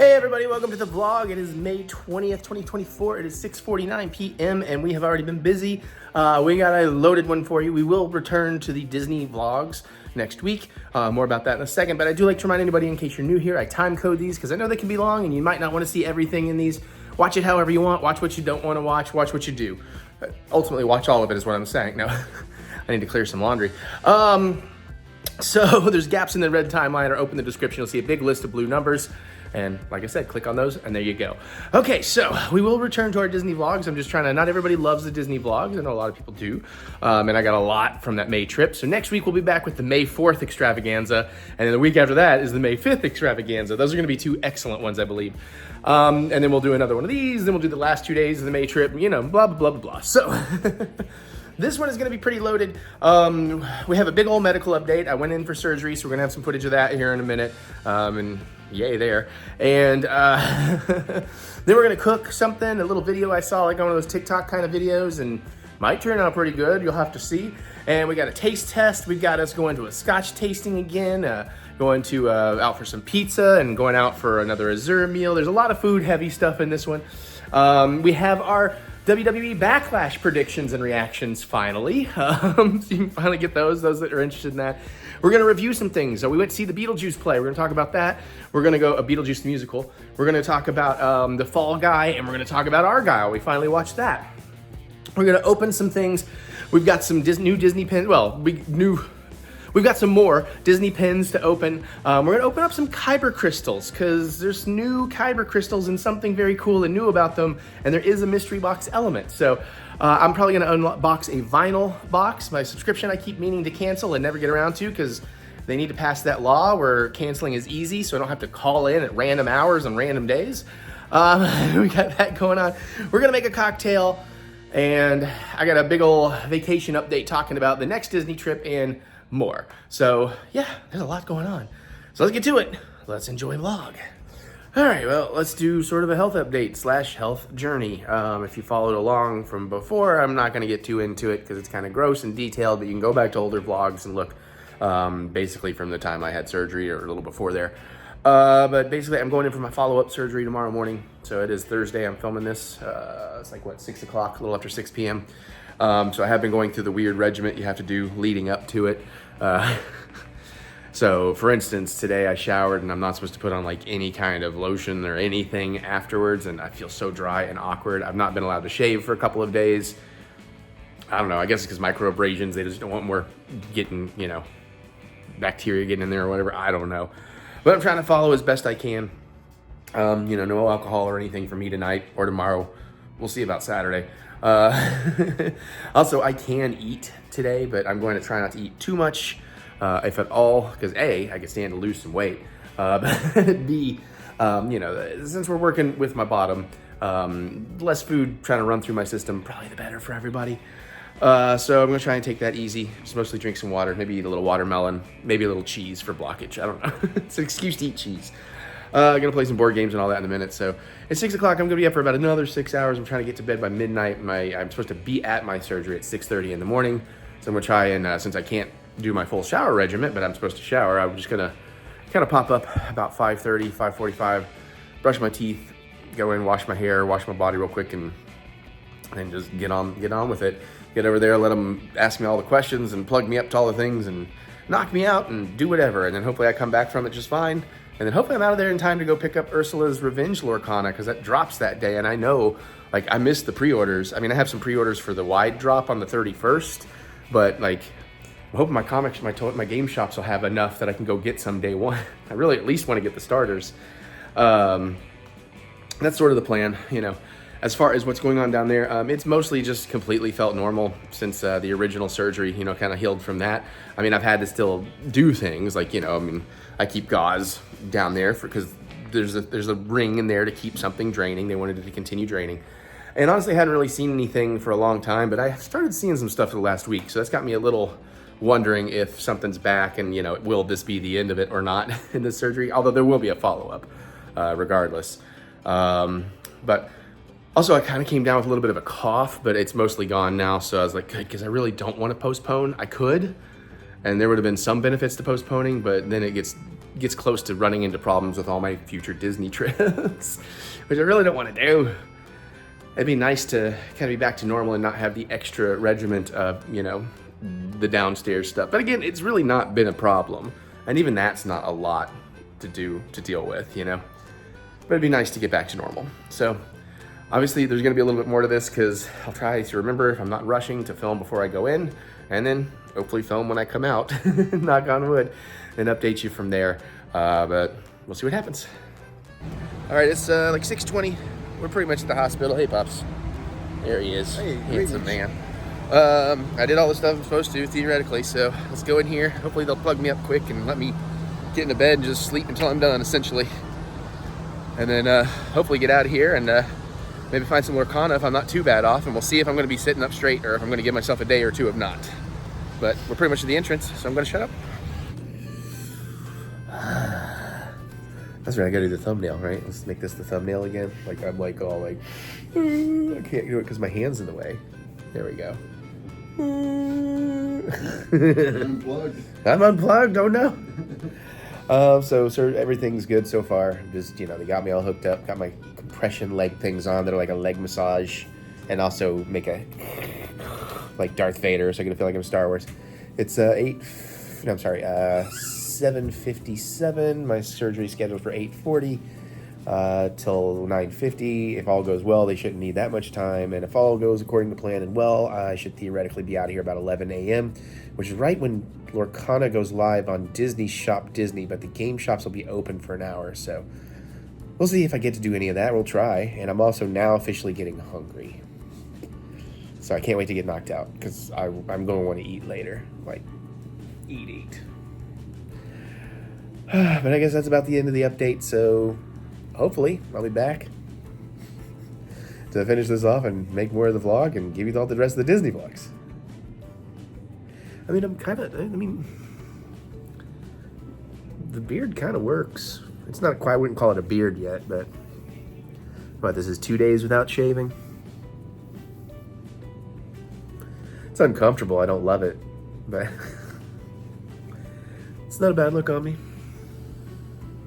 Hey everybody, welcome to the vlog. It is May 20th, 2024. It is 6:49 p.m. and we have already been busy. We got a loaded one for you. We will return to the Disney vlogs next week. More about that in a second, but I do like to remind anybody, in case you're new here, I time code these because I know they can be long and you might not want to see everything in these. Watch it however you want. Watch what you don't want to watch. Watch what you do. Ultimately, watch all of it is what I'm saying. No, I need to clear some laundry. So there's gaps in the red timeline, or open the description. You'll see a big list of blue numbers. And like I said, click on those and there you go. Okay, so we will return to our Disney vlogs. I'm just trying to, not everybody loves the Disney vlogs. I know a lot of people do. And I got a lot from that May trip. So next week we'll be back with the May 4th extravaganza. And then the week after that is the May 5th extravaganza. Those are gonna be two excellent ones, I believe. And then we'll do another one of these. Then we'll do the last 2 days of the May trip, you know, blah, blah, blah, blah, blah. So this one is gonna be pretty loaded. We have a big old medical update. I went in for surgery, so we're gonna have some footage of that here in a minute. And yay there. And then we're gonna cook something, a little video I saw, like on one of those TikTok kind of videos, and might turn out pretty good, you'll have to see. And we got a taste test. We've got us going to a Scotch tasting again, going to out for some pizza, and going out for another Azur meal. There's a lot of food heavy stuff in this one. We have our WWE Backlash Predictions and Reactions finally. So you can finally get those that are interested in that. We're gonna review some things. So we went to see the Beetlejuice play. We're gonna talk about that. We're gonna go a Beetlejuice musical. We're gonna talk about the Fall Guy, and we're gonna talk about Argyle. We finally watched that. We're gonna open some things. We've got some new Disney pins. Well, we've got some more Disney pins to open. We're gonna open up some Kyber crystals because there's new Kyber crystals and something very cool and new about them, and there is a mystery box element. So I'm probably gonna unbox a vinyl box. My subscription I keep meaning to cancel and never get around to because they need to pass that law where canceling is easy, so I don't have to call in at random hours on random days. We got that going on. We're gonna make a cocktail, and I got a big old vacation update talking about the next Disney trip and more. So yeah, there's a lot going on. So let's get to it. Let's enjoy vlog. All right, well, let's do sort of a health update / health journey. If you followed along from before, I'm not gonna get too into it because it's kind of gross and detailed, but you can go back to older vlogs and look basically from the time I had surgery or a little before there. But basically I'm going in for my follow-up surgery tomorrow morning. So it is Thursday, I'm filming this. It's like what, 6 o'clock, a little after 6 p.m. So I have been going through the weird regimen you have to do leading up to it. So for instance, today I showered and I'm not supposed to put on like any kind of lotion or anything afterwards, and I feel so dry and awkward. I've not been allowed to shave for a couple of days. I don't know, I guess it's because microabrasions, they just don't want more getting, you know, bacteria getting in there or whatever, I don't know. But I'm trying to follow as best I can. You know, no alcohol or anything for me tonight or tomorrow. We'll see about Saturday. Also, I can eat today, but I'm going to try not to eat too much, if at all, because A, I can stand to lose some weight, but B, you know, since we're working with my bottom, less food trying to run through my system, probably the better for everybody. So I'm gonna try and take that easy, just mostly drink some water, maybe eat a little watermelon, maybe a little cheese for blockage, I don't know. It's an excuse to eat cheese. Gonna play some board games and all that in a minute. So it's 6 o'clock. I'm gonna be up for about another 6 hours. I'm trying to get to bed by midnight. I'm supposed to be at my surgery at 6:30 in the morning. So I'm gonna try and, since I can't do my full shower regimen, but I'm supposed to shower, I'm just gonna kind of pop up about 5:30, 5:45, brush my teeth, go in, wash my hair, wash my body real quick, and then just get on with it. Get over there, let them ask me all the questions and plug me up to all the things and knock me out and do whatever. And then hopefully I come back from it just fine. And then hopefully I'm out of there in time to go pick up Ursula's Revenge Lorcana, because that drops that day. And I know, like, I missed the pre-orders. I mean, I have some pre-orders for the wide drop on the 31st, but like, I'm hoping my comics, my game shops will have enough that I can go get some day one. I really at least want to get the starters. That's sort of the plan, you know. As far as what's going on down there, it's mostly just completely felt normal since the original surgery, you know, kind of healed from that. I mean, I've had to still do things like, you know, I mean, I keep gauze down there because there's a ring in there to keep something draining. They wanted it to continue draining. And honestly, I hadn't really seen anything for a long time, but I started seeing some stuff for the last week. So that's got me a little wondering if something's back and, you know, will this be the end of it or not in this surgery? Although there will be a follow-up regardless. But also, I kind of came down with a little bit of a cough, but it's mostly gone now. So I was like, good, because I really don't want to postpone. I could, and there would have been some benefits to postponing, but then it gets gets close to running into problems with all my future Disney trips, which I really don't want to do. It'd be nice to kind of be back to normal and not have the extra regiment of, you know, the downstairs stuff. But again, it's really not been a problem. And even that's not a lot to deal with, you know. But it'd be nice to get back to normal. So obviously there's gonna be a little bit more to this because I'll try to remember if I'm not rushing to film before I go in, and then hopefully film when I come out, knock on wood, and update you from there. But we'll see what happens. All right, it's like 6:20. We're pretty much at the hospital. Hey, Pops. There he is. Hey, handsome man. I did all the stuff I'm supposed to, theoretically, so let's go in here. Hopefully they'll plug me up quick and let me get into bed and just sleep until I'm done, essentially. And then hopefully get out of here and maybe find some Lorcana if I'm not too bad off, and we'll see if I'm gonna be sitting up straight or if I'm gonna give myself a day or two of not. But we're pretty much at the entrance, so I'm gonna shut up. That's right, I gotta do the thumbnail, right? Let's make this the thumbnail again. Like I'm like all like, I can't do it because my hand's in the way. There we go. Unplugged. I'm unplugged, oh no. So everything's good so far. Just, you know, they got me all hooked up, got my compression leg things on that are like a leg massage, and also make a, like Darth Vader, so I'm gonna feel like I'm Star Wars. It's 7:57. My surgery scheduled for 8:40 till 9:50. If all goes well, they shouldn't need that much time, and if all goes according to plan and well, I should theoretically be out of here about 11 a.m., which is right when Lorcana goes live on Disney Shop Disney, but the game shops will be open for an hour, so we'll see if I get to do any of that. We'll try, and I'm also now officially getting hungry, so I can't wait to get knocked out because I'm going to want to eat later, like eat. But I guess that's about the end of the update, so hopefully I'll be back to finish this off and make more of the vlog and give you all the rest of the Disney vlogs. I mean, the beard kind of works. It's not quite, I wouldn't call it a beard yet, but what, this is 2 days without shaving? It's uncomfortable, I don't love it, but it's not a bad look on me.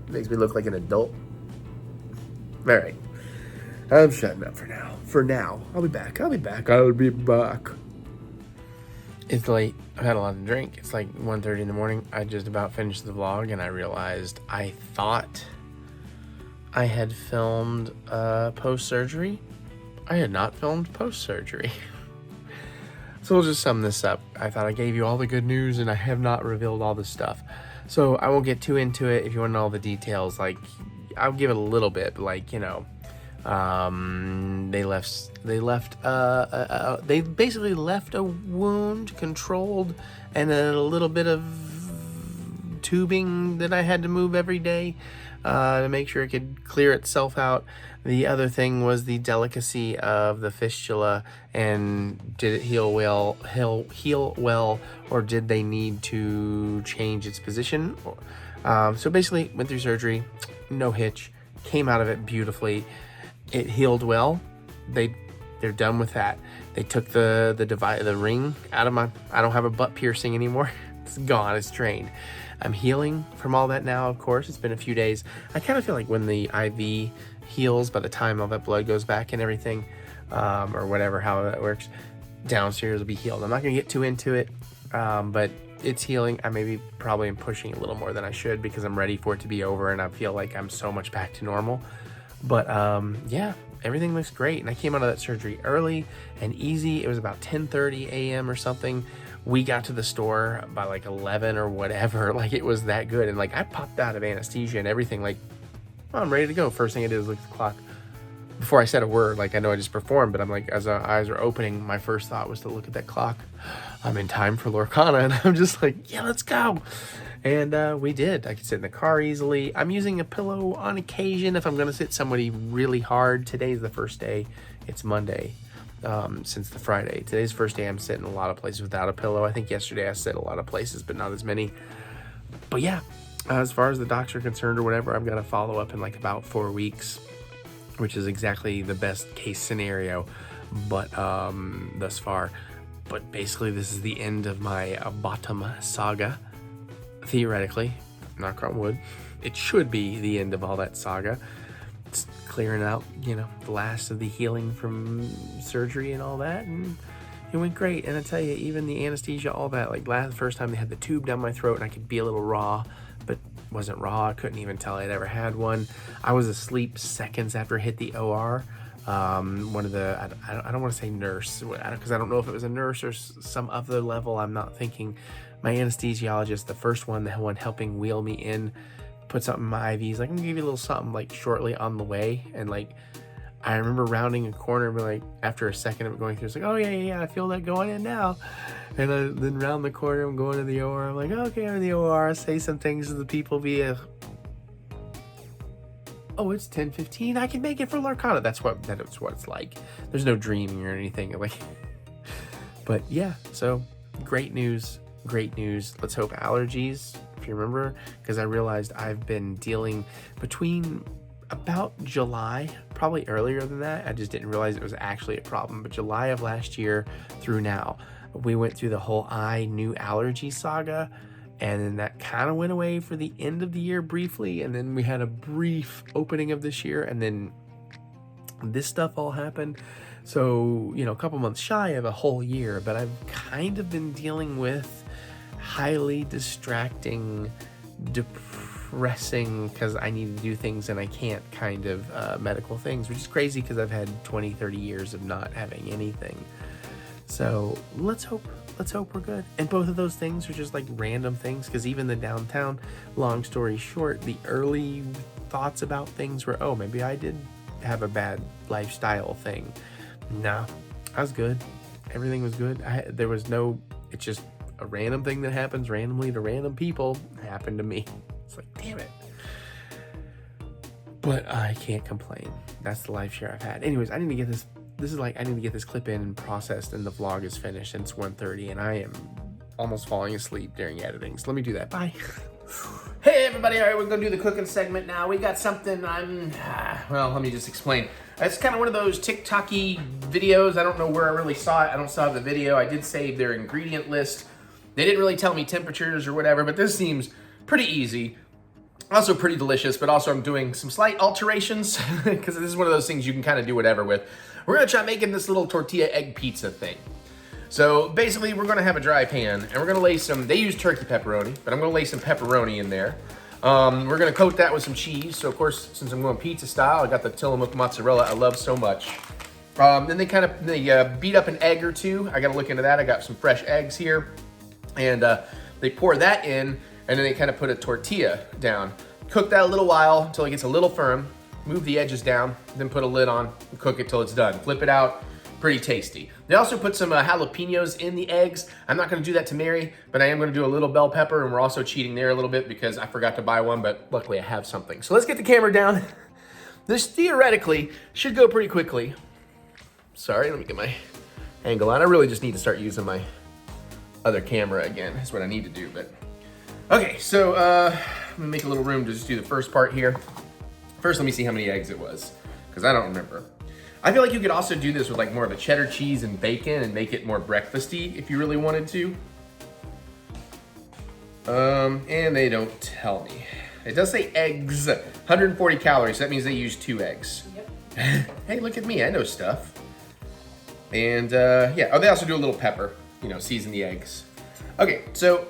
Makes me look like an adult. All right, I'm shutting up for now. For now, I'll be back. I'll be back. It's late. I've had a lot to drink. It's like 1:30 in the morning. I just about finished the vlog and I realized I thought I had filmed post-surgery. I had not filmed post-surgery. So we'll just sum this up. I thought I gave you all the good news and I have not revealed all the stuff. So I won't get too into it. If you want to know all the details, like I'll give it a little bit, but like, you know, they basically left a wound controlled and a little bit of tubing that I had to move every day to make sure it could clear itself out. The other thing was the delicacy of the fistula, and did it heal well, or did they need to change its position? So basically went through surgery, no hitch, came out of it beautifully. It healed well. They're done with that. They took the ring out of my, I don't have a butt piercing anymore. It's gone, it's drained. I'm healing from all that now, of course. It's been a few days. I kind of feel like when the IV heals, by the time all that blood goes back and everything, or whatever, how that works, downstairs will be healed. I'm not gonna get too into it, but it's healing. I probably am pushing a little more than I should because I'm ready for it to be over and I feel like I'm so much back to normal. But yeah, everything looks great. And I came out of that surgery early and easy. It was about 10:30 a.m. or something. We got to the store by like 11 or whatever. Like, it was that good. And like, I popped out of anesthesia and everything. Like, oh, I'm ready to go. First thing I did was look at the clock. Before I said a word, like, I know I just performed, but I'm like, as our eyes are opening, my first thought was to look at that clock. I'm in time for Lorcana, and I'm just like, yeah, let's go. And we did. I could sit in the car easily. I'm using a pillow on occasion if I'm gonna sit somebody really hard. Today's the first day. It's Monday, since the Friday. Today's the first day I'm sitting a lot of places without a pillow. I think yesterday I sat a lot of places, but not as many. But yeah, as far as the docs are concerned or whatever, I've got to follow up in like about 4 weeks, which is exactly the best case scenario, but thus far. But basically, this is the end of my bottom saga, theoretically, knock on wood. it should be the end of all that saga. It's clearing out, you know, the last of the healing from surgery and all that, and it went great. And I tell you, even the anesthesia, all that, like the first time they had the tube down my throat and I could be a little raw, but wasn't raw. I couldn't even tell I'd ever had one. I was asleep seconds after I hit the OR. One of the, I don't want to say nurse, because I don't know if it was a nurse or some other level. I'm not thinking. My anesthesiologist, the first one, the one helping wheel me in, put something in my IVs, like, I'm gonna give you a little something like shortly on the way. And like, I remember rounding a corner, but like after a second of it going through, it's like, oh yeah, I feel that going in now. And then round the corner, I'm going to the OR. I'm like, okay, I'm in the OR. I say some things to the people via, oh, it's 10:15. I can make it for Larcana. That's what it's like. There's no dreaming or anything. Like, but yeah. So great news. Let's hope allergies. If you remember, because I realized I've been dealing between about July, probably earlier than that. I just didn't realize it was actually a problem. But July of last year through now, we went through the whole new allergy saga. And then that kind of went away for the end of the year briefly. And then we had a brief opening of this year. And then this stuff all happened. So, you know, a couple months shy of a whole year. But I've kind of been dealing with highly distracting, depressing, because I need to do things and I can't kind of medical things. Which is crazy because I've had 20, 30 years of not having anything. So let's hope we're good. And both of those things are just like random things, because even the downtown, long story short, the early thoughts about things were, oh, maybe I did have a bad lifestyle thing. No, I was good. Everything was good. There was no, it's just a random thing that happens randomly to random people happened to me. It's like, damn it. But I can't complain. That's the life share I've had. Anyways, I need to get this. I need to get this clip in and processed, and the vlog is finished, and it's 1:30, and I am almost falling asleep during editing. So let me do that. Bye. Hey everybody, all right, we're gonna do the cooking segment now. We got something well, let me just explain. It's kind of one of those TikTok-y videos. I don't know where I really saw it. I don't saw the video. I did save their ingredient list. They didn't really tell me temperatures or whatever, but this seems pretty easy. Also pretty delicious, but also I'm doing some slight alterations because this is one of those things you can kind of do whatever with. We're gonna try making this little tortilla egg pizza thing. So basically we're gonna have a dry pan and we're gonna lay some, they use turkey pepperoni, but I'm gonna lay some pepperoni in there. We're gonna coat that with some cheese. So of course, since I'm going pizza style, I got the Tillamook mozzarella I love so much. Then they beat up an egg or two. I gotta look into that. I got some fresh eggs here. And they pour that in, and then they kind of put a tortilla down. Cook that a little while until it gets a little firm. Move the edges down, then put a lid on and cook it till it's done. Flip it out, pretty tasty. They also put some jalapenos in the eggs. I'm not gonna do that to Mary, but I am gonna do a little bell pepper, and we're also cheating there a little bit because I forgot to buy one, but luckily I have something. So let's get the camera down. This theoretically should go pretty quickly. Sorry, let me get my angle on. I really just need to start using my other camera again. That's what I need to do, but. Okay, so I'm gonna make a little room to just do the first part here. First, let me see how many eggs it was, because I don't remember. I feel like you could also do this with like more of a cheddar cheese and bacon and make it more breakfasty if you really wanted to. And they don't tell me. It does say eggs, 140 calories. That means they use 2 eggs. Yep. Hey, look at me, I know stuff. And yeah, oh, they also do a little pepper, you know, season the eggs. Okay, so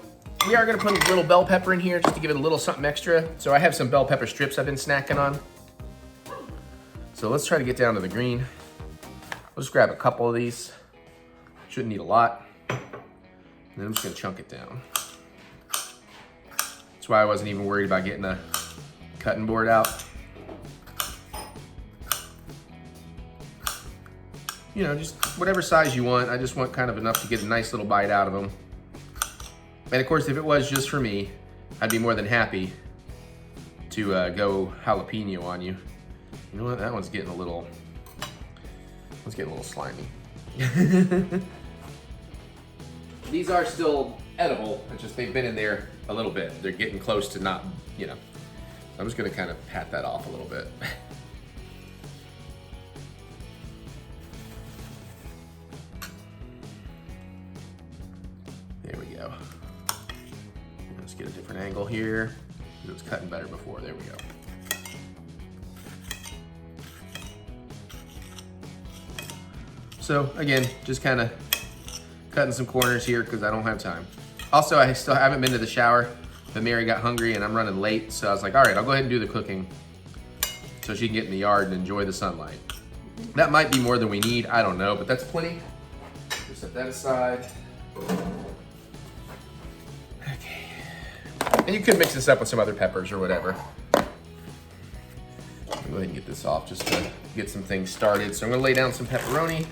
we are gonna put a little bell pepper in here just to give it a little something extra. So I have some bell pepper strips I've been snacking on. So let's try to get down to the green. We'll just grab a couple of these. Shouldn't need a lot. And then I'm just gonna chunk it down. That's why I wasn't even worried about getting a cutting board out. You know, just whatever size you want. I just want kind of enough to get a nice little bite out of them. And of course, if it was just for me, I'd be more than happy to go jalapeno on you. You know what? That one's getting a little slimy. These are still edible. It's just they've been in there a little bit. They're getting close to not, you know. I'm just gonna kind of pat that off a little bit. There we go. Let's get a different angle here. It was cutting better before. There we go. So again, just kind of cutting some corners here because I don't have time. Also, I still haven't been to the shower, but Mary got hungry and I'm running late. So I was like, all right, I'll go ahead and do the cooking so she can get in the yard and enjoy the sunlight. That might be more than we need, I don't know, but that's plenty. We'll set that aside. Okay. And you could mix this up with some other peppers or whatever. I'll go ahead and get this off just to get some things started. So I'm gonna lay down some pepperoni.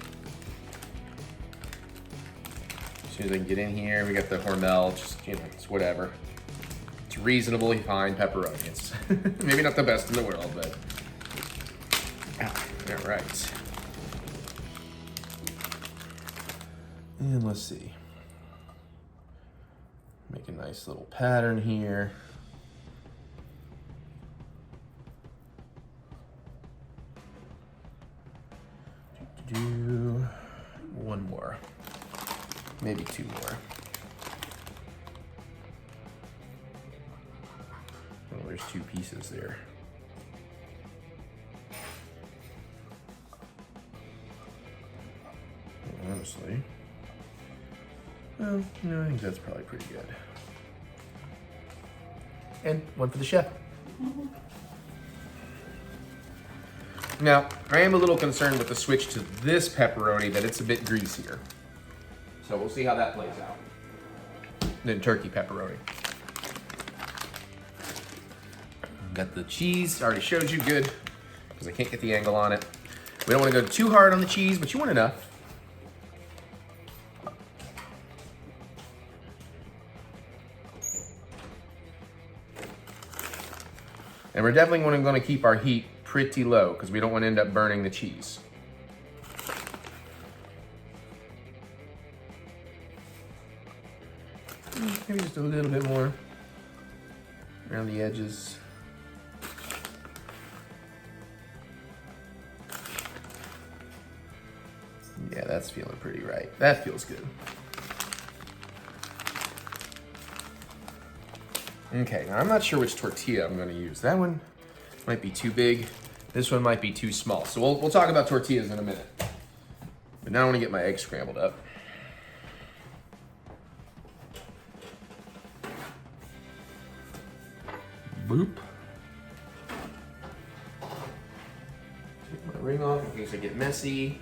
As soon as I can get in here, we got the Hormel, just, you know, it's whatever. It's reasonably fine pepperoni. It's maybe not the best in the world, but. All right. And let's see. Make a nice little pattern here. Do one more. Maybe two more. Oh, there's two pieces there. Honestly, well, no, I think that's probably pretty good. And one for the chef. Now, I am a little concerned with the switch to this pepperoni that it's a bit greasier. So we'll see how that plays out. Then turkey pepperoni. Got the cheese, already showed you, good, because I can't get the angle on it. We don't want to go too hard on the cheese, but you want enough. And we're definitely going to keep our heat pretty low because we don't want to end up burning the cheese. Maybe just a little bit more around the edges. Yeah, that's feeling pretty right. That feels good. Okay, now I'm not sure which tortilla I'm gonna use. That one might be too big. This one might be too small. So we'll talk about tortillas in a minute. But now I wanna get my eggs scrambled up. Boop. Take my ring off in case I get messy.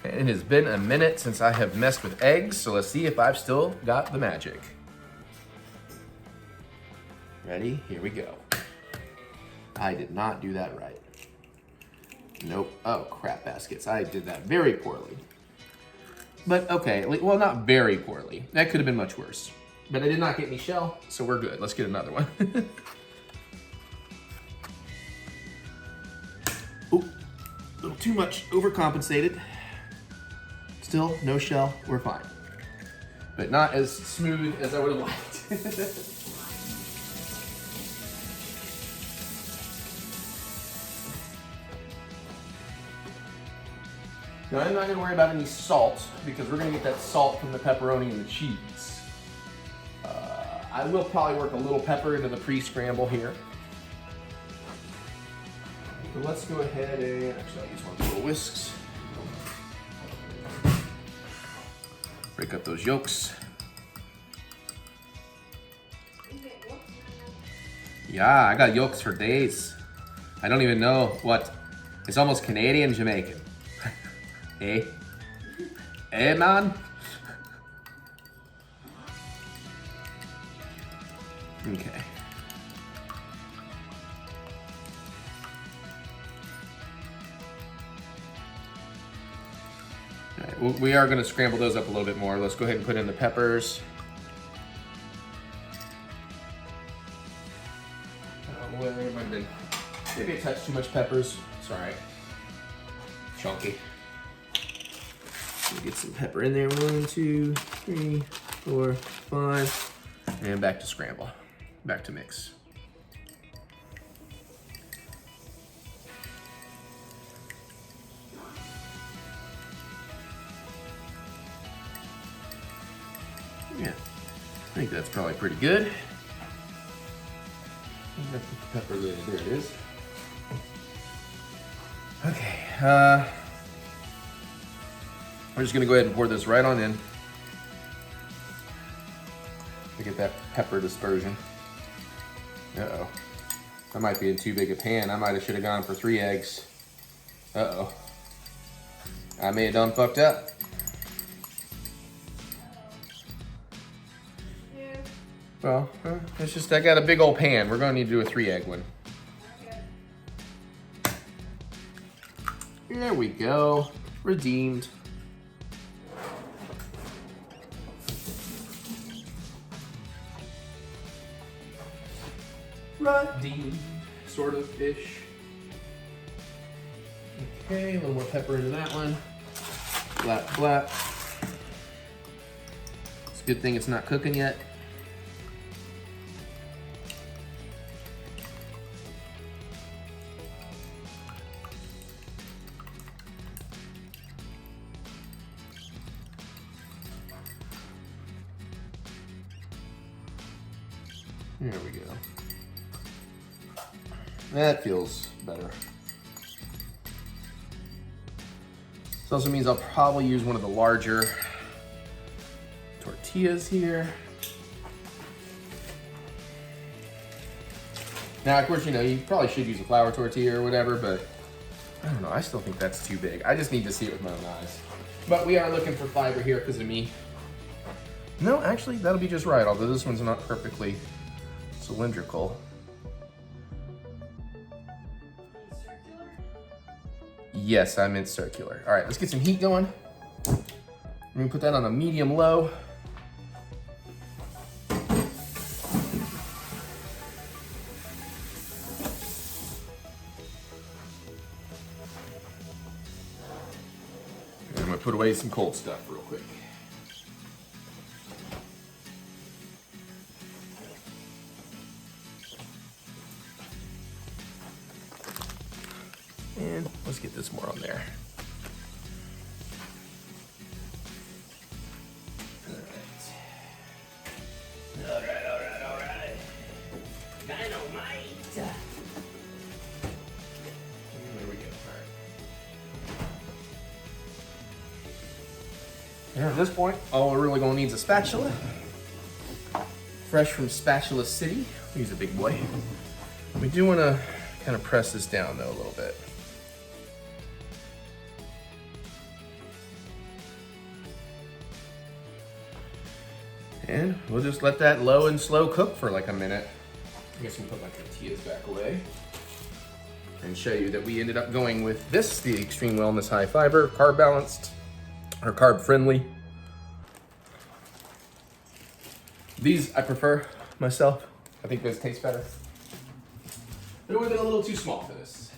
And it has been a minute since I have messed with eggs, so let's see if I've still got the magic. Ready? Here we go. I did not do that right. Nope. Oh, crap baskets. I did that very poorly. But okay, well, not very poorly. That could have been much worse. But I did not get any shell, so we're good. Let's get another one. Ooh, a little too much, overcompensated. Still, no shell, we're fine. But not as smooth as I would have liked. Now, I'm not going to worry about any salt because we're going to get that salt from the pepperoni and the cheese. I will probably work a little pepper into the pre-scramble here. So let's go ahead and, actually I'll use one of the little whisks. Break up those yolks. Yeah, I got yolks for days. I don't even know what, it's almost Canadian Jamaican. Hey, hey man. Okay. All right, well, we are going to scramble those up a little bit more. Let's go ahead and put in the peppers. Well, it might have been maybe a touch too much peppers. It's all right. Chunky. Get some pepper in there. 1, 2, 3, 4, 5. And back to scramble. Back to mix. Yeah, I think that's probably pretty good. Let's put the pepper there. There it is. Okay, we're just gonna go ahead and pour this right on in to get that pepper dispersion. Uh-oh. That might be in too big a pan. I should have gone for 3 eggs. Uh-oh. I may have done fucked up. Yeah. Well, it's just, I got a big old pan. We're gonna need to do a 3-egg one. Okay. There we go. Redeemed. Redeemed. Sort of ish. Okay, a little more pepper into that one. Flat, flat. It's a good thing it's not cooking yet. There we go. That feels better. This also means I'll probably use one of the larger tortillas here. Now, of course, you know, you probably should use a flour tortilla or whatever, but I don't know, I still think that's too big. I just need to see it with my own eyes. But we are looking for fiber here because of me. No, actually, that'll be just right, although this one's not perfectly cylindrical. Circular? Yes, I meant circular. All right, let's get some heat going. I'm gonna put that on a medium low. And I'm gonna put away some cold stuff real quick. And let's get this more on there. All right. Dynamite. There we go. All right. And at this point, all we're really gonna need is a spatula. Fresh from Spatula City. Use a big boy. We do wanna kind of press this down though a little bit. And we'll just let that low and slow cook for like a minute. I guess we'll put my tortillas back away and show you that we ended up going with this, the Extreme Wellness High Fiber, carb balanced or carb friendly. These I prefer myself. I think those taste better. They would have been a little too small for this.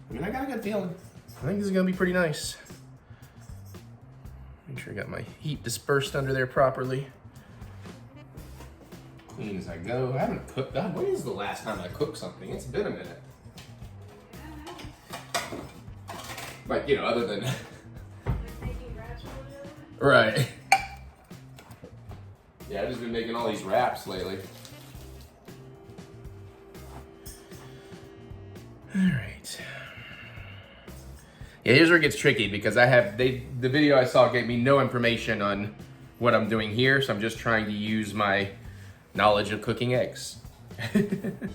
I mean, I got a good feeling. I think this is gonna be pretty nice. Make sure I got my heat dispersed under there properly. Clean as I go. I haven't cooked. God, when is the last time I cooked something? It's been a minute. Like, you know, other than. Like making wraps or whatever? Right. Yeah, I've just been making all these wraps lately. All right. Yeah, here's where it gets tricky because the video I saw gave me no information on what I'm doing here, so I'm just trying to use my knowledge of cooking eggs. And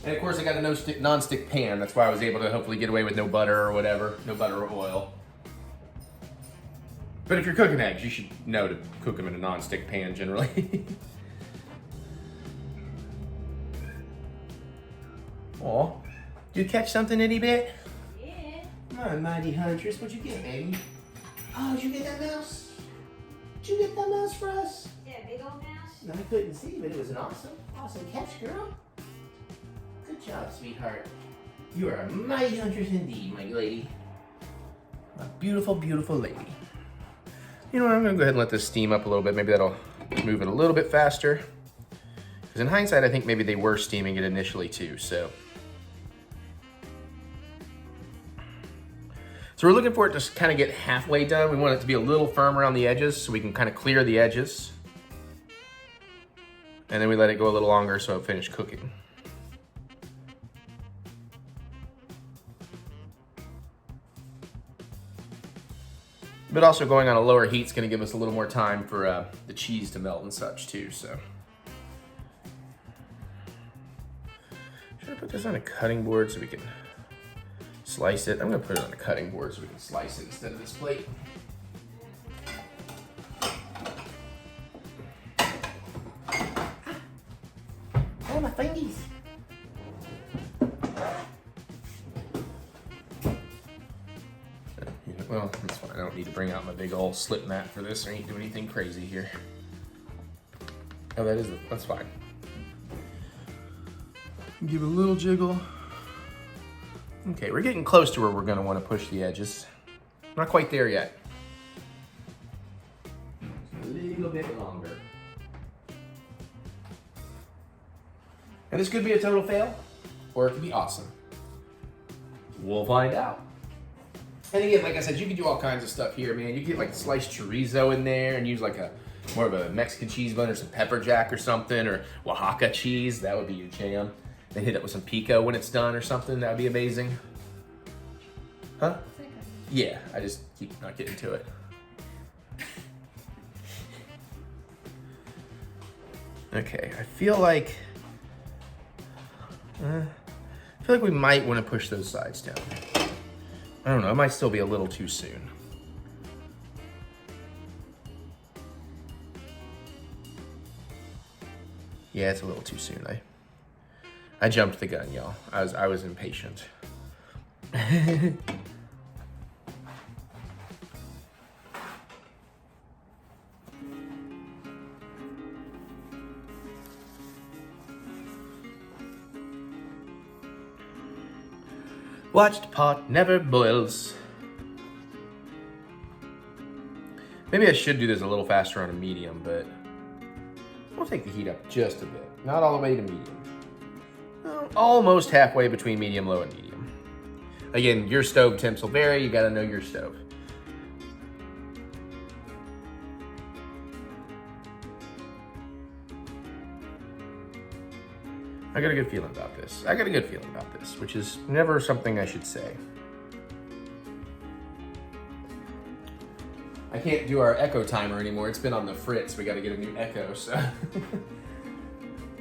of course I got a non-stick pan, that's why I was able to hopefully get away with no butter or whatever, no butter or oil. But if you're cooking eggs, you should know to cook them in a non-stick pan generally. Aw, did you catch something, itty bit? Yeah. My mighty huntress, what'd you get, baby? Oh, did you get that mouse? Did you get that mouse for us? Yeah, big old mouse. No, I couldn't see, but it was an awesome catch, girl. Good job, sweetheart. You are a mighty huntress indeed, my lady. A beautiful, beautiful lady. You know what, I'm gonna go ahead and let this steam up a little bit. Maybe that'll move it a little bit faster. Because in hindsight, I think maybe they were steaming it initially too, so. So we're looking for it to kind of get halfway done. We want it to be a little firm around the edges so we can kind of clear the edges. And then we let it go a little longer so it finished cooking. But also going on a lower heat is going to give us a little more time for the cheese to melt and such too. So, should I put this on a cutting board so we can slice it? I'm going to put it on a cutting board so we can slice it instead of this plate. Oh, my fingies. Well, that's fine. I don't need to bring out my big old slip mat for this. I ain't doing anything crazy here. Oh, that's fine. Give it a little jiggle. Okay, we're getting close to where we're gonna want to push the edges. Not quite there yet. A little bit longer. And this could be a total fail, or it could be awesome. We'll find out. And again, like I said, you can do all kinds of stuff here, man. You can get like sliced chorizo in there and use like more of a Mexican cheese blend or some pepper jack or something, or Oaxaca cheese. That would be your jam. Then hit it with some pico when it's done or something. That would be amazing. Huh? Yeah, I just keep not getting to it. Okay, I feel like we might want to push those sides down. I don't know, it might still be a little too soon. Yeah, it's a little too soon. I jumped the gun, y'all. I was impatient. Watched pot never boils. Maybe I should do this a little faster on a medium, but I'll take the heat up just a bit. Not all the way to medium. Well, almost halfway between medium, low, and medium. Again, your stove temps will vary. You gotta know your stove. I got a good feeling about this. Which is never something I should say. I can't do our echo timer anymore. It's been on the fritz. We got to get a new echo, so.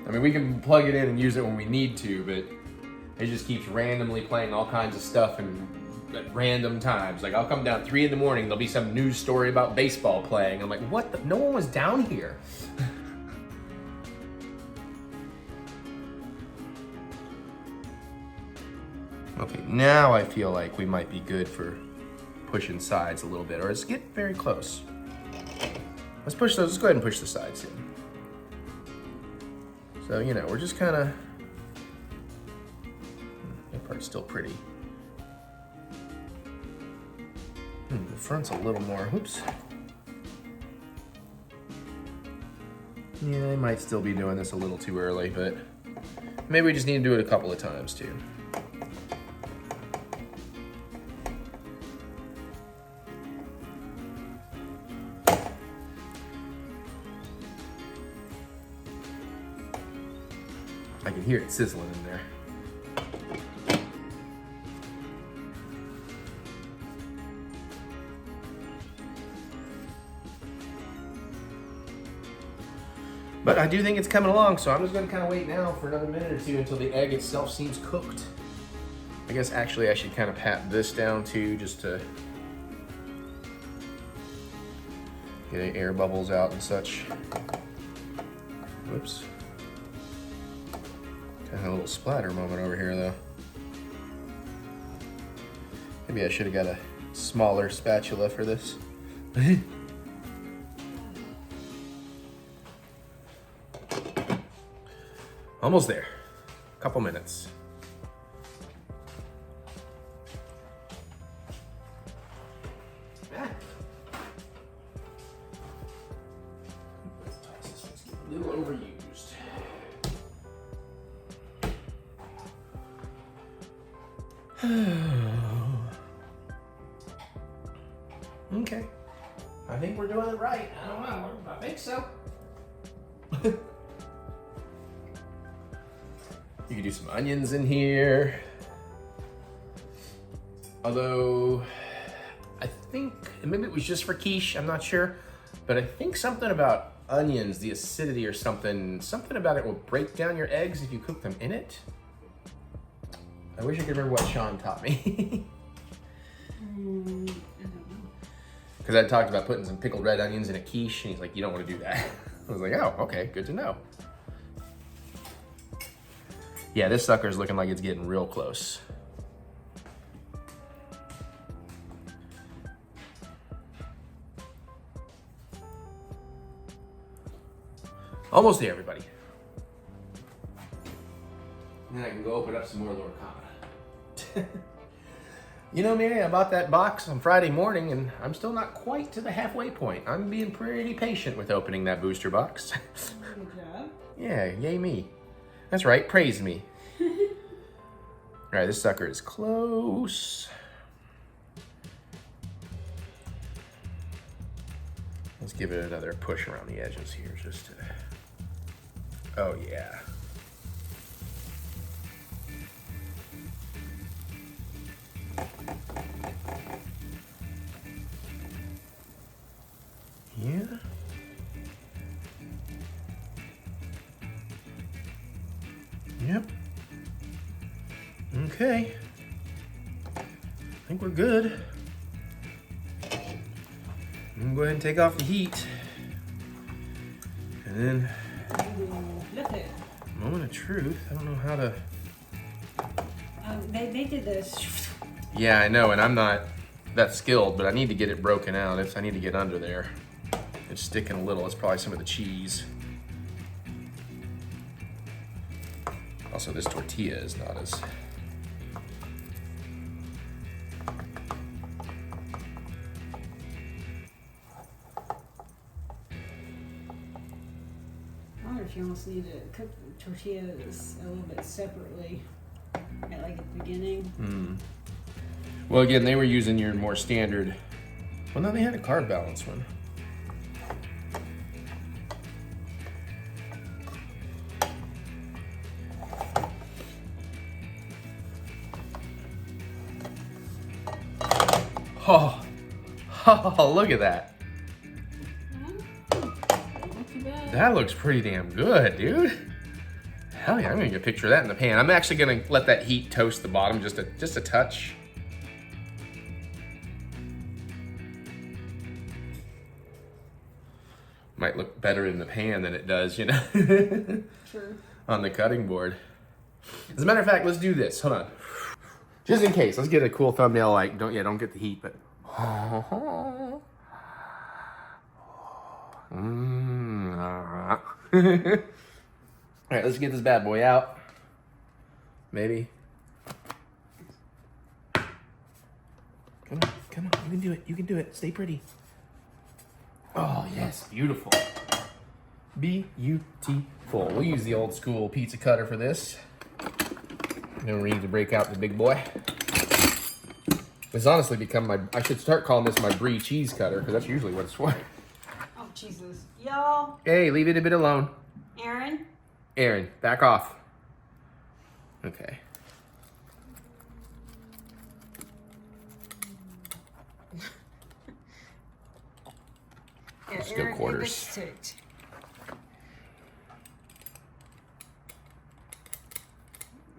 I mean, we can plug it in and use it when we need to, but it just keeps randomly playing all kinds of stuff and at random times. Like I'll come down 3 in the morning, there'll be some news story about baseball playing. I'm like, what the? No one was down here. Okay, now I feel like we might be good for pushing sides a little bit, or let's get very close. Let's push those, let's go ahead and push the sides in. So, you know, we're just kind of, that part's still pretty. The front's a little more, whoops. Yeah, I might still be doing this a little too early, but maybe we just need to do it a couple of times too. I can hear it sizzling in there. But I do think it's coming along, so I'm just gonna kind of wait now for another minute or two until the egg itself seems cooked. I guess actually I should kind of pat this down too, just to get any air bubbles out and such. Whoops. Kind of a little splatter moment over here though. Maybe I should have got a smaller spatula for this. Almost there. Couple minutes. A little overused. Okay. I think we're doing it right. I don't know. I think so. You could do some onions in here. Although, I think, maybe it was just for quiche, I'm not sure. But I think something about onions, the acidity or something about it will break down your eggs if you cook them in it. I wish I could remember what Sean taught me. I don't know. Because I talked about putting some pickled red onions in a quiche, and he's like, you don't want to do that. I was like, oh, okay, good to know. Yeah, this sucker's looking like it's getting real close. Almost there, everybody. And then I can go open up some more Lorcana. You know, Mary, I bought that box on Friday morning, and I'm still not quite to the halfway point. I'm being pretty patient with opening that booster box. Good job. Yeah, yay me. That's right, praise me. All right, this sucker is close. Let's give it another push around the edges here, just to... Oh, yeah. Yeah. Yep. Okay. I think we're good. I'm gonna go ahead and take off the heat. And then, Look at moment of truth, I don't know how to... they did this. Yeah, I know, and I'm not that skilled, but I need to get it broken out. I need to get under there. It's sticking a little. It's probably some of the cheese. Also, this tortilla is not as... I wonder if you almost need to cook the tortillas a little bit separately, like at the beginning. Well, again, they were using your more standard... Well, no, they had a carb balance one. Oh, look at that. Not too bad. That looks pretty damn good, dude. Hell yeah, I'm gonna get a picture of that in the pan. I'm actually gonna let that heat toast the bottom just a touch. Might look better in the pan than it does, you know, True. on the cutting board. As a matter of fact, let's do this. Hold on. Just in case, let's get a cool thumbnail. Like, don't get the heat, but. All right, let's get this bad boy out. Maybe. Come on, you can do it. You can do it. Stay pretty. Oh yes, beautiful. Beautiful. We'll use the old school pizza cutter for this. Then we need to break out the big boy. It's honestly become I should start calling this my brie cheese cutter, because that's usually what it's for. Oh, Jesus. Y'all. Hey, leave it a bit alone. Aaron, Back off. Okay. Yeah, Still Aaron quarters. gets ticked.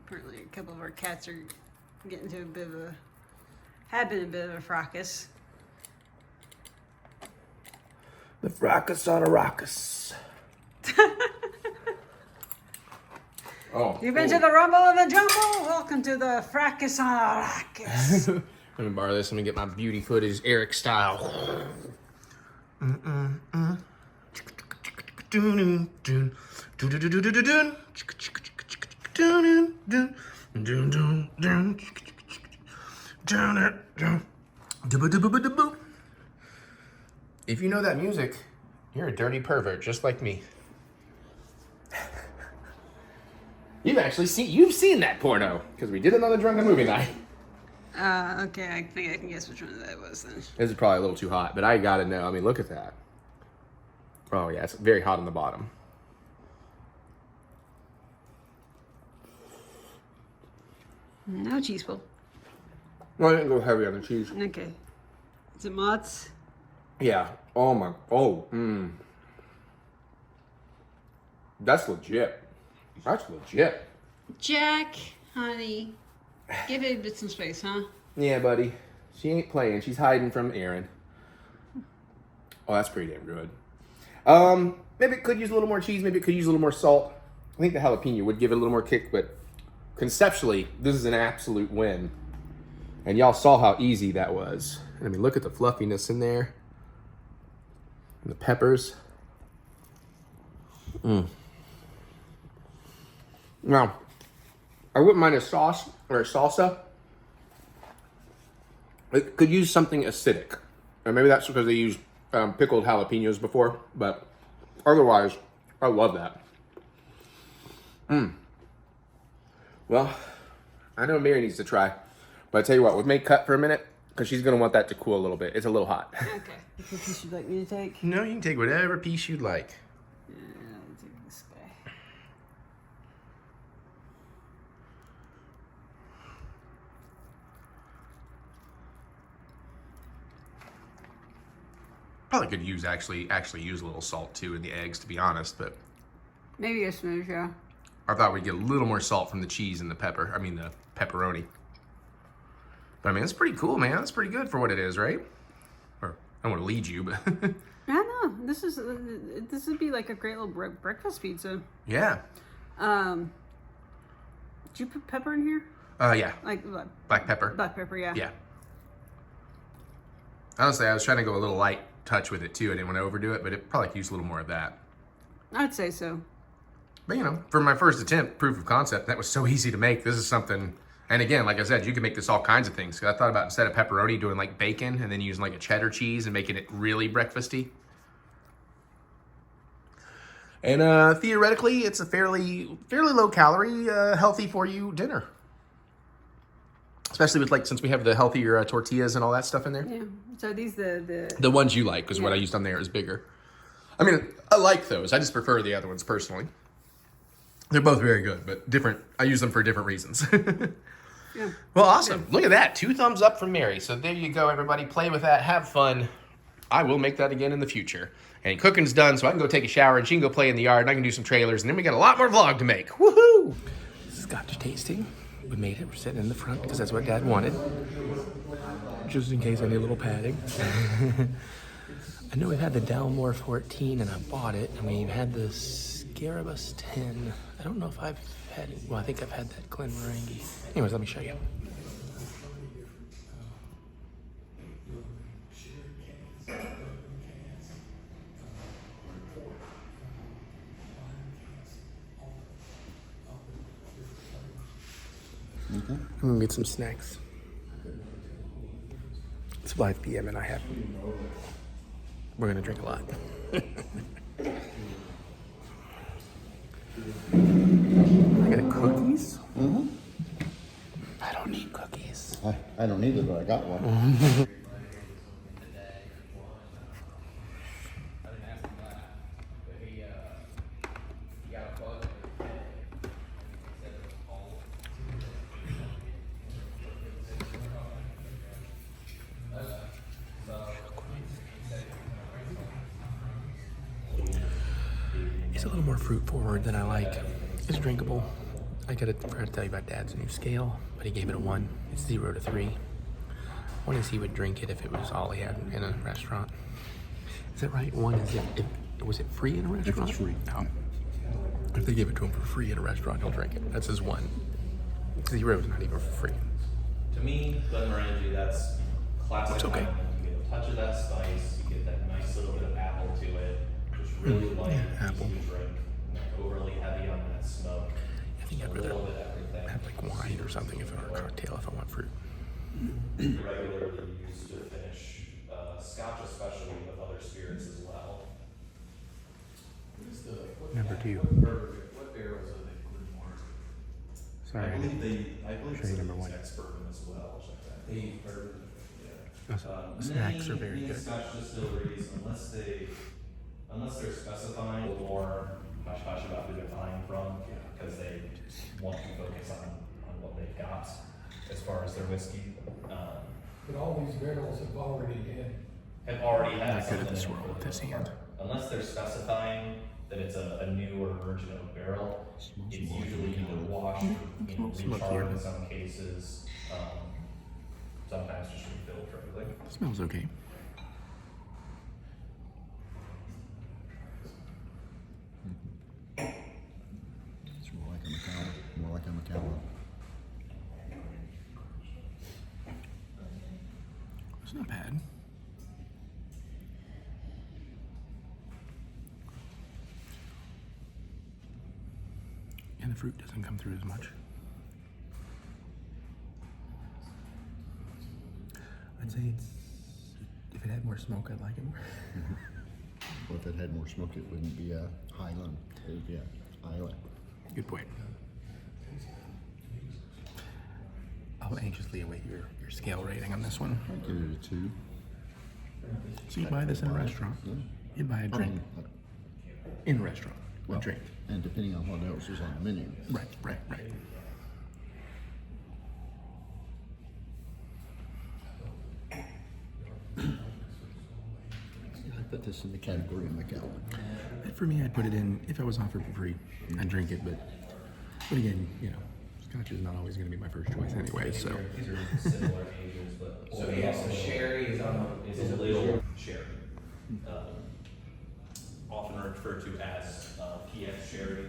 Apparently a couple of our cats are getting to have been a bit of a fracas. The fracas on a rockus. Oh. You've been to the Rumble of the Jungle? Welcome to the fracas on a rockus. Let me borrow this. Let me get my beauty footage, Eric style. If you know that music, you're a dirty pervert, just like me. You've seen that porno, because we did it on the drunken movie night. Okay, I think I can guess which one that was then. This is probably a little too hot, but I gotta know. I mean, look at that. Oh yeah, it's very hot on the bottom. No cheese pull. Well, I didn't go heavy on the cheese. Okay. Is it Mott's? Yeah. Oh my. Oh. That's legit. That's legit. Jack, honey, give it a bit some space, huh? Yeah, buddy. She ain't playing. She's hiding from Aaron. Oh, that's pretty damn good. Maybe it could use a little more cheese. Maybe it could use a little more salt. I think the jalapeno would give it a little more kick, but conceptually, this is an absolute win. And y'all saw how easy that was. I mean, look at the fluffiness in there. And the peppers. Now, I wouldn't mind a sauce or a salsa. It could use something acidic. And maybe that's because they used pickled jalapenos before. But otherwise, I love that. Well, I know Mary needs to try. But I tell you what, we may cut for a minute because she's going to want that to cool a little bit. It's a little hot. Okay. Which piece you'd like me to take? No, you can take whatever piece you'd like. Yeah, I'll take this guy. Probably could use actually use a little salt too in the eggs, to be honest. But Maybe a smooth, yeah. I thought we'd get a little more salt from the cheese and the pepper. I mean the pepperoni. But I mean, it's pretty cool, man. That's pretty good for what it is, right? Or I don't want to lead you, but I don't know. This would be like a great little breakfast pizza. yeah. Did you put pepper in here? Yeah. Like what? Black pepper. Black pepper, yeah. Yeah. Honestly, I was trying to go a little light touch with it too. I didn't want to overdo it, but it probably could use a little more of that. I'd say so. But you know, for my first attempt, proof of concept, that was so easy to make. This is something, and again, like I said, you can make this all kinds of things. I thought about instead of pepperoni, doing like bacon and then using like a cheddar cheese and making it really breakfasty. And theoretically, it's a fairly low calorie, healthy for you dinner. Especially with like, since we have the healthier tortillas and all that stuff in there. Yeah. So are these the The ones you like, because what I used on there is bigger. I mean, I like those. I just prefer the other ones personally. They're both very good, but different. I use them for different reasons. Yeah. Well, awesome. Look at that. 2 thumbs up from Mary. So there you go, everybody. Play with that. Have fun. I will make that again in the future. And cooking's done, so I can go take a shower, and she can go play in the yard, and I can do some trailers, and then we got a lot more vlog to make. Woohoo! Scotch Tasting. We made it. We're sitting in the front because that's what Dad wanted. Just in case I need a little padding. I know we've had the Dalmore 14, and I bought it, and we've had the Scarabus 10. I don't know if I've had it. Well, I think I've had that Glenmorangie. Anyways, let me show you. I'm gonna get some snacks. It's 5 p.m. and we're gonna drink a lot. I got cookies. Mm-hmm. I don't need cookies. I don't either, but I got one. It's a little more fruit forward than I like. It's drinkable. I forgot to tell you about Dad's new scale, but he gave it a 1. It's 0 to 3. I wonder if he would drink it if it was all he had in a restaurant. Is that right? 1 is was it free in a restaurant? If it's free. No. If they give it to him for free in a restaurant, he'll drink it. That's his 1. 0 is not even for free. To me, Glenmorangie, that's classic. It's okay. You get a touch of that spice, you get that nice little bit of apple to it, just really light, apple. easy to drink, not overly heavy on that smoke. I think I'd A rather little bit of everything. have like wine or something if it were a cocktail if I want fruit. Regularly used to finish Scotch, especially with other spirits as well. Number 2. What beer was it? Sorry. I believe Tray number one. expert in as well. Check that. The snacks are very many good. Scotch distilleries, unless they're specifying a little more hush-hush about who they're buying from, because they want to focus on what they've got as far as their whiskey. But all these barrels have already had. Have already had I'm not good at something the in swirl it with this hand. Unless they're specifying that it's a new or virgin oak barrel, it's usually either washed, recharred in some cases, sometimes just refilled for everything. Smells okay. It's more like a Macallan. More like a Macallan. It's not bad. And the fruit doesn't come through as much. I'd say it's, if it had more smoke, I'd like it more. Well, if it had more smoke, it wouldn't be a Highland. It would be a Island. Good point. I'll anxiously await your scale rating on this one. I'd give it a 2. So you buy this in a restaurant. Yeah. You buy a drink in a restaurant. Well, A drink. and depending on what else is on the menu. Right. I put this in the category of Macallan. For me, I'd put it in, if I was offered for free, I'd drink it, but again, Scotch is not always going to be my first choice anyway, so. These are similar ages, but. So yes, the sherry is a little sherry. Often referred to as PX sherry.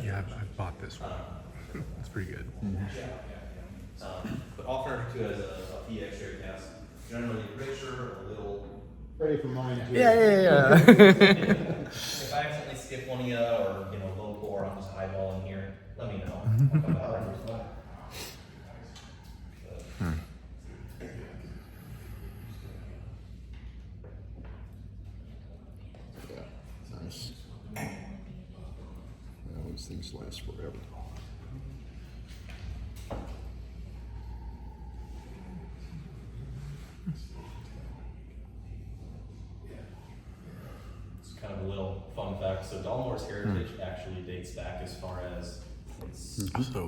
Yeah, I've bought this one. It's pretty good. But often referred to as a PX sherry cask. Generally richer, a little. Ready for mine too. Yeah. If I accidentally skip one of you or low pour, I'm just eyeballing here, let me know. I'll come back. Yeah, nice. Well, these things last forever. It's kind of a little fun fact. So Dalmore's heritage actually dates back as far as it's So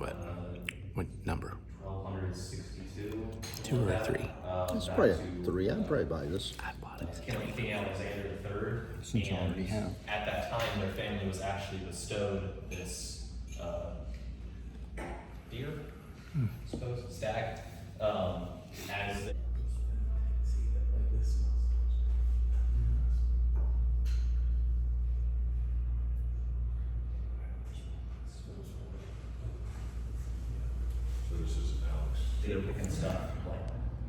what number? 1262. 2 or 3? It's probably a 3. I'd probably buy this. I bought it. King Alexander III. Since I already have. At that time, their family was actually bestowed this deer, I suppose, stag, as they and stuff, like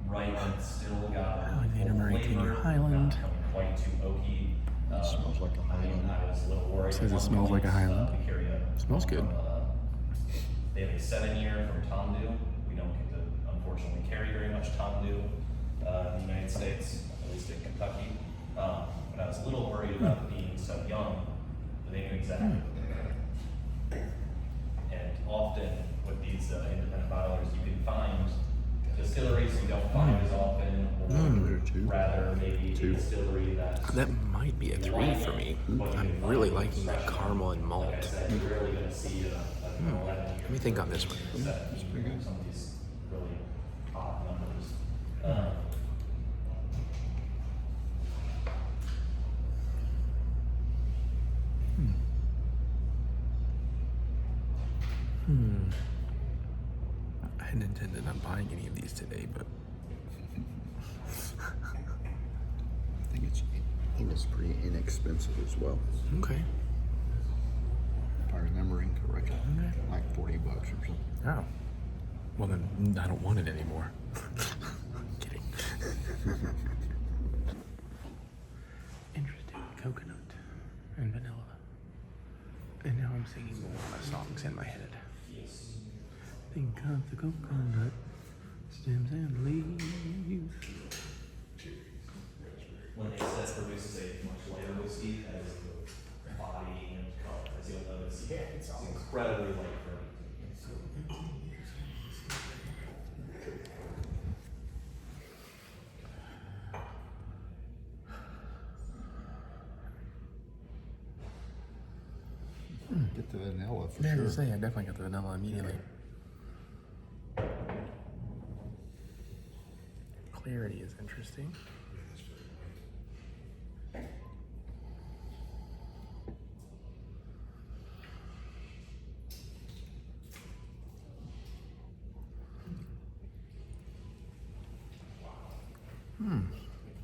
right when it's still got Alexander Murray flavor, Jr. Highland. not becoming quite too oaky. Smells like a Highland. I was a little worried. Says it at smells one like a point, Highland. to carry a- Smells good. They have a 7-year from Tomdu. We don't get to, unfortunately, carry very much Tomdu in the United States, at least in Kentucky. But I was a little worried about it being so young, but they knew exactly what they were. And often with these independent bottlers, you can find distilleries you don't find as often, or rather maybe a distillery that's That might be a 3 for me. I'm really liking that caramel and malt. like I said, you're rarely going to see an 11 year. Let me think on this one. That's pretty good. Some of these really odd numbers. I hadn't intended on buying any of these today, but I think it's pretty inexpensive as well. okay. If I'm remembering correctly. Like $40 or something. Oh. Well then, I don't want it anymore. Kidding. Interesting. Coconut and vanilla. And now I'm singing Moana songs in my head. Think of the coconut, stems and leaves. When it says produces a much lighter whiskey, that is the body and color. As you'll notice, it's incredibly light for Get the vanilla for Yeah, I sure. was gonna say, I definitely got the vanilla immediately. Clarity is interesting.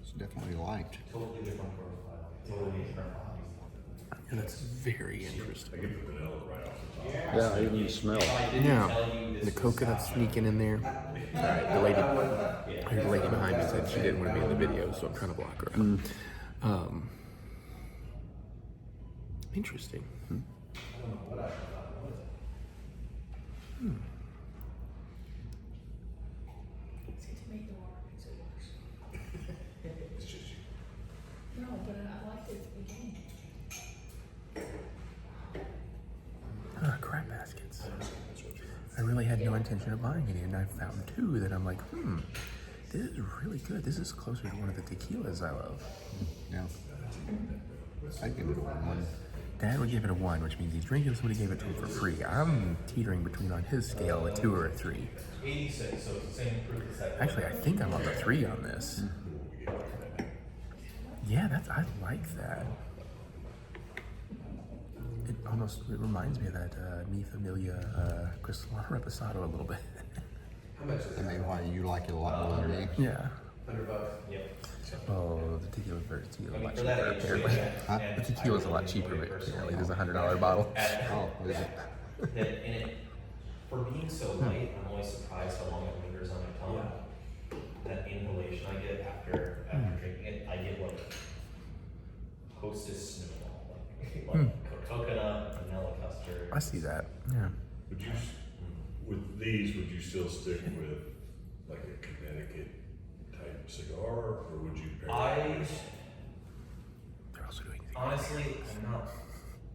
It's definitely light. Totally different profile. Totally different body. And that's very interesting. Yeah, even the smell. Yeah, the coconut sneaking in there. All right, the lady behind me said she didn't want to be in the video, so I'm trying to block her out. Interesting. It's good to make the water makes it worse. It's just you. No, but I liked it at the beginning. Crab baskets. I really had no intention of buying any, and I found two that I'm like, this is really good. This is closer to one of the tequilas I love. Yeah. I'd give it a 1. Dad would give it a 1, which means he's drinking somebody gave it to him for free. I'm teetering between, on his scale, a 2 or a 3. 86, so it's the same proof as that. Actually, I think I'm on the 3 on this. Yeah, I like that. It reminds me of that Mi Familia Cristolano Reposado a little bit. That may be why you like it a lot more than me. Yeah. $100. Yep. Oh, the tequila version is a lot For cheaper, that age, apparently. Huh? The tequila's a lot cheaper, but apparently there's a $100 bottle. Oh, is it? For being so light, I'm always surprised how long it lingers on my tongue. That inhalation I get after drinking it, I get like Hostess snowball, like coconut, vanilla custard. I see that, yeah. Would you, with these, would you still stick with like a Connecticut type cigar, or would you pair it with- They're also doing Honestly,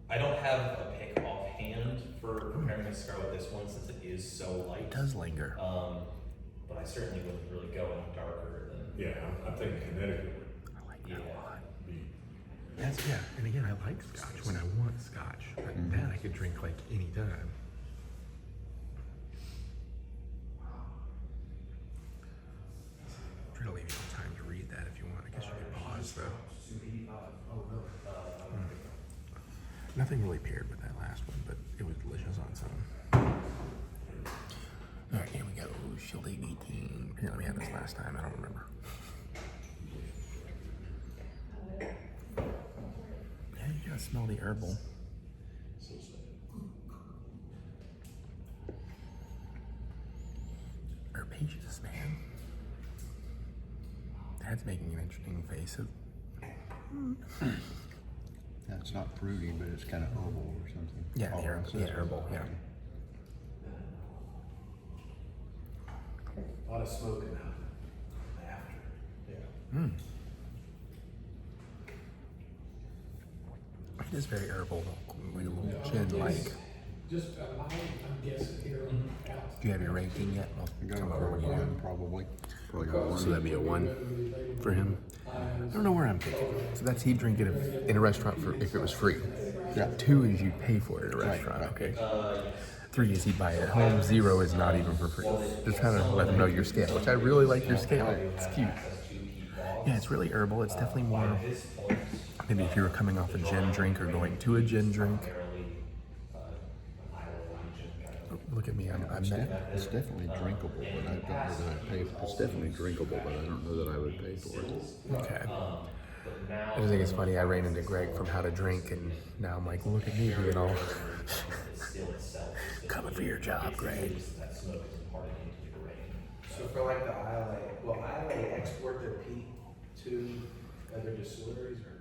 I don't have a pick offhand for preparing a cigar with this one since it is so light. It does linger. But I certainly wouldn't really go any darker than. Yeah, I'm thinking Connecticut would I like that a lot. be. Yeah, and again, I like scotch when I want scotch, but that I could drink like any time. Try to leave you some time to read that if you want. I guess you can pause though. Nothing really paired with that last one, but it was delicious on its own. All right, here we go. Shield 18. Here, let me have this last time. I don't remember. Yeah, you gotta smell the herbal. Herbaceous, man. Dad's making an interesting face of. Yeah, it's not fruity, but it's kind of herbal or something. Yeah, Oh, the herbal. it Yeah, says herbal. Yeah. A lot of smoking after. Yeah. It is very herbal, like a little gin-like. Just a line, I'm guessing here out. Do you have your ranking yet? You got I'll a come over when you do. 1, probably. Probably got So 1. that'd be a 1 for him. I don't know where I'm picking. So that's he'd drink it in a restaurant for if it was free. Yeah. 2 is you'd pay for it at a restaurant. right. Okay. 3 is he'd buy it at home. 0 is not even for free. Just trying to let them know your scale, which I really like your scale. It's cute. Yeah, it's really herbal. It's definitely more. Maybe if you were coming off a gin drink or going to a gin drink. Oh, look at me. I'm It's definitely drinkable, but I don't know that I'd pay for it. It's definitely drinkable, but I don't know that I would pay for it. Okay. I just think it's funny. I ran into Greg from How to Drink, and now I'm like, look at me being all coming for your job, Greg. So for like the ILA, will ILA export their peat to other distilleries or?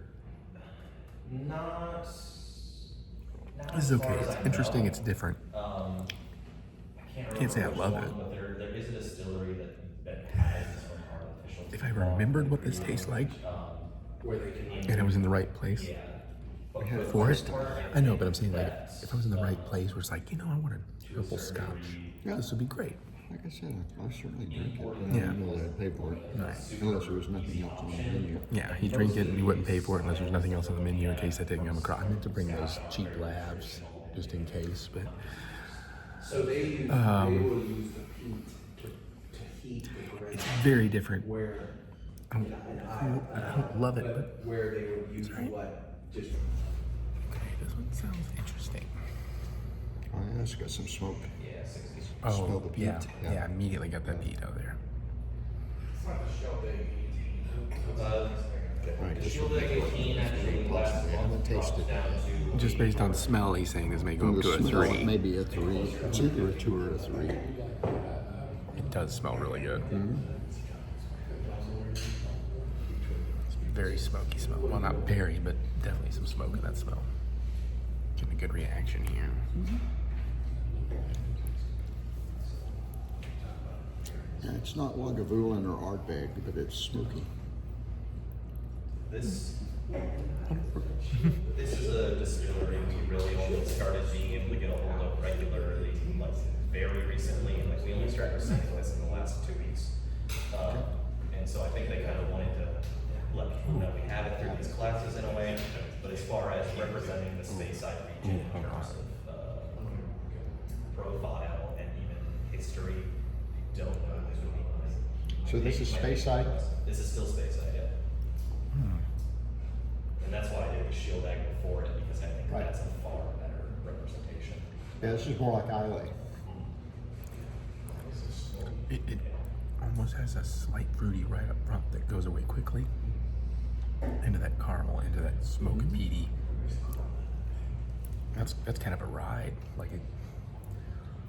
Not. This is okay. It's interesting. It's different. I Can't say I love it. But there is a distillery that has its own artificial. If I remembered what this tastes like, Where they can. and I was in the right place for it, I know, but I'm saying like, if I was in the right place, where it's like, you know, I want a triple scotch, this would be great. Like I said, I certainly drink it, but I Yeah. don't know that I'd pay for it. Nice. Unless there was nothing else on the menu. Yeah, he'd drink it and he wouldn't pay for it unless there's nothing else on the menu in case I didn't come across. I meant to bring those cheap labs. just in case. But So they will use the peat to heat the ground. it's very different. Where, I don't love it, but where they would use what? Just okay, this one sounds interesting. oh, yeah, it's got some smoke. Yeah, 60. Oh, Smell the peat. yeah, Yeah. yeah, immediately got that peat out there. Right, The this Shield one. Egg 18 actually last I haven't month tasted dropped it. down to Just based on smell, he's saying this may go up The to a smell, 3. maybe a 3. It's either a 2 or a 3. It does smell really good. Very smoky smell. Well, not very, but definitely some smoke in that smell. Getting a good reaction here. Yeah, it's not Lagavulin or Ardbeg, but it's smoky. This is a distillery we really only started being able to get a hold of regularly, like very recently, and like we only started sending this in the last 2 weeks. And so I think they kind of wanted to let people know we have it through these classes in a way, but as far as representing the Speyside region in terms of profile and even history, I don't know who's really on it. So this is Speyside? This is still Speyside, yeah. And that's why I did the Shield Egg before it, because I think Right. that's a far better representation. Yeah, this is more like Islay. It almost has a slight fruity right up front that goes away quickly. Into that caramel, into that smoke and peaty. That's kind of a ride. Like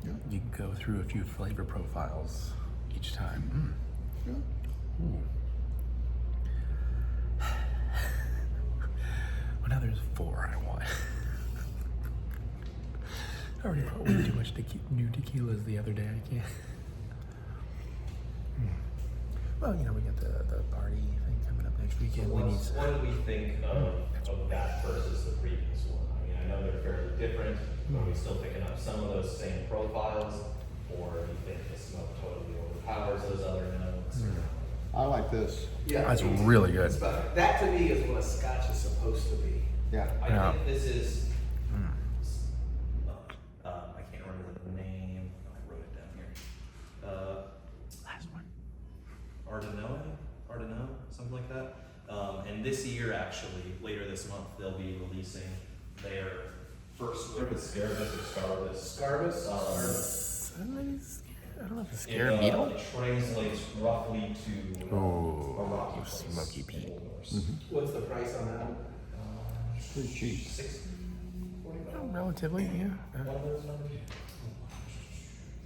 Yeah. you go through a few flavor profiles each time. Yeah. Ooh. Well, now there's 4 I want. I already bought way too much new tequilas the other day. I can't. Well, you know, we got the party thing coming up next weekend. We need. What do we think of that versus the previous one? I mean, I know they're fairly different, but are we still picking up some of those same profiles? Or do you think the smoke totally overpowers those other notes? I like this. yeah, That's really good. That to me is what a Scotch is supposed to be. Yeah. I Yeah. think this is, I can't remember the name, I wrote it down here. Last one. Ardeno, something like that. And this year, actually, later this month, they'll be releasing their first whip of Scarbus or Scarbus. I don't know if it's Scared Beetle. It translates roughly to a rocky Oh, place. smoky peat. What's the price on that one? Pretty cheap. 60, 45. Oh, relatively, yeah. One of those numbers?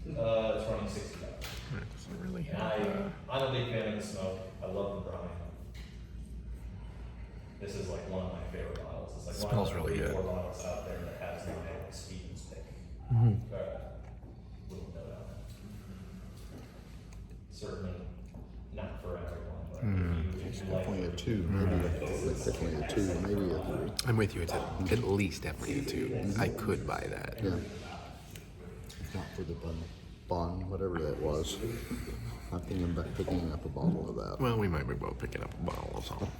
It's running $60. It's really And I'm a big fan of the smoke. I love the brine. This is like one of my favorite bottles. It's like Smells one of the really 3 or good. 4 bottles out there that has the like Stevens pick. Little note on it. Certainly not for everyone, but if you like Definitely a it, 2, maybe definitely a 2, maybe a 3. I'm with you. It's at least definitely a 2. I could buy that. Yeah. If not for the bun, whatever that was. I'm thinking about picking up a bottle of that. Well, we might be both picking up a bottle or something.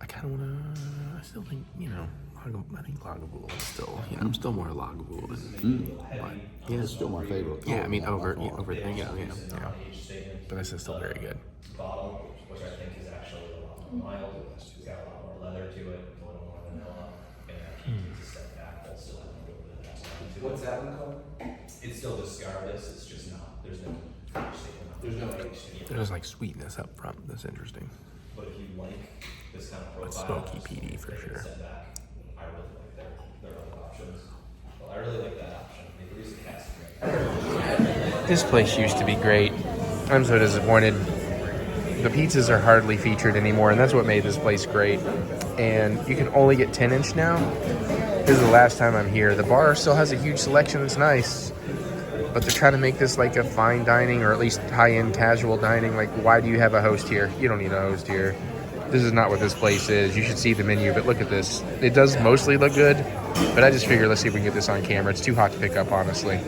I kind of want to. I still think, you know, I think Lagavulin is still, you know, I'm still more Lagavulin. But yeah, It's still my favorite. yeah. I mean, color over by far. thing, yeah. age statement. But this is still very good. Bottle, which I think is actually a lot more mild. It's got a lot more leather to it, a little more vanilla, and that peat is a step back. But still have a little bit of that stuff to it. What's that one called? It's still the Scarbus. It's just not. There's no age statement. There's no age statement. There's like sweetness up front. That's interesting. But if you like this kind of But profile, smoky peaty for take a sure. step back. I really like their other options. Well, I really like that option. They produce a cask strength. This place used to be great. I'm so disappointed. The pizzas are hardly featured anymore, and that's what made this place great. And you can only get 10-inch now. This is the last time I'm here. The bar still has a huge selection. It's nice. But they're trying to make this like a fine dining or at least high-end casual dining. Like, why do you have a host here? You don't need a host here. This is not what this place is. You should see the menu, but look at this. It does mostly look good, but I just figured let's see if we can get this on camera. It's too hot to pick up, honestly.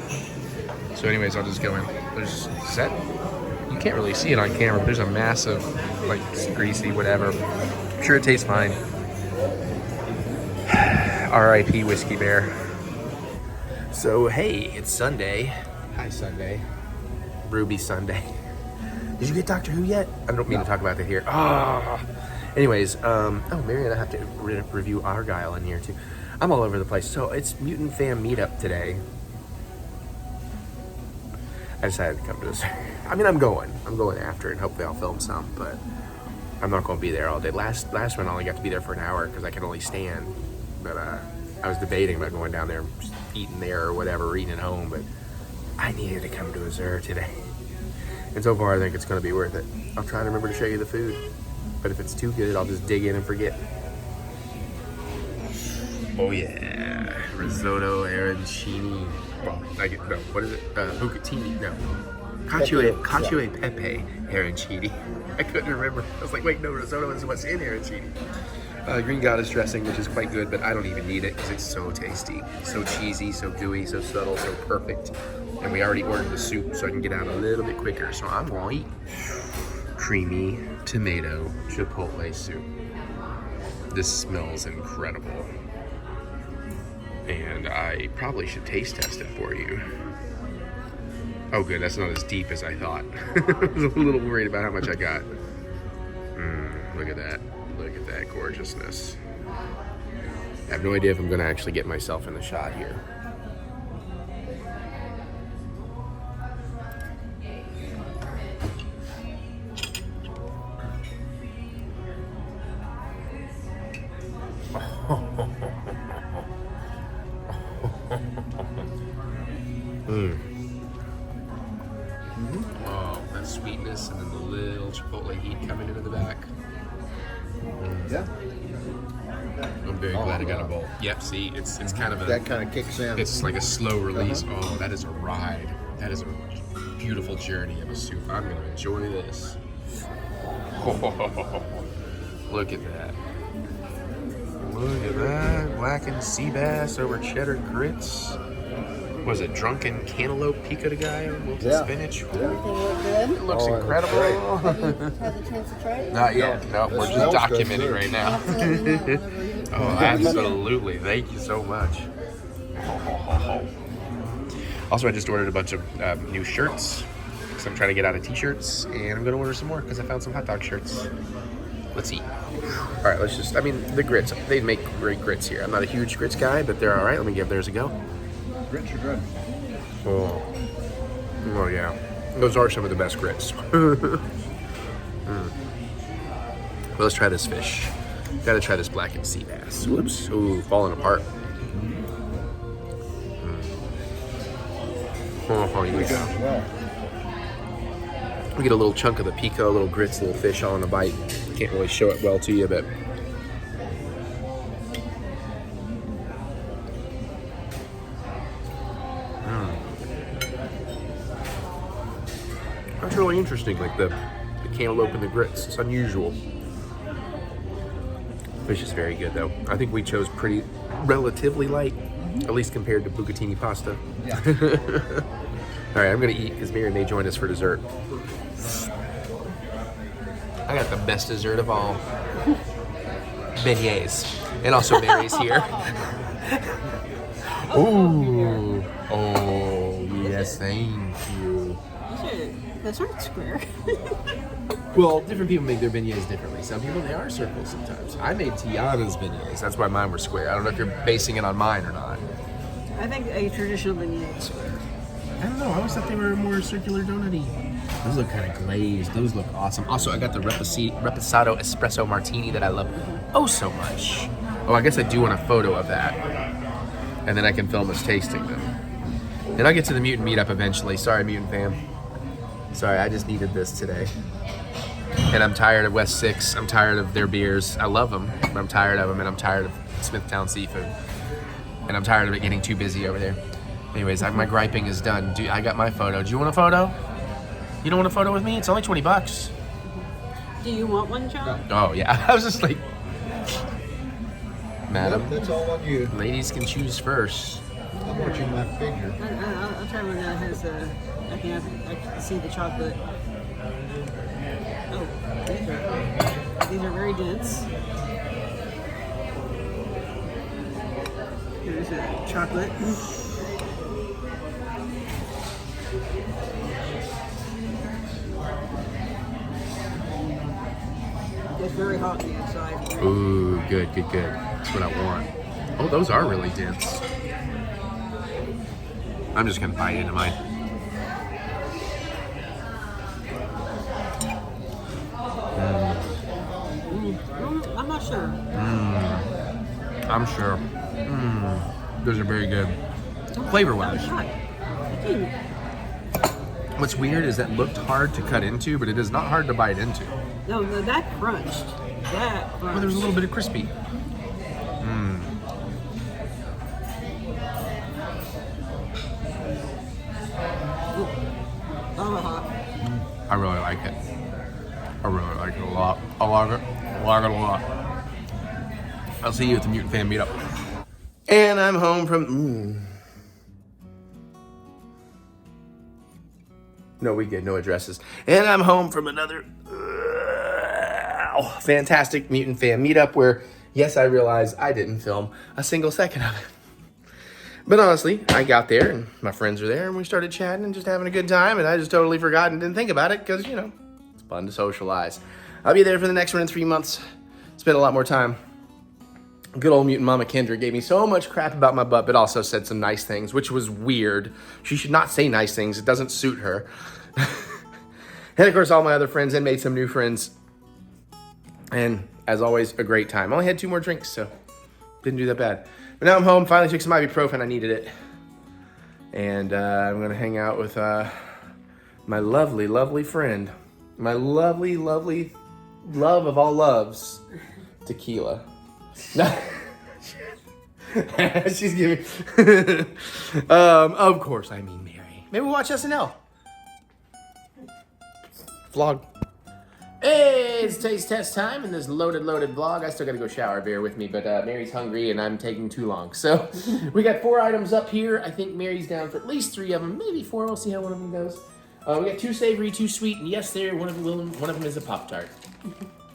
So anyways, I'll just go in. There's set. You can't really see it on camera, but there's a massive, like, greasy whatever. I'm sure it tastes fine. R.I.P. Whiskey Bear. So, hey, it's Sunday. Hi, Sunday. Ruby Sunday. Did you get Doctor Who yet? I don't mean to talk about that here. Oh. Anyways, Mary and I have to review Argyle in here, too. I'm all over the place. So, it's Mutant Fam Meetup today. I decided to come to this. I mean, I'm going after, and hopefully I'll film some, but I'm not going to be there all day. Last one, I only got to be there for an hour because I can only stand. But I was debating about going down there, just eating there or whatever, eating at home. But I needed to come to Azur today, and so far I think it's going to be worth it. I'll try to remember to show you the food, but if it's too good, I'll just dig in and forget. Oh yeah, risotto arancini. No, what is it? Bucatini? No. Cacio e pepe arancini. I couldn't remember. I was like, wait, no, risotto is what's in arancini. Green goddess dressing, which is quite good, but I don't even need it because it's so tasty. So cheesy, so gooey, so subtle, so perfect. And we already ordered the soup, so I can get out a little bit quicker. So I'm going to eat creamy tomato chipotle soup. This smells incredible. And I probably should taste test it for you. Oh good, that's not as deep as I thought. I was a little worried about how much I got. Look at that. Look at that gorgeousness. I have no idea if I'm gonna actually get myself in the shot here. Oh, that sweetness and then the little chipotle heat coming into the back. Yeah. I'm very glad I got a bowl. Yep, see, it's kind of a... That kind of kicks in. It's like a slow release. Oh, that is a ride. That is a beautiful journey of a soup. I'm going to enjoy this. Look at that. Look at that. Blackened sea bass over cheddar grits. Was it drunken cantaloupe pico de gallo, wilted spinach? Everything looked good. It looks Oh, incredible. Had the chance to try it? Not yet. No, we're just smells good, documenting too. right now. You'll have to let me know whenever you- Oh, absolutely. Thank you so much. Also, I just ordered a bunch of new shirts because I'm trying to get out of t-shirts, and I'm going to order some more because I found some hot dog shirts. Let's eat. All right, let's just, the grits, they make great grits here. I'm not a huge grits guy, but they're all right. Let me give theirs a go. Grits are good. Oh yeah. Those are some of the best grits. Well, let's try this fish. Gotta try this blackened sea bass. Whoops. Ooh, falling apart. Oh, here we go. Well, We get a little chunk of the pico, a little grits, a little fish all in a bite. Can't really show it well to you, but that's really interesting, like the cantaloupe and the grits. It's unusual. Fish is very good though. I think we chose pretty relatively light, at least compared to bucatini pasta. yeah. All right, I'm gonna eat because Mary may join us for dessert. I got the best dessert of all. Beignets. And also Mary's here. Ooh. Oh, yes, thank you. Those aren't square. Well, different people make their beignets differently. Some people, they are circles sometimes. I made Tiana's beignets. That's why mine were square. I don't know if you're basing it on mine or not. I think a traditional beignet is square. I don't know. I always thought they were more circular donut-y. Those look kind of glazed. Those look awesome. Also, I got the Reposado Espresso Martini that I love oh so much. Oh, I guess I do want a photo of that. And then I can film us tasting them. And I'll get to the Mutant meetup eventually. Sorry, Mutant fam. Sorry, I just needed this today. And I'm tired of West 6. I'm tired of their beers. I love them, but I'm tired of them, and I'm tired of Smithtown Seafood. And I'm tired of it getting too busy over there. Anyways, my griping is done. I got my photo. Do you want a photo? You don't want a photo with me? It's only $20. Do you want one, John? Oh, yeah. I was just like, madam, That's all on you. ladies can choose first. I'll put you in my figure. I'll try one that has I can see the chocolate. Oh, these are very dense. Here's a chocolate. It's very hot on the inside. Ooh, good, good, good. That's what I want. Oh, those are really dense. I'm just gonna bite into mine. I'm not sure. I'm sure. Those are very good. Flavor-wise. What's weird is that looked hard to cut into, but it is not hard to bite into. No, that crunched. That crunched. Oh, there's a little bit of crispy. I really like it. I really like it a lot. I like it. I like it a lot. I'll see you at the Mutant Fan Meetup. And I'm home from... No, we get no addresses. And I'm home from another fantastic Mutant Fan Meetup where, yes, I realize I didn't film a single second of it. But honestly, I got there and my friends were there and we started chatting and just having a good time, and I just totally forgot and didn't think about it because, you know, it's fun to socialize. I'll be there for the next one in 3 months. Spend a lot more time. Good old mutant mama Kendra gave me so much crap about my butt, but also said some nice things, which was weird. She should not say nice things. It doesn't suit her. And of course, all my other friends, and made some new friends. And as always, a great time. I only had 2 more drinks, so didn't do that bad. But now I'm home, finally took some ibuprofen. I needed it. And I'm going to hang out with my lovely, lovely friend. My lovely, lovely love of all loves, Tequila. She's giving... of course, I mean Mary. Maybe we'll watch SNL. Vlog. Hey, it's taste test time in this loaded vlog. I still gotta go shower, bear with me, but Mary's hungry and I'm taking too long. So we got 4 items up here. I think Mary's down for at least 3 of them, maybe 4. We'll see how one of them goes. We got 2 savory, 2 sweet, and yes, one of them is a Pop-Tart.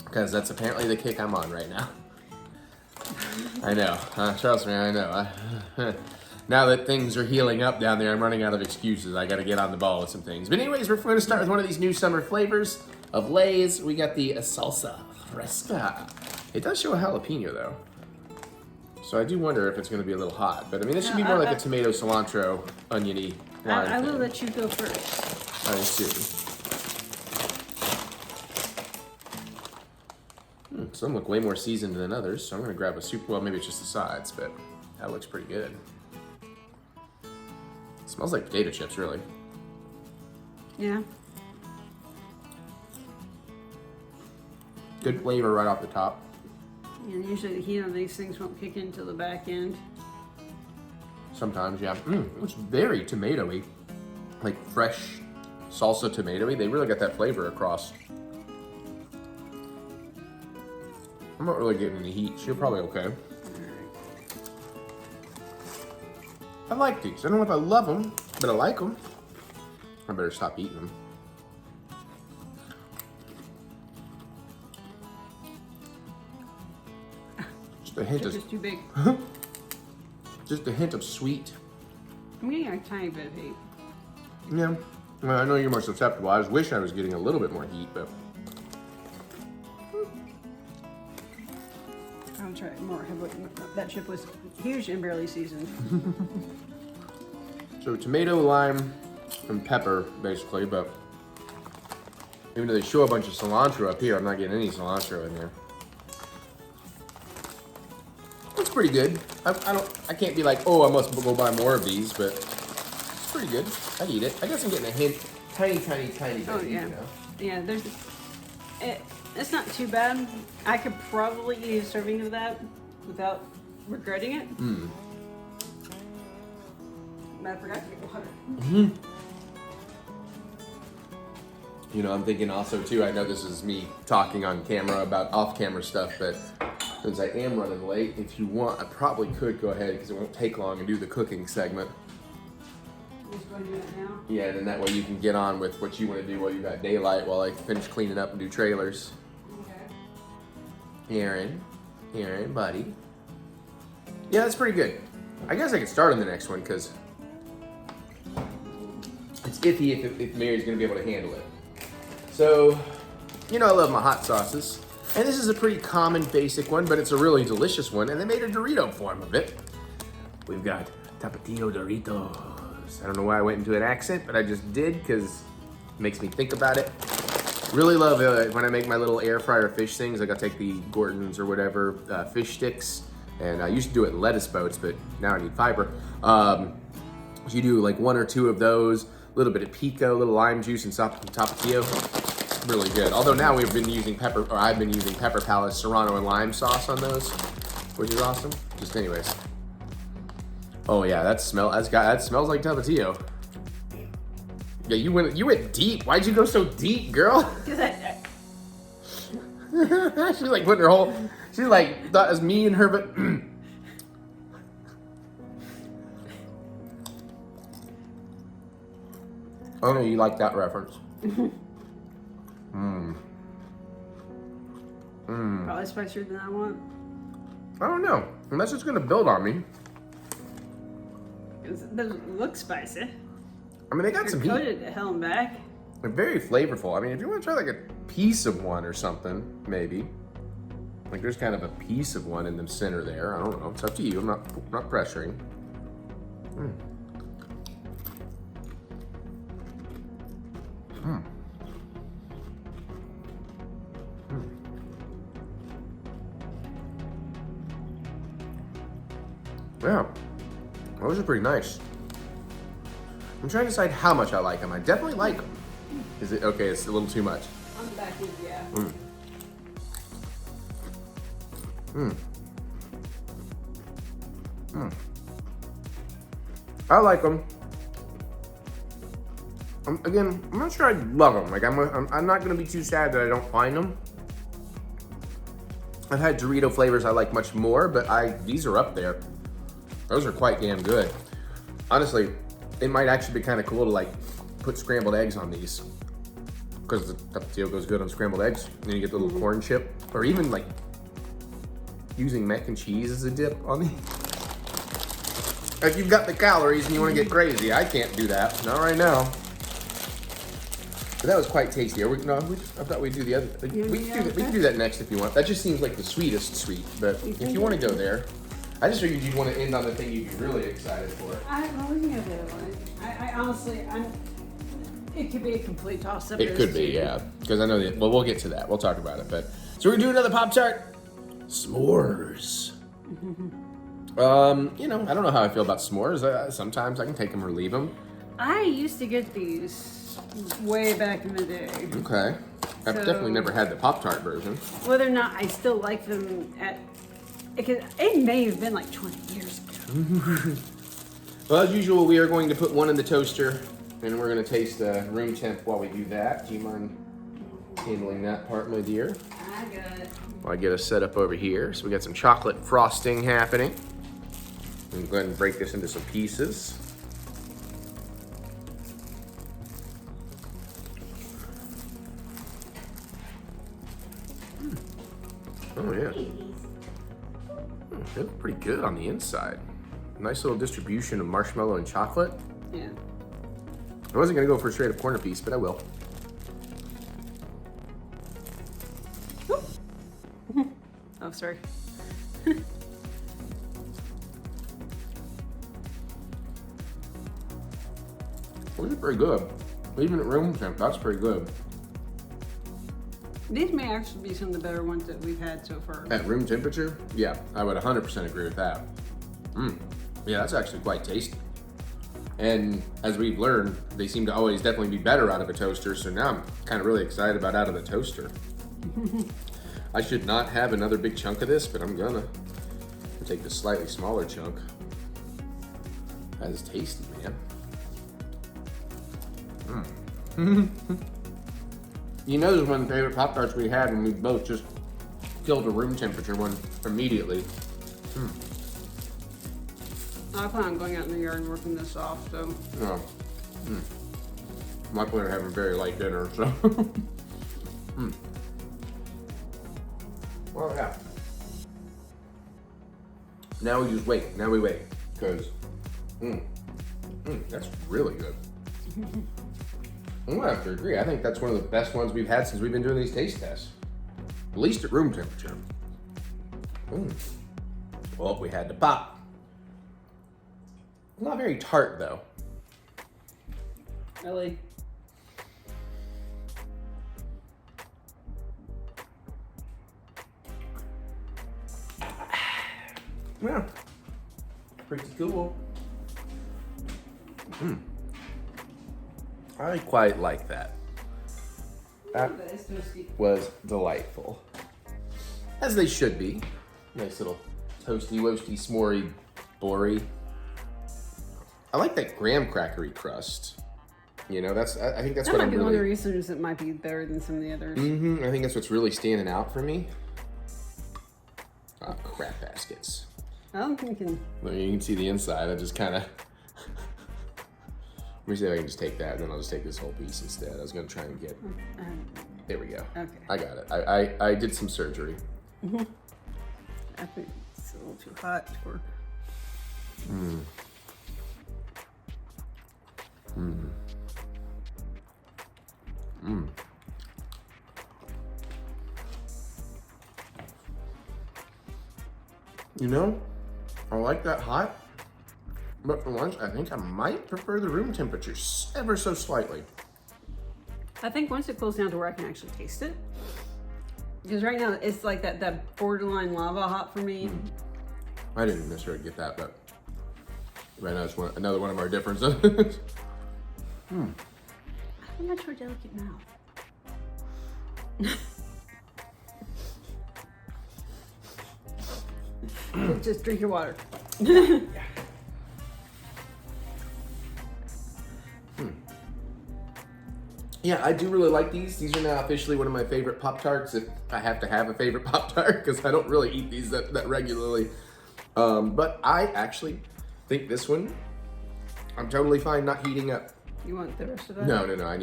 Because that's apparently the kick I'm on right now. I know, trust me, I know. Now that things are healing up down there, I'm running out of excuses. I gotta get on the ball with some things. But anyways, we're gonna start with one of these new summer flavors of Lay's. We got the salsa fresca. It does show a jalapeno though. So I do wonder if it's gonna be a little hot. But I mean, this should be more like a tomato, cilantro, oniony lime I will thing. let you go first. I see. Some look way more seasoned than others, so I'm gonna grab a soup. Well, maybe it's just the sides, but that looks pretty good. It smells like potato chips, really. Yeah. Good flavor right off the top. And usually the heat on these things won't kick in till the back end. Sometimes, yeah. It's very tomatoey, like fresh salsa tomatoey. They really got that flavor across. I'm not really getting any heat, so you're probably okay. I like these. I don't know if I love them, but I like them. I better stop eating them. Just a hint It's of, just too big. just a hint of sweet. I'm getting a tiny bit of heat. Yeah. Well, I know you're more susceptible. I just wish I was getting a little bit more heat, but I'll try it more. That chip was huge and barely seasoned. so tomato, lime, and pepper, basically, but even though they show a bunch of cilantro up here, I'm not getting any cilantro in there. It's pretty good. I can't be like, oh, I must go buy more of these, but it's pretty good. I'd eat it. I guess I'm getting a hint, tiny bit Oh of heat, yeah, you know? yeah. It's not too bad. I could probably eat a serving of that without regretting it. But I forgot to get water. You know, I'm thinking also too, I know this is me talking on camera about off-camera stuff, but since I am running late, if you want, I probably could go ahead because it won't take long and do the cooking segment. Just go ahead and do that now. Yeah, and then that way you can get on with what you want to do while you got daylight while I finish cleaning up and do trailers. Okay. Aaron, buddy. Yeah, that's pretty good. I guess I could start on the next one because it's iffy if Mary's gonna be able to handle it. So, you know I love my hot sauces. And this is a pretty common basic one, but it's a really delicious one. And they made a Dorito form of it. We've got Tapatio Doritos. I don't know why I went into an accent, but I just did because it makes me think about it. Really love when I make my little air fryer fish things. Like I'll take the Gordon's or whatever fish sticks. And I used to do it in lettuce boats, but now I need fiber. So you do like 1 or 2 of those, a little bit of pico, a little lime juice, and Tapatio. Really good. Although now I've been using Pepper Palace Serrano and lime sauce on those, which is awesome. Just anyways. Oh yeah, that smells like Tapatio. Yeah, you went deep. Why'd you go so deep, girl? Because She's like putting her whole. She's like thought it was me and her, but. Oh no, you like that reference. Probably spicier than I want. I don't know. Unless it's gonna build on me. It doesn't look spicy. I mean, they got You're some heat. coated to hell and back. They're very flavorful. I mean, if you want to try like a piece of one or something, maybe. Like there's kind of a piece of one in the center there. I don't know. It's up to you. I'm not pressuring. Yeah, those are pretty nice. I'm trying to decide how much I like them. I definitely like them. Is it okay? It's a little too much. On the back end, yeah. I like them. Again, I'm not sure I love them. Like I'm not gonna be too sad that I don't find them. I've had Dorito flavors I like much more, but these are up there. Those are quite damn good. Honestly, it might actually be kind of cool to like put scrambled eggs on these, because the Tapatio goes good on scrambled eggs. And you get the little corn chip, or even like using mac and cheese as a dip on these. If you've got the calories and you want to get crazy, I can't do that. Not right now. But that was quite tasty. I thought we'd do the other. We can do that next if you want. That just seems like the sweetest sweet. But if you want to go there, I just figured you'd want to end on the thing you'd be really excited for. I'm looking at the other one. I honestly, it could be a complete toss-up. It could be, yeah. Because I know that. Well, we'll get to that. We'll talk about it. But so we're gonna do another Pop-Tart. S'mores. You know, I don't know how I feel about s'mores. Sometimes I can take them or leave them. I used to get these way back in the day. Okay. I've definitely never had the Pop-Tart version. Whether or not I still like them because it may have been like 20 years ago. Well, as usual, we are going to put one in the toaster, and we're going to taste room temp while we do that. Do you mind handling that part, my dear? I got it. While I get us set up over here. So we got some chocolate frosting happening. I'm going to break this into some pieces. Oh yeah. They look pretty good on the inside. Nice little distribution of marshmallow and chocolate. Yeah. I wasn't gonna go for a straight up corner piece, but I will. Oh, sorry. Those are pretty good. Even at room temp, that's pretty good. These may actually be some of the better ones that we've had so far. At room temperature? Yeah, I would 100% agree with that. Yeah, that's actually quite tasty. And as we've learned, they seem to always definitely be better out of a toaster, so now I'm kind of really excited about out of the toaster. I should not have another big chunk of this, but I'm gonna take the slightly smaller chunk. That is tasty, man. You know, this is one of the favorite Pop-Tarts we had when we both just killed a room temperature one immediately. I plan on going out in the yard and working this off, so. Oh. My plan on having a very light dinner, so. Well, yeah. Now we just wait. Now we wait. because that's really good. I'm gonna have to agree. I think that's one of the best ones we've had since we've been doing these taste tests. At least at room temperature. Well, we had to pop. Not very tart though. Really? Yeah. Pretty cool. I quite like that. That It's toasty. was delightful. As they should be. Nice little toasty, roasty, s'morey, bory. I like that graham crackery crust. You know, I think that's That what might I'm be one of the really... reasons it might be better than some of the others. I think that's what's really standing out for me. Crap baskets. I don't think we can. Well, you can see the inside. I just kind of... Let me see if I can just take that, and then I'll just take this whole piece instead. I was going to try and get... There we go. Okay. I got it. I did some surgery. I think it's a little too hot for. You know, I like that hot, but for lunch, I think I might prefer the room temperature ever so slightly. I think once it cools down to where I can actually taste it, because right now it's like that borderline lava hot for me. I didn't necessarily get that, but right now it's another one of our differences. I have a much more delicate mouth. Just drink your water. Yeah, I do really like these. These are now officially one of my favorite Pop-Tarts, if I have to have a favorite Pop-Tart, because I don't really eat these that regularly. But I actually think this one, I'm totally fine not heating up. You want the rest of that? No, I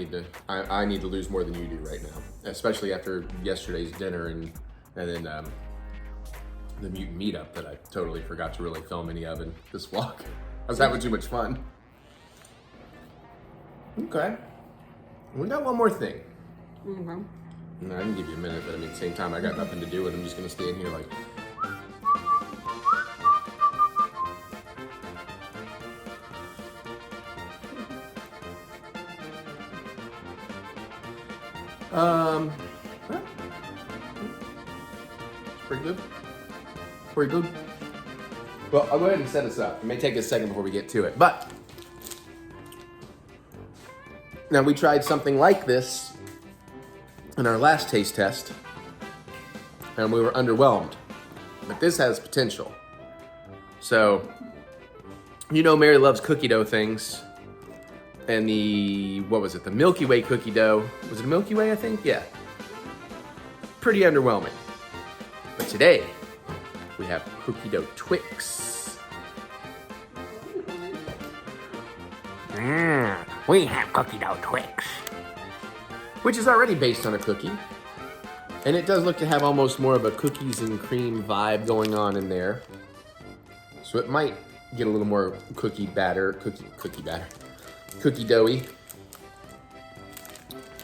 need to lose more than you do right now, especially after yesterday's dinner and then the Mutant meetup that I totally forgot to really film any of in this vlog. I was having too much fun. Okay, we got one more thing. Mm-hmm. No, I can give you a minute, but I mean, at the same time, I got nothing to do, and I'm just gonna stand here like. Well, pretty good. Pretty good. Well, I'll go ahead and set this up. It may take a second before we get to it, but now we tried something like this in our last taste test, and we were underwhelmed. But this has potential. So, you know, Mary loves cookie dough things. And what was it? The Milky Way cookie dough. Was it a Milky Way, I think? Yeah. Pretty underwhelming. But today, we have cookie dough Twix. We have cookie dough Twix. Which is already based on a cookie. And it does look to have almost more of a cookies and cream vibe going on in there. So it might get a little more cookie doughy.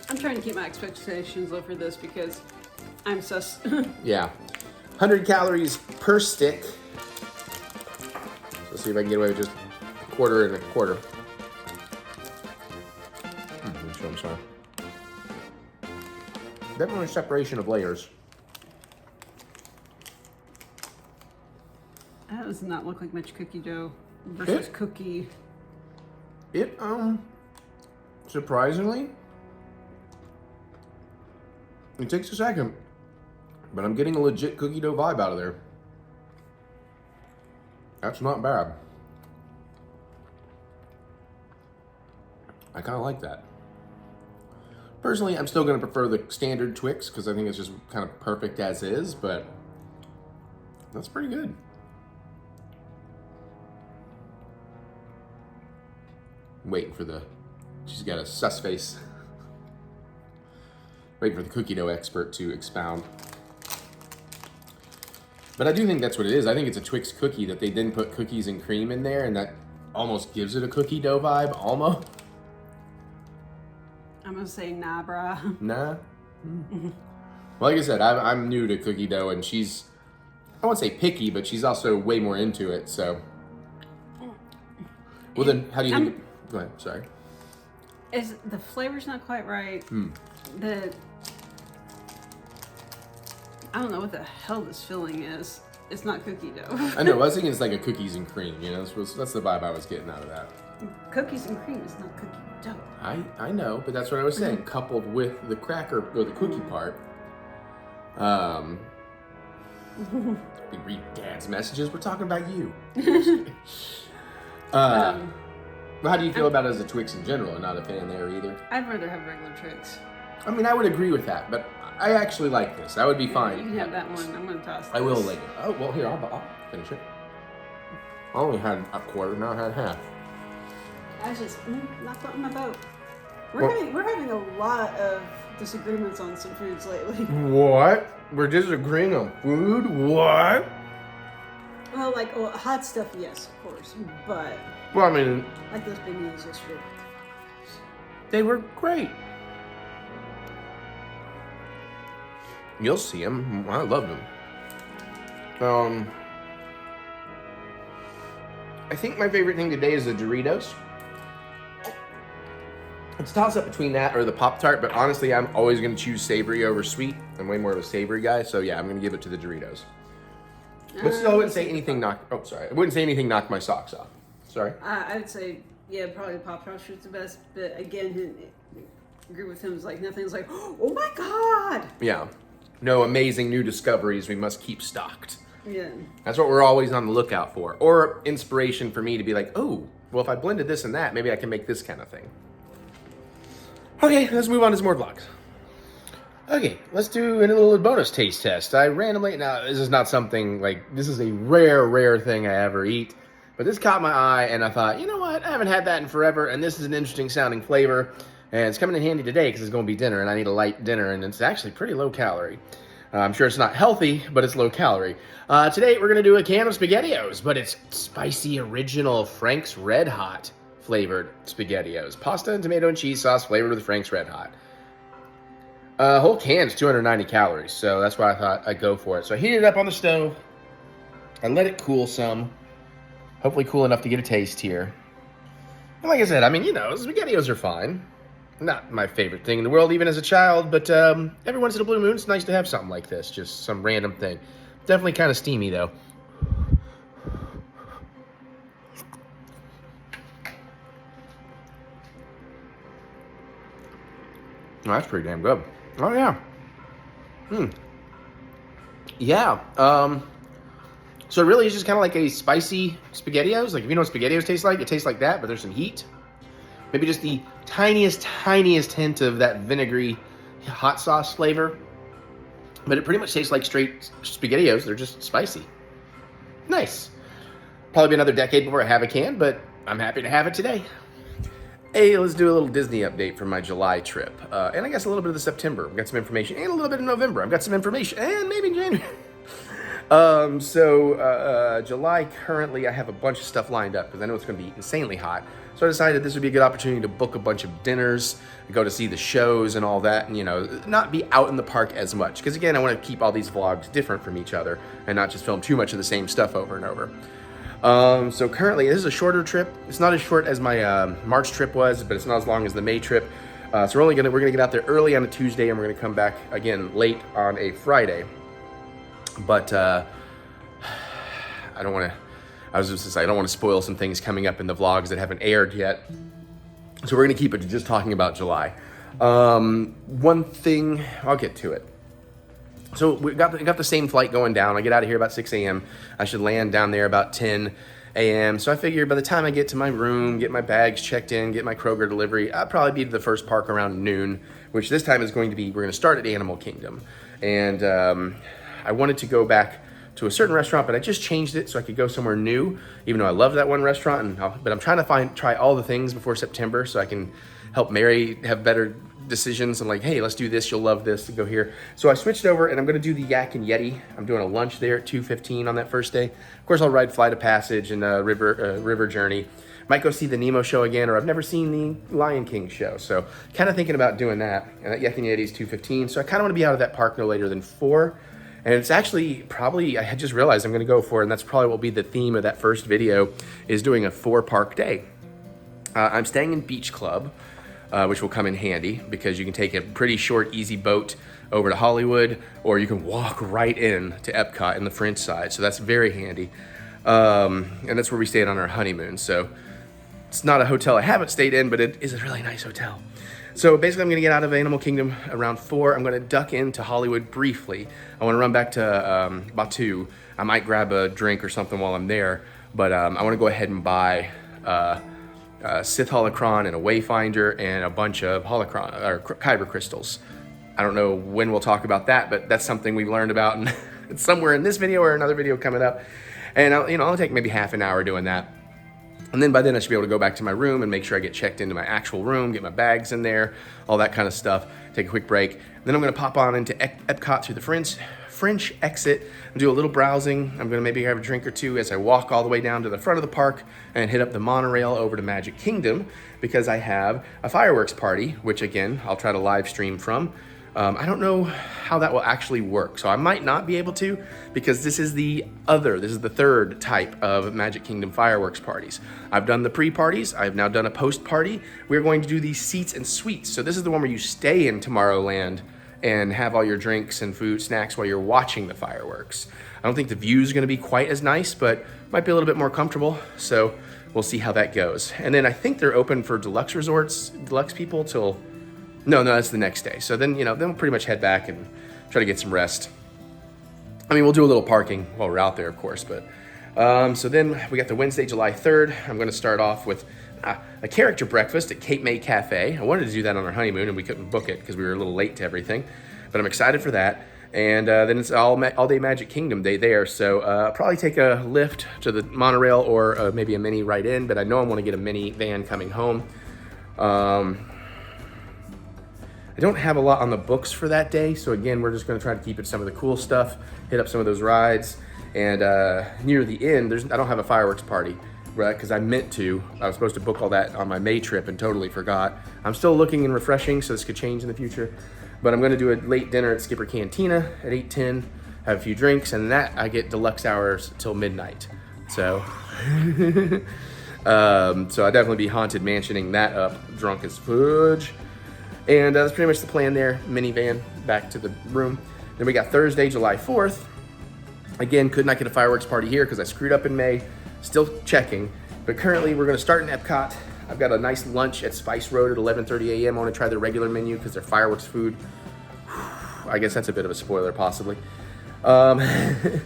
I'm trying to keep my expectations low for this because I'm sus. Yeah. 100 calories per stick. So let's see if I can get away with just a quarter and a quarter. I'm sorry. Definitely separation of layers. That does not look like much cookie dough versus cookie. It, surprisingly, it takes a second, but I'm getting a legit cookie dough vibe out of there. That's not bad. I kind of like that. Personally, I'm still going to prefer the standard Twix because I think it's just kind of perfect as is, but that's pretty good. Waiting for she's got a sus face. Waiting for the cookie dough expert to expound. But I do think that's what it is. I think it's a Twix cookie that they didn't put cookies and cream in there, and that almost gives it a cookie dough vibe, almost. I'm gonna say nah, brah. Nah. Well, like I said, I'm new to cookie dough, and she's, I won't say picky, but she's also way more into it, so. Well then, how do you think, go ahead, sorry. Is the flavor's not quite right. I don't know what the hell this filling is. It's not cookie dough. I know, I was thinking it's like a cookies and cream, you know, that's the vibe I was getting out of that. Cookies and cream is not cookie dough. I know, but that's what I was saying, coupled with the cracker, or the cookie part. We read Dad's messages, we're talking about you. But how do you feel about it as a Twix in general? I'm not a fan there either. I'd rather have regular Twix. I mean, I would agree with that, but I actually like this. That would be fine. You can have that one. I'm gonna toss this. I will later. Oh, well, here, I'll finish it. I only had a quarter, now I had half. I was just not floating my boat. We're having a lot of disagreements on some foods lately. What? We're disagreeing on food? What? Well, like hot stuff, yes, of course, but Well, I mean, like those beignets yesterday. they were great. You'll see them. I love them. I think my favorite thing today is the Doritos. It's a toss-up between that or the Pop-Tart, but honestly, I'm always going to choose savory over sweet. I'm way more of a savory guy, so yeah, I'm going to give it to the Doritos. But still, I wouldn't say anything knocked... Oh, sorry. I wouldn't say anything knocked my socks off. Sorry? I would say, yeah, probably the Pop-Tart is the best, but again, agree with him, it's like nothing's like, oh my God! Yeah. No amazing new discoveries we must keep stocked. Yeah. That's what we're always on the lookout for. Or inspiration for me to be like, oh, well, if I blended this and that, maybe I can make this kind of thing. Okay, let's move on to some more vlogs. Okay, let's do a little bonus taste test. I randomly, now this is not something like, this is a rare thing I ever eat, but this caught my eye and I thought, you know what, I haven't had that in forever and this is an interesting sounding flavor and it's coming in handy today because it's going to be dinner and I need a light dinner and it's actually pretty low calorie. I'm sure it's not healthy, but it's low calorie. Today we're going to do a can of SpaghettiOs, but it's spicy original Frank's Red Hot flavored SpaghettiOs. Pasta and tomato and cheese sauce flavored with Frank's Red Hot. Whole can's 290 calories, so that's why I thought I'd go for it. So I heated it up on the stove. I let it cool some. Hopefully cool enough to get a taste here. And like I said, I mean, you know, SpaghettiOs are fine. Not my favorite thing in the world, even as a child, but every once in a blue moon, it's nice to have something like this. Just some random thing. Definitely kind of steamy, though. Oh, that's pretty damn good. Oh, yeah. Yeah. So really, it's just kind of like a spicy SpaghettiOs. Like, if you know what SpaghettiOs taste like, it tastes like that, but there's some heat. Maybe just the tiniest hint of that vinegary hot sauce flavor. But it pretty much tastes like straight SpaghettiOs. They're just spicy. Nice. Probably be another decade before I have a can, but I'm happy to have it today. Hey, let's do a little Disney update from my July trip. And I guess a little bit of the September. I've got some information. And a little bit of November. I've got some information. And maybe January. July currently, I have a bunch of stuff lined up because I know it's going to be insanely hot. So I decided this would be a good opportunity to book a bunch of dinners, go to see the shows and all that, and, you know, not be out in the park as much. Because, again, I want to keep all these vlogs different from each other and not just film too much of the same stuff over and over. So currently, this is a shorter trip. It's not as short as my March trip was, but it's not as long as the May trip. So we're gonna get out there early on a Tuesday, and we're gonna come back again late on a Friday. But I don't want to. I was just to say I don't want to spoil some things coming up in the vlogs that haven't aired yet. So we're gonna keep it to just talking about July. One thing, I'll get to it. So we got the same flight going down. I get out of here about 6 a.m. I should land down there about 10 a.m. So I figured by the time I get to my room, get my bags checked in, get my Kroger delivery, I'll probably be to the first park around noon, which this time is going to be, we're going to start at Animal Kingdom. And I wanted to go back to a certain restaurant, but I just changed it so I could go somewhere new, even though I love that one restaurant. But I'm trying to try all the things before September so I can help Mary have better decisions. I'm like, hey, let's do this. You'll love this to go here. So I switched over and I'm going to do the Yak and Yeti. I'm doing a lunch there at 2:15 on that first day. Of course, I'll ride Flight of Passage and River Journey. Might go see the Nemo show again, or I've never seen the Lion King show. So kind of thinking about doing that. And that Yak and Yeti is 2:15. So I kind of want to be out of that park no later than 4. And it's actually probably, I had just realized I'm going to go for it, and that's probably what will be the theme of that first video, is doing a 4-park day. I'm staying in Beach Club, which will come in handy because you can take a pretty short, easy boat over to Hollywood, or you can walk right in to Epcot in the French side. So that's very handy. And that's where we stayed on our honeymoon. So it's not a hotel I haven't stayed in, but it is a really nice hotel. So basically I'm gonna get out of Animal Kingdom around 4. I'm gonna duck into Hollywood briefly. I wanna run back to Batu. I might grab a drink or something while I'm there, but I wanna go ahead and buy Sith Holocron and a Wayfinder and a bunch of Holocron or Kyber crystals. I don't know when we'll talk about that, but that's something we learned about and it's somewhere in this video or another video coming up. And I'll take maybe half an hour doing that. And then by then I should be able to go back to my room and make sure I get checked into my actual room, get my bags in there, all that kind of stuff, take a quick break. And then I'm gonna pop on into Epcot through the French exit and do a little browsing. I'm gonna maybe have a drink or two as I walk all the way down to the front of the park and hit up the monorail over to Magic Kingdom because I have a fireworks party, which again, I'll try to live stream from. I don't know how that will actually work, so I might not be able to because this is the third type of Magic Kingdom fireworks parties. I've done the pre-parties, I've now done a post-party. We're going to do these seats and suites. So this is the one where you stay in Tomorrowland and have all your drinks and food, snacks while you're watching the fireworks. I don't think the view is gonna be quite as nice, but might be a little bit more comfortable. So we'll see how that goes. And then I think they're open for deluxe resorts, deluxe people till, no, that's the next day. So then, then we'll pretty much head back and try to get some rest. I mean, we'll do a little parking while we're out there, of course, but so then we got the Wednesday, July 3rd. I'm gonna start off with a character breakfast at Cape May Cafe. I wanted to do that on our honeymoon and we couldn't book it because we were a little late to everything, but I'm excited for that. And then it's all day Magic Kingdom day there. So I'll probably take a lift to the monorail or maybe a mini right in, but I know I wanna get a mini van coming home. I don't have a lot on the books for that day, so again, we're just gonna try to keep it some of the cool stuff, hit up some of those rides, and near the end, I don't have a fireworks party, right? Because I meant to. I was supposed to book all that on my May trip and totally forgot. I'm still looking and refreshing, so this could change in the future, but I'm gonna do a late dinner at Skipper Cantina at 8:10, have a few drinks, and that I get deluxe hours till midnight. So, so I definitely be haunted mansioning that up, drunk as fudge. And that's pretty much the plan there. Minivan back to the room. Then we got Thursday, July 4th. Again, could not get a fireworks party here because I screwed up in May. Still checking. But currently we're gonna start in Epcot. I've got a nice lunch at Spice Road at 11:30 a.m. I wanna try their regular menu because their fireworks food, I guess that's a bit of a spoiler possibly. And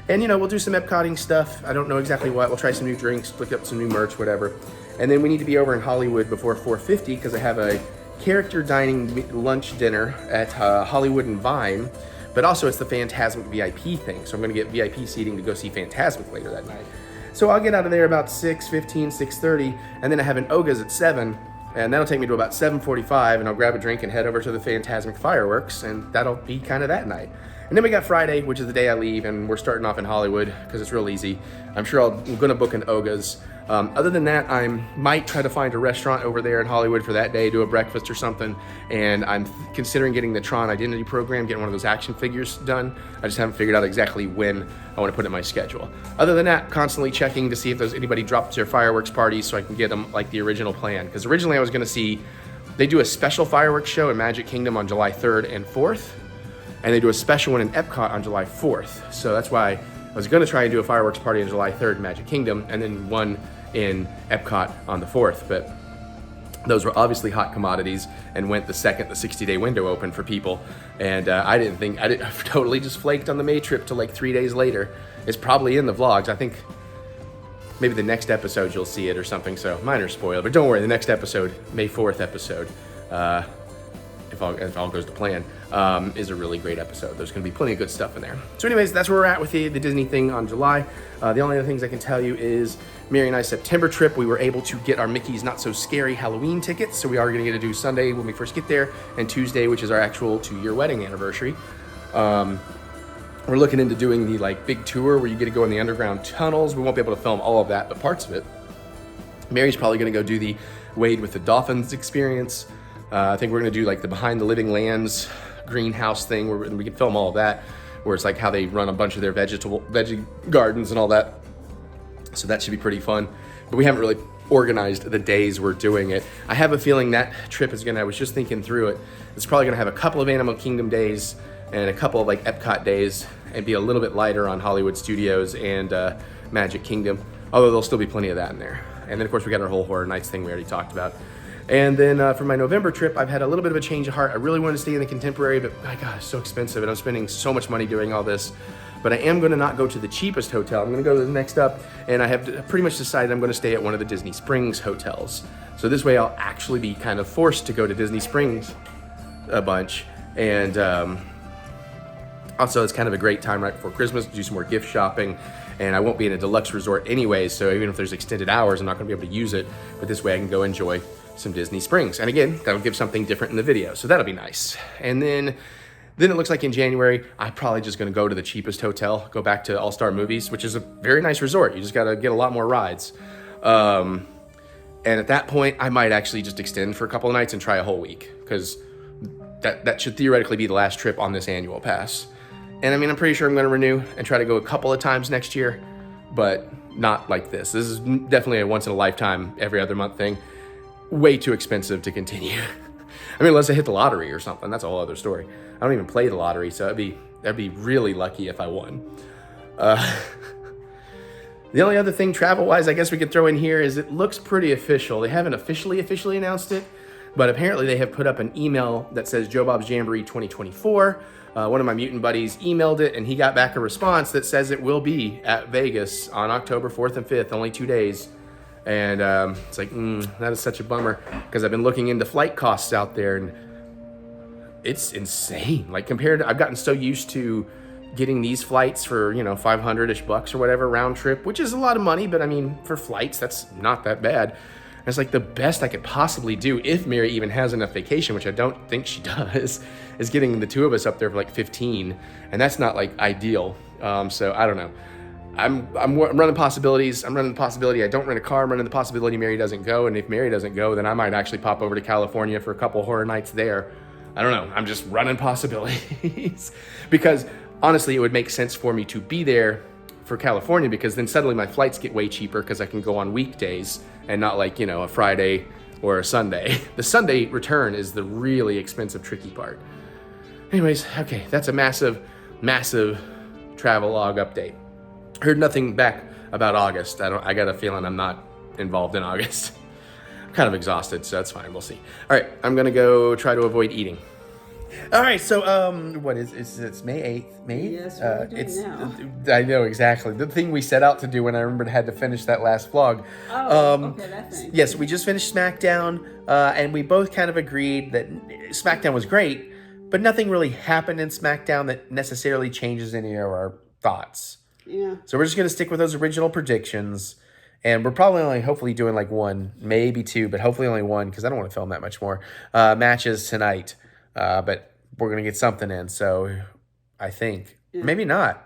we'll do some Epcotting stuff. I don't know exactly what. We'll try some new drinks, look up some new merch, whatever. And then we need to be over in Hollywood before 4:50 because I have a character dining lunch dinner at Hollywood and Vine, but also it's the Fantasmic VIP thing. So I'm gonna get VIP seating to go see Fantasmic later that night. So I'll get out of there about 6:15, 6:30, and then I have an Oga's at 7, and that'll take me to about 7:45, and I'll grab a drink and head over to the Fantasmic fireworks, and that'll be kind of that night. And then we got Friday, which is the day I leave, and we're starting off in Hollywood because it's real easy. I'm sure I'm gonna book an Oga's. Other than that, I might try to find a restaurant over there in Hollywood for that day, do a breakfast or something. And I'm considering getting the Tron Identity program, getting one of those action figures done. I just haven't figured out exactly when I want to put it in my schedule. Other than that, constantly checking to see if there's anybody drops their fireworks parties so I can get them like the original plan. Because originally I was gonna see, they do a special fireworks show in Magic Kingdom on July 3rd and 4th. And they do a special one in Epcot on July 4th. So that's why I was gonna try and do a fireworks party on July 3rd in Magic Kingdom and then one in Epcot on the 4th, but those were obviously hot commodities and went the second the 60-day window opened for people. And I totally just flaked on the May trip till like 3 days later. It's probably in the vlogs. I think maybe the next episode you'll see it or something, so minor spoiler, but don't worry, the next episode, May 4th episode, if all goes to plan, is a really great episode. There's going to be plenty of good stuff in there. So anyways, that's where we're at with the Disney thing on July. The only other things I can tell you is Mary and I's September trip, we were able to get our Mickey's Not So Scary Halloween tickets. So we are going to get to do Sunday when we first get there, and Tuesday, which is our actual 2-year wedding anniversary. We're looking into doing the like big tour where you get to go in the underground tunnels. We won't be able to film all of that, but parts of it. Mary's probably going to go do the Wade with the Dolphins experience. I think we're going to do like the Behind the Living Lands greenhouse thing where we can film all of that, where it's like how they run a bunch of their veggie gardens and all that. So that should be pretty fun. But we haven't really organized the days we're doing it. I have a feeling that trip is I was just thinking through it, it's probably going to have a couple of Animal Kingdom days and a couple of like Epcot days and be a little bit lighter on Hollywood Studios and Magic Kingdom, although there'll still be plenty of that in there. And then of course we got our whole Horror Nights thing we already talked about. And then for my November trip, I've had a little bit of a change of heart. I really wanted to stay in the Contemporary, but my God, it's so expensive and I'm spending so much money doing all this. But I am gonna not go to the cheapest hotel. I'm gonna go to the next up, and I have pretty much decided I'm gonna stay at one of the Disney Springs hotels. So this way I'll actually be kind of forced to go to Disney Springs a bunch. And also it's kind of a great time right before Christmas to do some more gift shopping. And I won't be in a deluxe resort anyway, so even if there's extended hours, I'm not gonna be able to use it. But this way I can go enjoy some Disney Springs. And again, that'll give something different in the video, so that'll be nice. And then it looks like in January, I'm probably just gonna go to the cheapest hotel, go back to All-Star Movies, which is a very nice resort. You just gotta get a lot more rides. And at that point, I might actually just extend for a couple of nights and try a whole week, because that should theoretically be the last trip on this annual pass. And I mean, I'm pretty sure I'm gonna renew and try to go a couple of times next year, but not like this. This is definitely a once in a lifetime, every other month thing. Way too expensive to continue. I mean, unless I hit the lottery or something, that's a whole other story. I don't even play the lottery, so I'd be really lucky if I won. The only other thing travel-wise I guess we could throw in here is it looks pretty official. They haven't officially announced it, but apparently they have put up an email that says Joe Bob's Jamboree 2024. One of my mutant buddies emailed it, and he got back a response that says it will be at Vegas on October 4th and 5th, only 2 days. And it's like, that is such a bummer, because I've been looking into flight costs out there, and it's insane. Like compared to, I've gotten so used to getting these flights for, $500-ish bucks or whatever round trip, which is a lot of money, but I mean, for flights, that's not that bad. And it's like the best I could possibly do, if Mary even has enough vacation, which I don't think she does, is getting the two of us up there for like 15, and that's not like ideal. So I don't know. I'm running possibilities. I'm running the possibility I don't rent a car. I'm running the possibility Mary doesn't go. And if Mary doesn't go, then I might actually pop over to California for a couple horror nights there. I don't know. I'm just running possibilities. Because honestly, it would make sense for me to be there for California, because then suddenly my flights get way cheaper because I can go on weekdays and not like, a Friday or a Sunday. The Sunday return is the really expensive, tricky part. Anyways, okay, that's a massive, massive travelogue update. Heard nothing back about August. I got a feeling I'm not involved in August. I'm kind of exhausted, so that's fine. We'll see. All right, I'm gonna go try to avoid eating. All right, so what is it's May 8th? May? Yes, what are we doing now? I know exactly the thing we set out to do when I remembered I had to finish that last vlog. Okay, that thing. Yes, we just finished SmackDown, and we both kind of agreed that SmackDown was great, but nothing really happened in SmackDown that necessarily changes any of our thoughts. Yeah. So we're just going to stick with those original predictions. And we're probably only hopefully doing like one, maybe two, but hopefully only one, because I don't want to film that much more matches tonight. But we're going to get something in. So I think maybe not.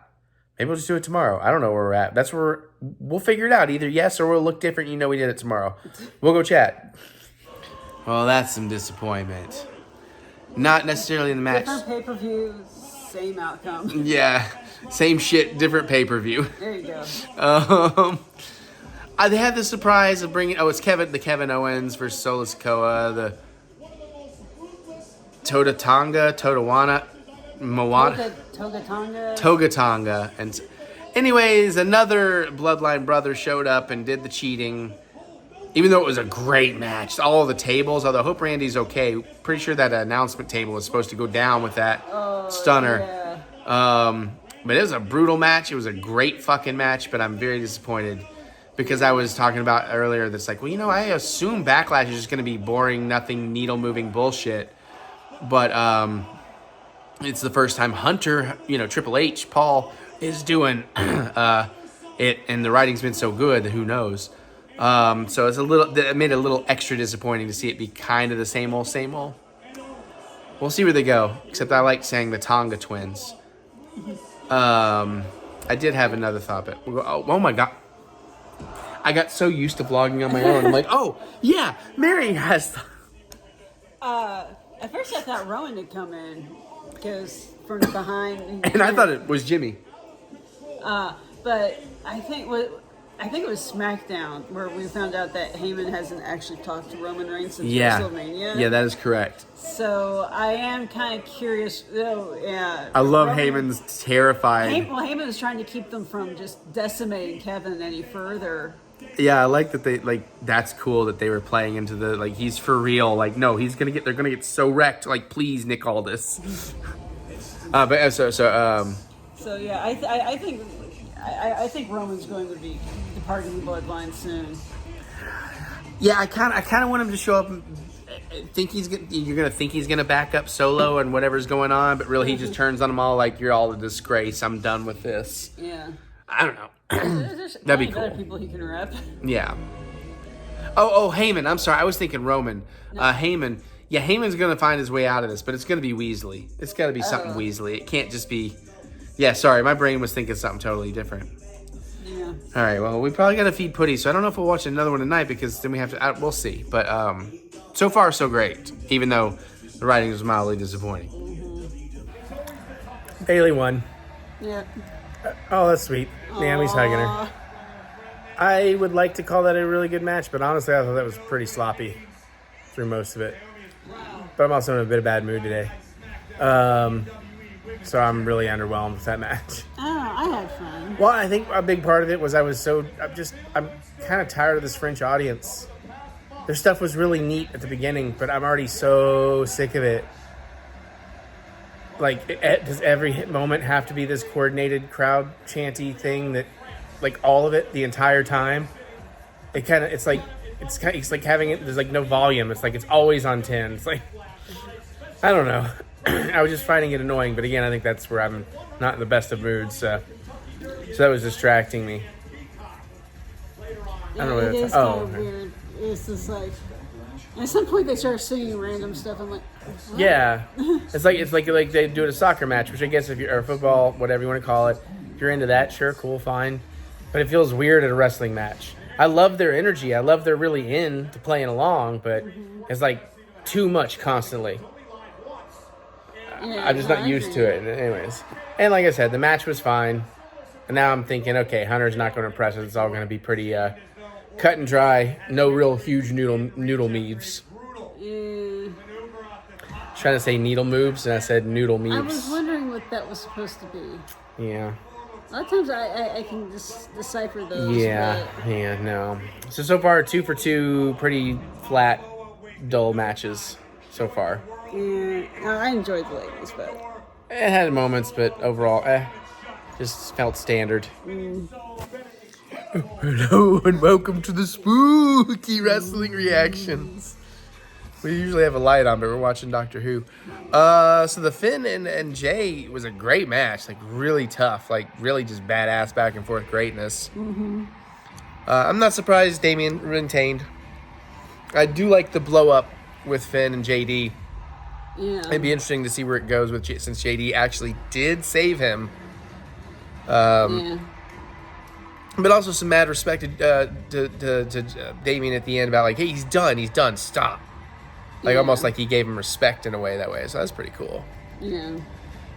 Maybe we'll just do it tomorrow. I don't know where we're at. That's where we'll figure it out. Either yes or we'll look different. We did it tomorrow. We'll go chat. Well, that's some disappointment. Not necessarily in the match. Different pay-per-views, same outcome. Yeah. Same shit, different pay-per-view. There you go. They had the surprise of bringing... it's Kevin Owens versus Solo Sikoa, the Toga Moana. Toga Tonga. And anyways, another Bloodline brother showed up and did the cheating. Even though it was a great match. All the tables, although I hope Randy's okay. Pretty sure that announcement table was supposed to go down with that stunner. Yeah. But it was a brutal match. It was a great fucking match, but I'm very disappointed because I was talking about earlier that's like, I assume Backlash is just going to be boring, nothing, needle-moving bullshit. but it's the first time Hunter, Triple H, Paul, is doing it, and the writing's been so good that who knows. So it made it a little extra disappointing to see it be kind of the same old, same old. We'll see where they go, except I like saying the Tonga twins. I did have another thought, but oh my God. I got so used to vlogging on my own. I'm like, oh, yeah, Mary has... At first I thought Rowan had come in, because from behind... And I thought it was Jimmy. But I think it was SmackDown where we found out that Heyman hasn't actually talked to Roman Reigns since WrestleMania. Yeah, that is correct. So I am kind of curious. Oh, yeah. I love Heyman's terrified. Heyman was trying to keep them from just decimating Kevin any further. Yeah, I like that that's cool that they were playing into he's for real. No, they're gonna get so wrecked. Please, Nick Aldis. So yeah, I think Roman's going to be departing the bloodline soon. Yeah, I kind of want him to show up. And you're gonna think he's gonna back up Solo and whatever's going on, but really he just turns on them all like, you're all a disgrace. I'm done with this. Yeah. I don't know. There's That'd be cool. Other people he can rep. Yeah. Oh, Heyman. I'm sorry. I was thinking Roman. No. Heyman. Yeah, Heyman's gonna find his way out of this, but it's gonna be Weasley. It's gotta be something Weasley. It can't just be. Yeah, sorry. My brain was thinking something totally different. Yeah. All right. Well, we probably gotta feed Putty, so I don't know if we'll watch another one tonight because then we have to. We'll see. But so far so great. Even though the writing was mildly disappointing. Mm-hmm. Bailey won. Yeah. Oh, that's sweet. Naomi's hugging her. I would like to call that a really good match, but honestly, I thought that was pretty sloppy through most of it. But I'm also in a bit of bad mood today. So I'm really underwhelmed with that match. Oh, I had fun. Well, I think a big part of it was I'm kind of tired of this French audience. Their stuff was really neat at the beginning, but I'm already so sick of it. Does every moment have to be this coordinated crowd chanty thing that, all of it the entire time? It's like having it. There's no volume. It's it's always on 10. It's I don't know. I was just finding it annoying, but again, I think that's where I'm not in the best of moods. So that was distracting me. I don't know. It is kind of weird. It's just at some point they start singing random stuff. I'm like, what? Yeah, it's like they do a soccer match, which I guess if you're or football, whatever you want to call it, if you're into that, sure, cool, fine. But it feels weird at a wrestling match. I love their energy. I love they're really into playing along, but it's too much constantly. Yeah, I'm just not used to it. Anyways, and like I said, the match was fine. And now I'm thinking, okay, Hunter's not going to impress us. It's all going to be pretty cut and dry. No real huge noodle moves. Trying to say needle moves, and I said noodle moves. I was wondering what that was supposed to be. Yeah. A lot of times I can just decipher those. Yeah, no. So far, 2 for 2, pretty flat, dull matches so far. Yeah, I enjoyed the ladies, but... It had moments, but overall, just felt standard. Hello, and welcome to the spooky wrestling reactions. We usually have a light on, but we're watching Doctor Who. So the Finn and Jay was a great match, really tough, really just badass back and forth greatness. Mm-hmm. I'm not surprised Damien retained. I do like the blow up with Finn and JD. Yeah. It'd be interesting to see where it goes since JD actually did save him. Yeah. But also some mad respect to Damien at the end about hey, he's done, stop. Almost like he gave him respect in a way that way. So that's pretty cool. Yeah.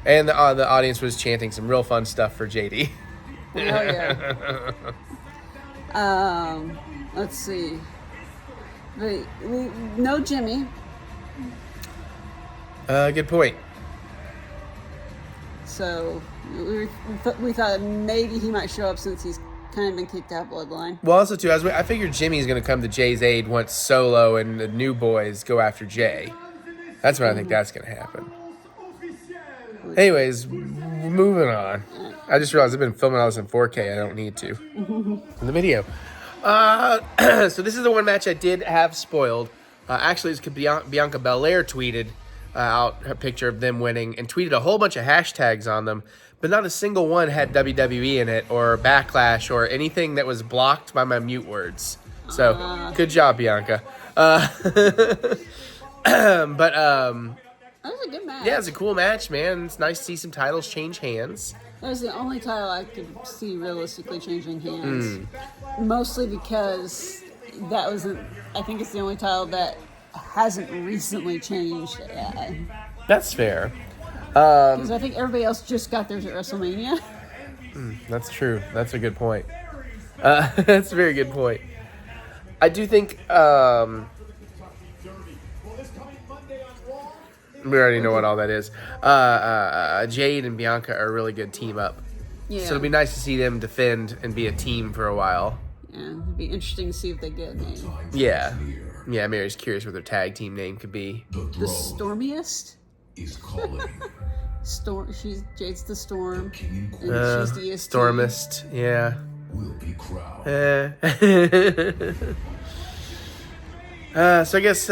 And the audience was chanting some real fun stuff for JD. Oh, yeah. Let's see. No Jimmy. Good point. So we thought maybe he might show up since he's kind of been kicked out Bloodline. Well, also too, I figured Jimmy's going to come to Jay's aid once Solo and the new boys go after Jay. That's when I think that's going to happen. Anyways, moving on. I just realized I've been filming all this in 4K. I don't need to in the video. So this is the one match I did have spoiled. Actually, it's because Bianca Belair tweeted out a picture of them winning and tweeted a whole bunch of hashtags on them, but not a single one had WWE in it or Backlash or anything that was blocked by my mute words. So good job, Bianca. That was a good match. Yeah, it's a cool match, man. It's nice to see some titles change hands. That was the only title I could see realistically changing hands. Mostly because that wasn't. I think it's the only title that hasn't recently changed. That's fair. Because I think everybody else just got theirs at WrestleMania. That's true. That's a good point. That's a very good point. I do think we already know what all that is. Jade and Bianca are a really good team up. Yeah. So it'll be nice to see them defend and be a team for a while. Yeah, it'd be interesting to see if they get a name. Yeah. Yeah, Mary's curious what their tag team name could be. The Stormiest? Is calling. Jade's the Storm. And she's the EST. Stormist, yeah. Will be crowd. So I guess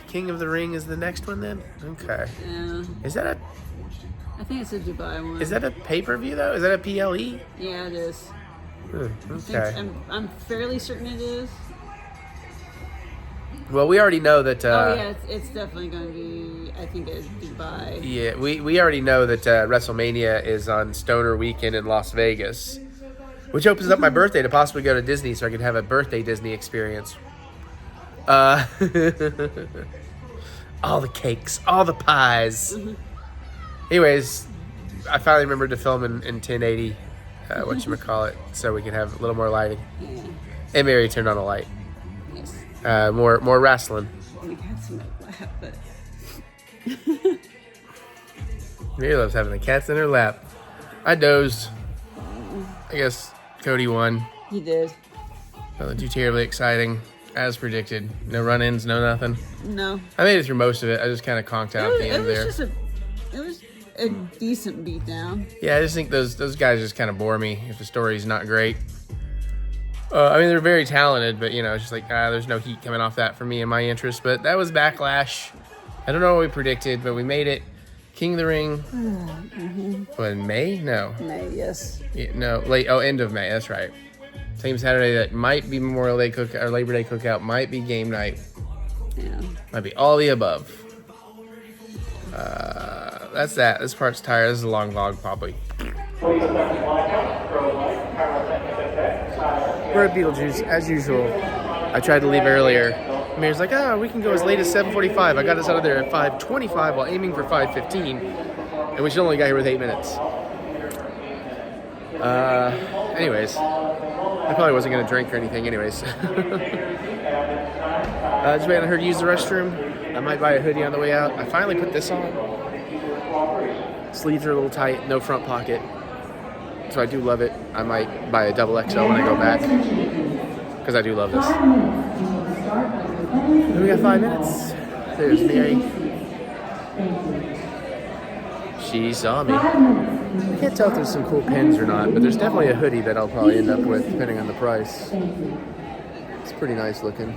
King of the Ring is the next one then? Okay. Yeah. Is that I think it's a Dubai one. a pay-per-view though? Is that a PLE? Yeah, it is. Okay. I'm fairly certain it is. Well, we already know that... it's definitely going to be, I think, a Dubai. Yeah, we already know that WrestleMania is on Stoner Weekend in Las Vegas, which opens up my birthday to possibly go to Disney so I can have a birthday Disney experience. All the cakes, all the pies. Anyways, I finally remembered to film in 1080, whatchamacallit, so we can have a little more lighting. Yeah. And Mary turned on a light. Yes. More wrestling. We had some lap, but... Mary loves having the cats in her lap. I dozed. I guess Cody won. He did. Nothing too terribly exciting, as predicted. No run-ins, no nothing. No. I made it through most of it. I just kind of conked out at the end there. It was a decent beatdown. Yeah, I just think those guys just kind of bore me if the story's not great. I mean, they're very talented, but, it's just like, there's no heat coming off that for me and my interest. But that was Backlash. I don't know what we predicted, but we made it. King of the Ring. What, in May? No. May, yes. Yeah, no, end of May. That's right. Same Saturday that might be Memorial Day cookout or Labor Day cookout, might be game night. Yeah. Might be all the above. That's that. This part's tired. This is a long vlog, probably. We're at Beetlejuice, as usual. I tried to leave earlier. Mayor's like, we can go as late as 7:45. I got us out of there at 5:25 while aiming for 5:15. And we should only got here with 8 minutes. Anyways. I probably wasn't going to drink or anything anyways. Just waiting on her to use the restroom. I might buy a hoodie on the way out. I finally put this on. Sleeves are a little tight, no front pocket. So I do love it. I might buy a double XL when I go back. Because I do love this. And we got 5 minutes. There's Mary. She saw me. I can't tell if there's some cool pins or not, but there's definitely a hoodie that I'll probably end up with, depending on the price. It's pretty nice looking.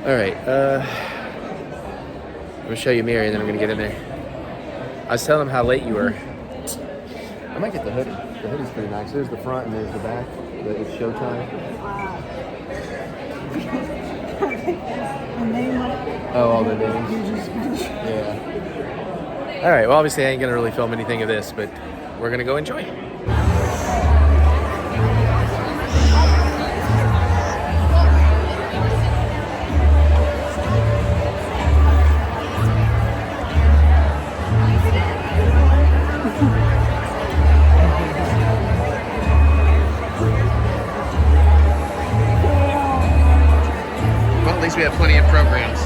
All right, I'm gonna show you Mary, and then I'm gonna get in there. I was telling him how late you were. I might get the hoodie. The hoodie's pretty nice. There's the front and there's the back. It's showtime. Oh, all the names. Yeah. All right, well, obviously I ain't going to really film anything of this, but we're going to go enjoy. Well, at least we have plenty of programs.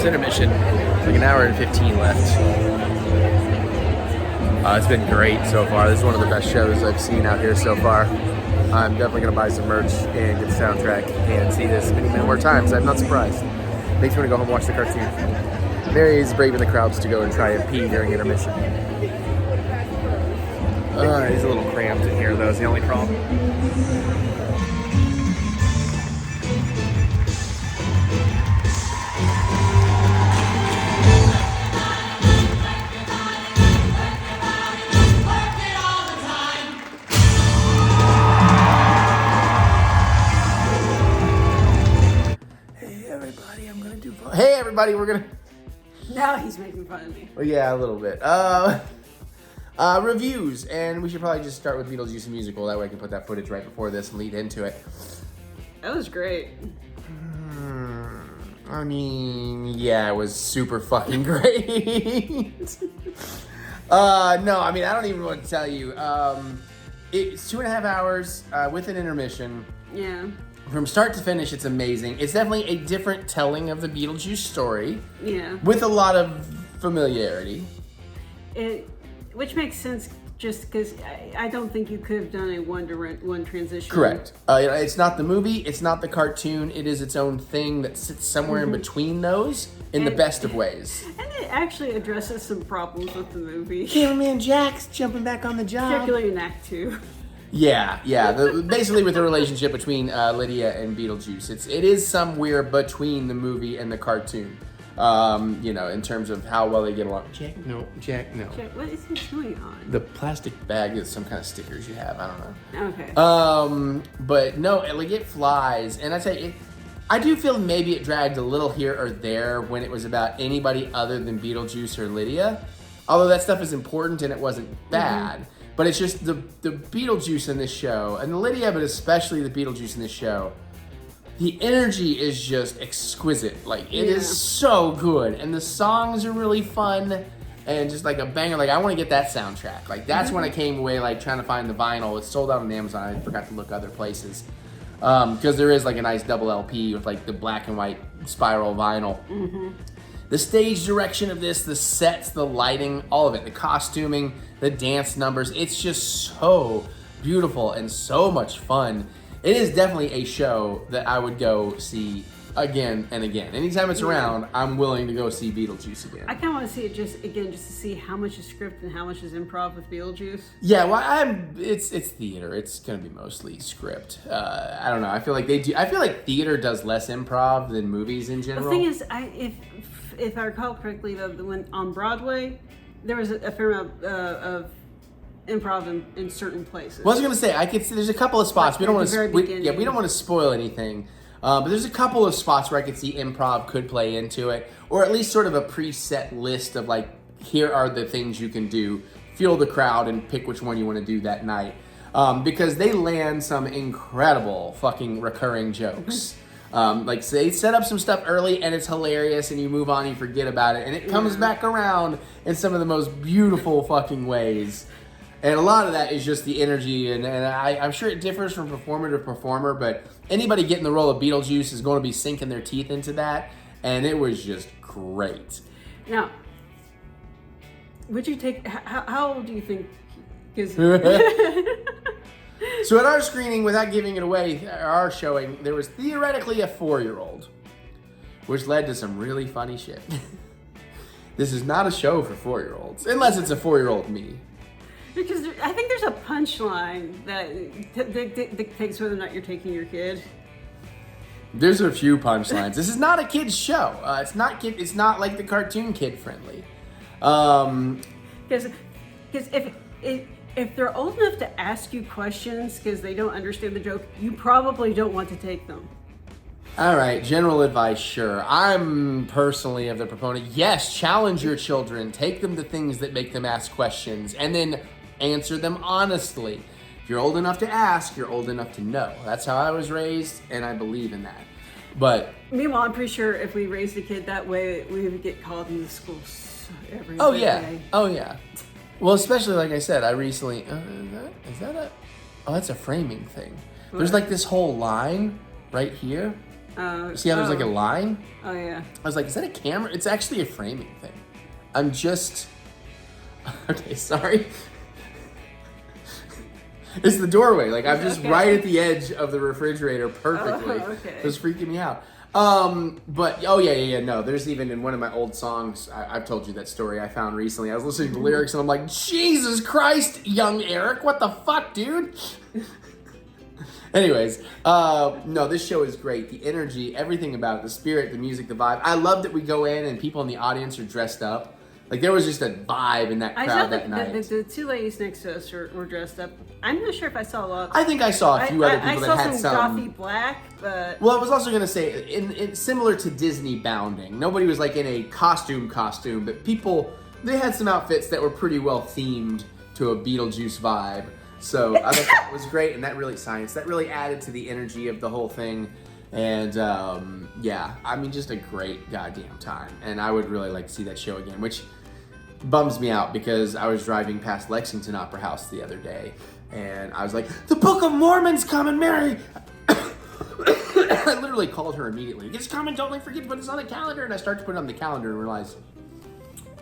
Intermission, like an hour and 15 left. It's been great so far. This is one of the best shows I've seen out here so far. I'm definitely going to buy some merch and get the soundtrack and see this many more times. I'm not surprised. Makes me want to go home and watch the cartoon. Mary is braving the crowds to go and try and pee during intermission. He's a little cramped in here though, is the only problem. I'm gonna do fun. Hey everybody, we're gonna. Now he's making fun of me. Well, yeah, a little bit. Reviews, and we should probably just start with Beetlejuice musical. That way I can put that footage right before this and lead into it. That was great. I mean, yeah, it was super fucking great. No, I mean, I don't even want to tell you. It's 2.5 hours with an intermission. Yeah. From start to finish, it's amazing. It's definitely a different telling of the Beetlejuice story. Yeah. With a lot of familiarity. Which makes sense just because I don't think you could have done a one transition. Correct. It's not the movie, it's not the cartoon, it is its own thing that sits somewhere in between those in the best of ways. And it actually addresses some problems with the movie. Cameraman Jack's jumping back on the job. Particularly in Act 2. Yeah. Basically with the relationship between Lydia and Beetlejuice. It is somewhere between the movie and the cartoon. In terms of how well they get along. Jack, no. Jack, what is he chewing on? The plastic bag is some kind of stickers you have. I don't know. Okay. But no, it flies. And I say, I do feel maybe it dragged a little here or there when it was about anybody other than Beetlejuice or Lydia. Although that stuff is important and it wasn't bad. But it's just the Beetlejuice in this show, and Lydia, but especially the Beetlejuice in this show, the energy is just exquisite. Like, it is so good. And the songs are really fun. And just like a banger. Like, I want to get that soundtrack. Like, that's when I came away, like, trying to find the vinyl. It's sold out on Amazon. I forgot to look other places. Because there is, like, a nice double LP with, like, the black and white spiral vinyl. The stage direction of this, the sets, the lighting, all of it. The costuming, the dance numbers. It's just so beautiful and so much fun. It is definitely a show that I would go see again and again. Anytime it's around, I'm willing to go see Beetlejuice again. I kind of want to see it just to see how much is script and how much is improv with Beetlejuice. Yeah, well, it's theater. It's gonna be mostly script. I don't know. I feel like they do. I feel like theater does less improv than movies in general. The thing is, if I recall correctly, when on Broadway, there was a fair amount of improv in certain places. Well, I was gonna say I could see there's a couple of spots. Like We don't want at the very beginning. we don't want to spoil anything. But there's a couple of spots where I could see improv could play into it, or at least sort of a preset list of like, here are the things you can do. Feel the crowd and pick which one you want to do that night. Because they land some incredible fucking recurring jokes. Like, so they set up some stuff early and it's hilarious and you move on and you forget about it. And it comes back around in some of the most beautiful fucking ways. And a lot of that is just the energy, and I'm sure it differs from performer to performer, but anybody getting the role of Beetlejuice is going to be sinking their teeth into that, and it was just great. Now, would you take, how old do you think, because... So at our screening, without giving it away, our showing, there was theoretically a 4-year-old, which led to some really funny shit. This is not a show for 4-year-olds, unless it's a 4-year-old me. Because I think there's a punchline that dictates whether or not you're taking your kid. There's a few punchlines. This is not a kid's show. It's not like the cartoon kid friendly. Because if they're old enough to ask you questions because they don't understand the joke, you probably don't want to take them. All right, general advice, sure. I'm personally of the proponent. Yes, challenge your children. Take them to things that make them ask questions, and then answer them honestly. If you're old enough to ask, you're old enough to know. That's how I was raised, and I believe in that. But meanwhile, I'm pretty sure if we raised a kid that way, we would get called into school every day. Oh yeah. Well, especially like I said, I recently that's a framing thing. There's like this whole line right here. See how there's like a line? Oh yeah. I was like, is that a camera? It's actually a framing thing. I'm just okay. Sorry. It's the doorway. Like, I'm just right at the edge of the refrigerator perfectly. Oh, okay. It was freaking me out. But, no. There's even in one of my old songs, I've told you that story I found recently. I was listening to the lyrics and I'm like, Jesus Christ, young Eric, what the fuck, dude? Anyways, no, this show is great. The energy, everything about it, the spirit, the music, the vibe. I love that we go in and people in the audience are dressed up. Like there was just a vibe in that I crowd saw that night. the two ladies next to us were dressed up. I'm not sure if I saw a lot. I think I saw a few other people that had I saw some gothy black, but Well, I was also gonna say, in similar to Disney bounding, nobody was like in a costume, but people, they had some outfits that were pretty well themed to a Beetlejuice vibe. So I thought that was great, and that really added to the energy of the whole thing. And yeah, I mean, just a great goddamn time. And I would really like to see that show again, which bums me out because I was driving past Lexington Opera House the other day, and I was like, the Book of Mormon's coming, Mary! I literally called her immediately. It's coming, don't forget to put this on the calendar. And I start to put it on the calendar and realize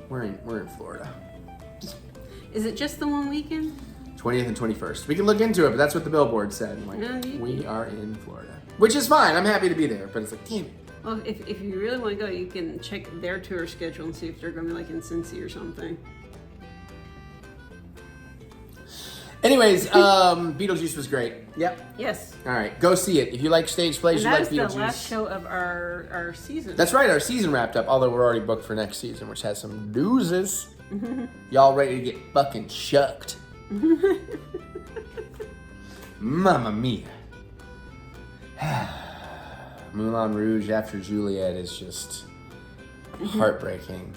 we're in Florida. is it just the one weekend? 20th and 21st. We can look into it, but that's what the billboard said. I'm like, No, we are in Florida. Which is fine, I'm happy to be there, but it's like, damn it. Well, if you really want to go, you can check their tour schedule and see if they're going to be like in Cincy or something. Anyways, Beetlejuice was great. Yep. Yes. All right, go see it. If you like stage plays, And you that like was Beetlejuice. the last show of our season. That's right, our season wrapped up, although we're already booked for next season, which has some doozies. Y'all ready to get fucking shucked? Mamma mia. Moulin Rouge after Juliet is just heartbreaking.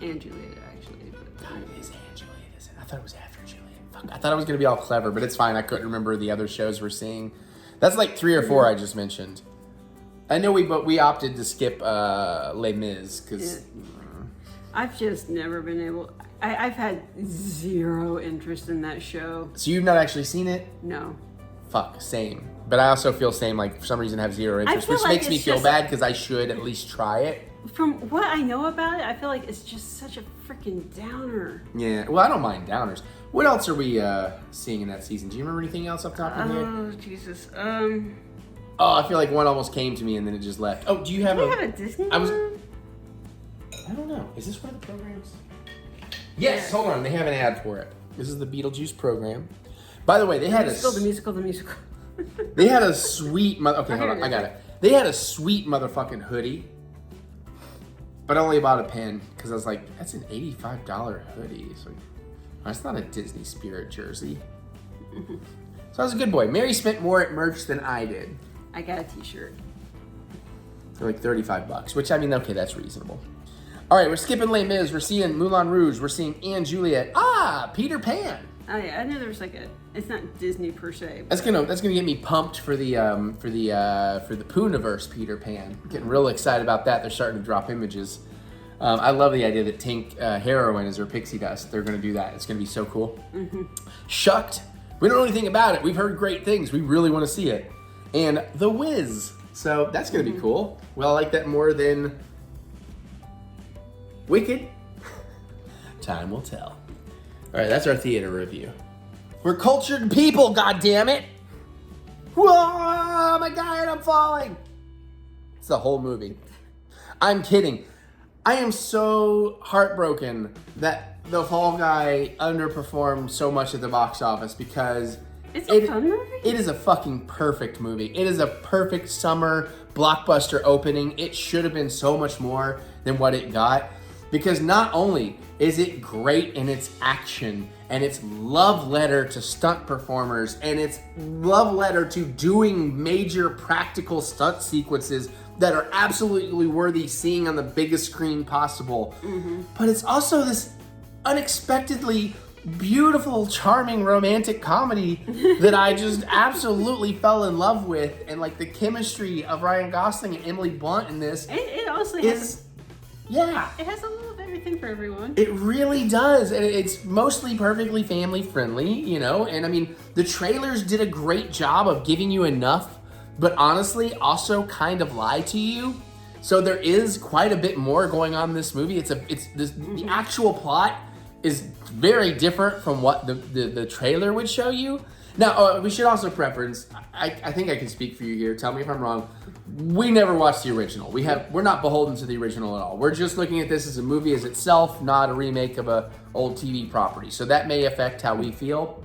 And Juliet, actually. But God, it is and Juliet, isn't it? I thought it was after Juliet. Fuck, I thought I was going to be all clever, but it's fine. I couldn't remember the other shows we're seeing. That's like 3 or 4 I just mentioned. I know we opted to skip Les Mis because... I've just never been able... I've had zero interest in that show. So you've not actually seen it? No. Fuck, same. But I also feel same, like for some reason I have zero interest, feel which like makes me it's feel just- bad because I should at least try it. From what I know about it, I feel like it's just such a freaking downer. Yeah, well, I don't mind downers. What else are we seeing in that season? Do you remember anything else up top of your head? Oh, Jesus. Oh, I feel like one almost came to me and then it just left. Oh, do you have Do they have a Disney I was- one? I don't know. Is this one of the programs? Yes, hold on. They have an ad for it. This is the Beetlejuice program. By the way, they had The musical. They had a sweet okay, hold here on. it I is. got it. They had a sweet motherfucking hoodie. But I only bought a pen because I was like, that's an $85 hoodie. So that's not a Disney Spirit jersey. So I was a good boy. Mary spent more at merch than I did. I got a t-shirt. For like $35, which I mean, okay, that's reasonable. All right, we're skipping Les Mis. We're seeing Moulin Rouge. We're seeing Anne Juliet. Peter Pan. Oh yeah, I knew there was like it's not Disney per se. That's gonna get me pumped for the Pooniverse Peter Pan. I'm getting real excited about that. They're starting to drop images. I love the idea that Tink Heroine is her pixie dust. They're gonna do that. It's gonna be so cool. Shucked. We don't know anything about it. We've heard great things. We really want to see it. And The Wiz. So that's gonna be cool. Well, I like that more than Wicked. Time will tell. All right, that's our theater review. We're cultured people, goddammit! Whoa, my God, I'm falling! It's the whole movie. I'm kidding. I am so heartbroken that the Fall Guy underperformed so much at the box office because It's a fun movie. it is a fucking perfect movie. It is a perfect summer blockbuster opening. It should have been so much more than what it got. Because not only is it great in its action and its love letter to stunt performers and its love letter to doing major practical stunt sequences that are absolutely worthy seeing on the biggest screen possible, but it's also this unexpectedly beautiful, charming, romantic comedy that I just absolutely fell in love with. And like the chemistry of Ryan Gosling and Emily Blunt in this It also is... Yeah. it has a little of everything for everyone. It really does. And it's mostly perfectly family friendly, you know? And I mean, the trailers did a great job of giving you enough, but honestly also kind of lie to you. So there is quite a bit more going on in this movie. The actual plot is very different from what the trailer would show you. Now, we should also preference, I think I can speak for you here. Tell me if I'm wrong. We never watched the original. We're not beholden to the original at all. We're just looking at this as a movie as itself, not a remake of a old TV property. So that may affect how we feel.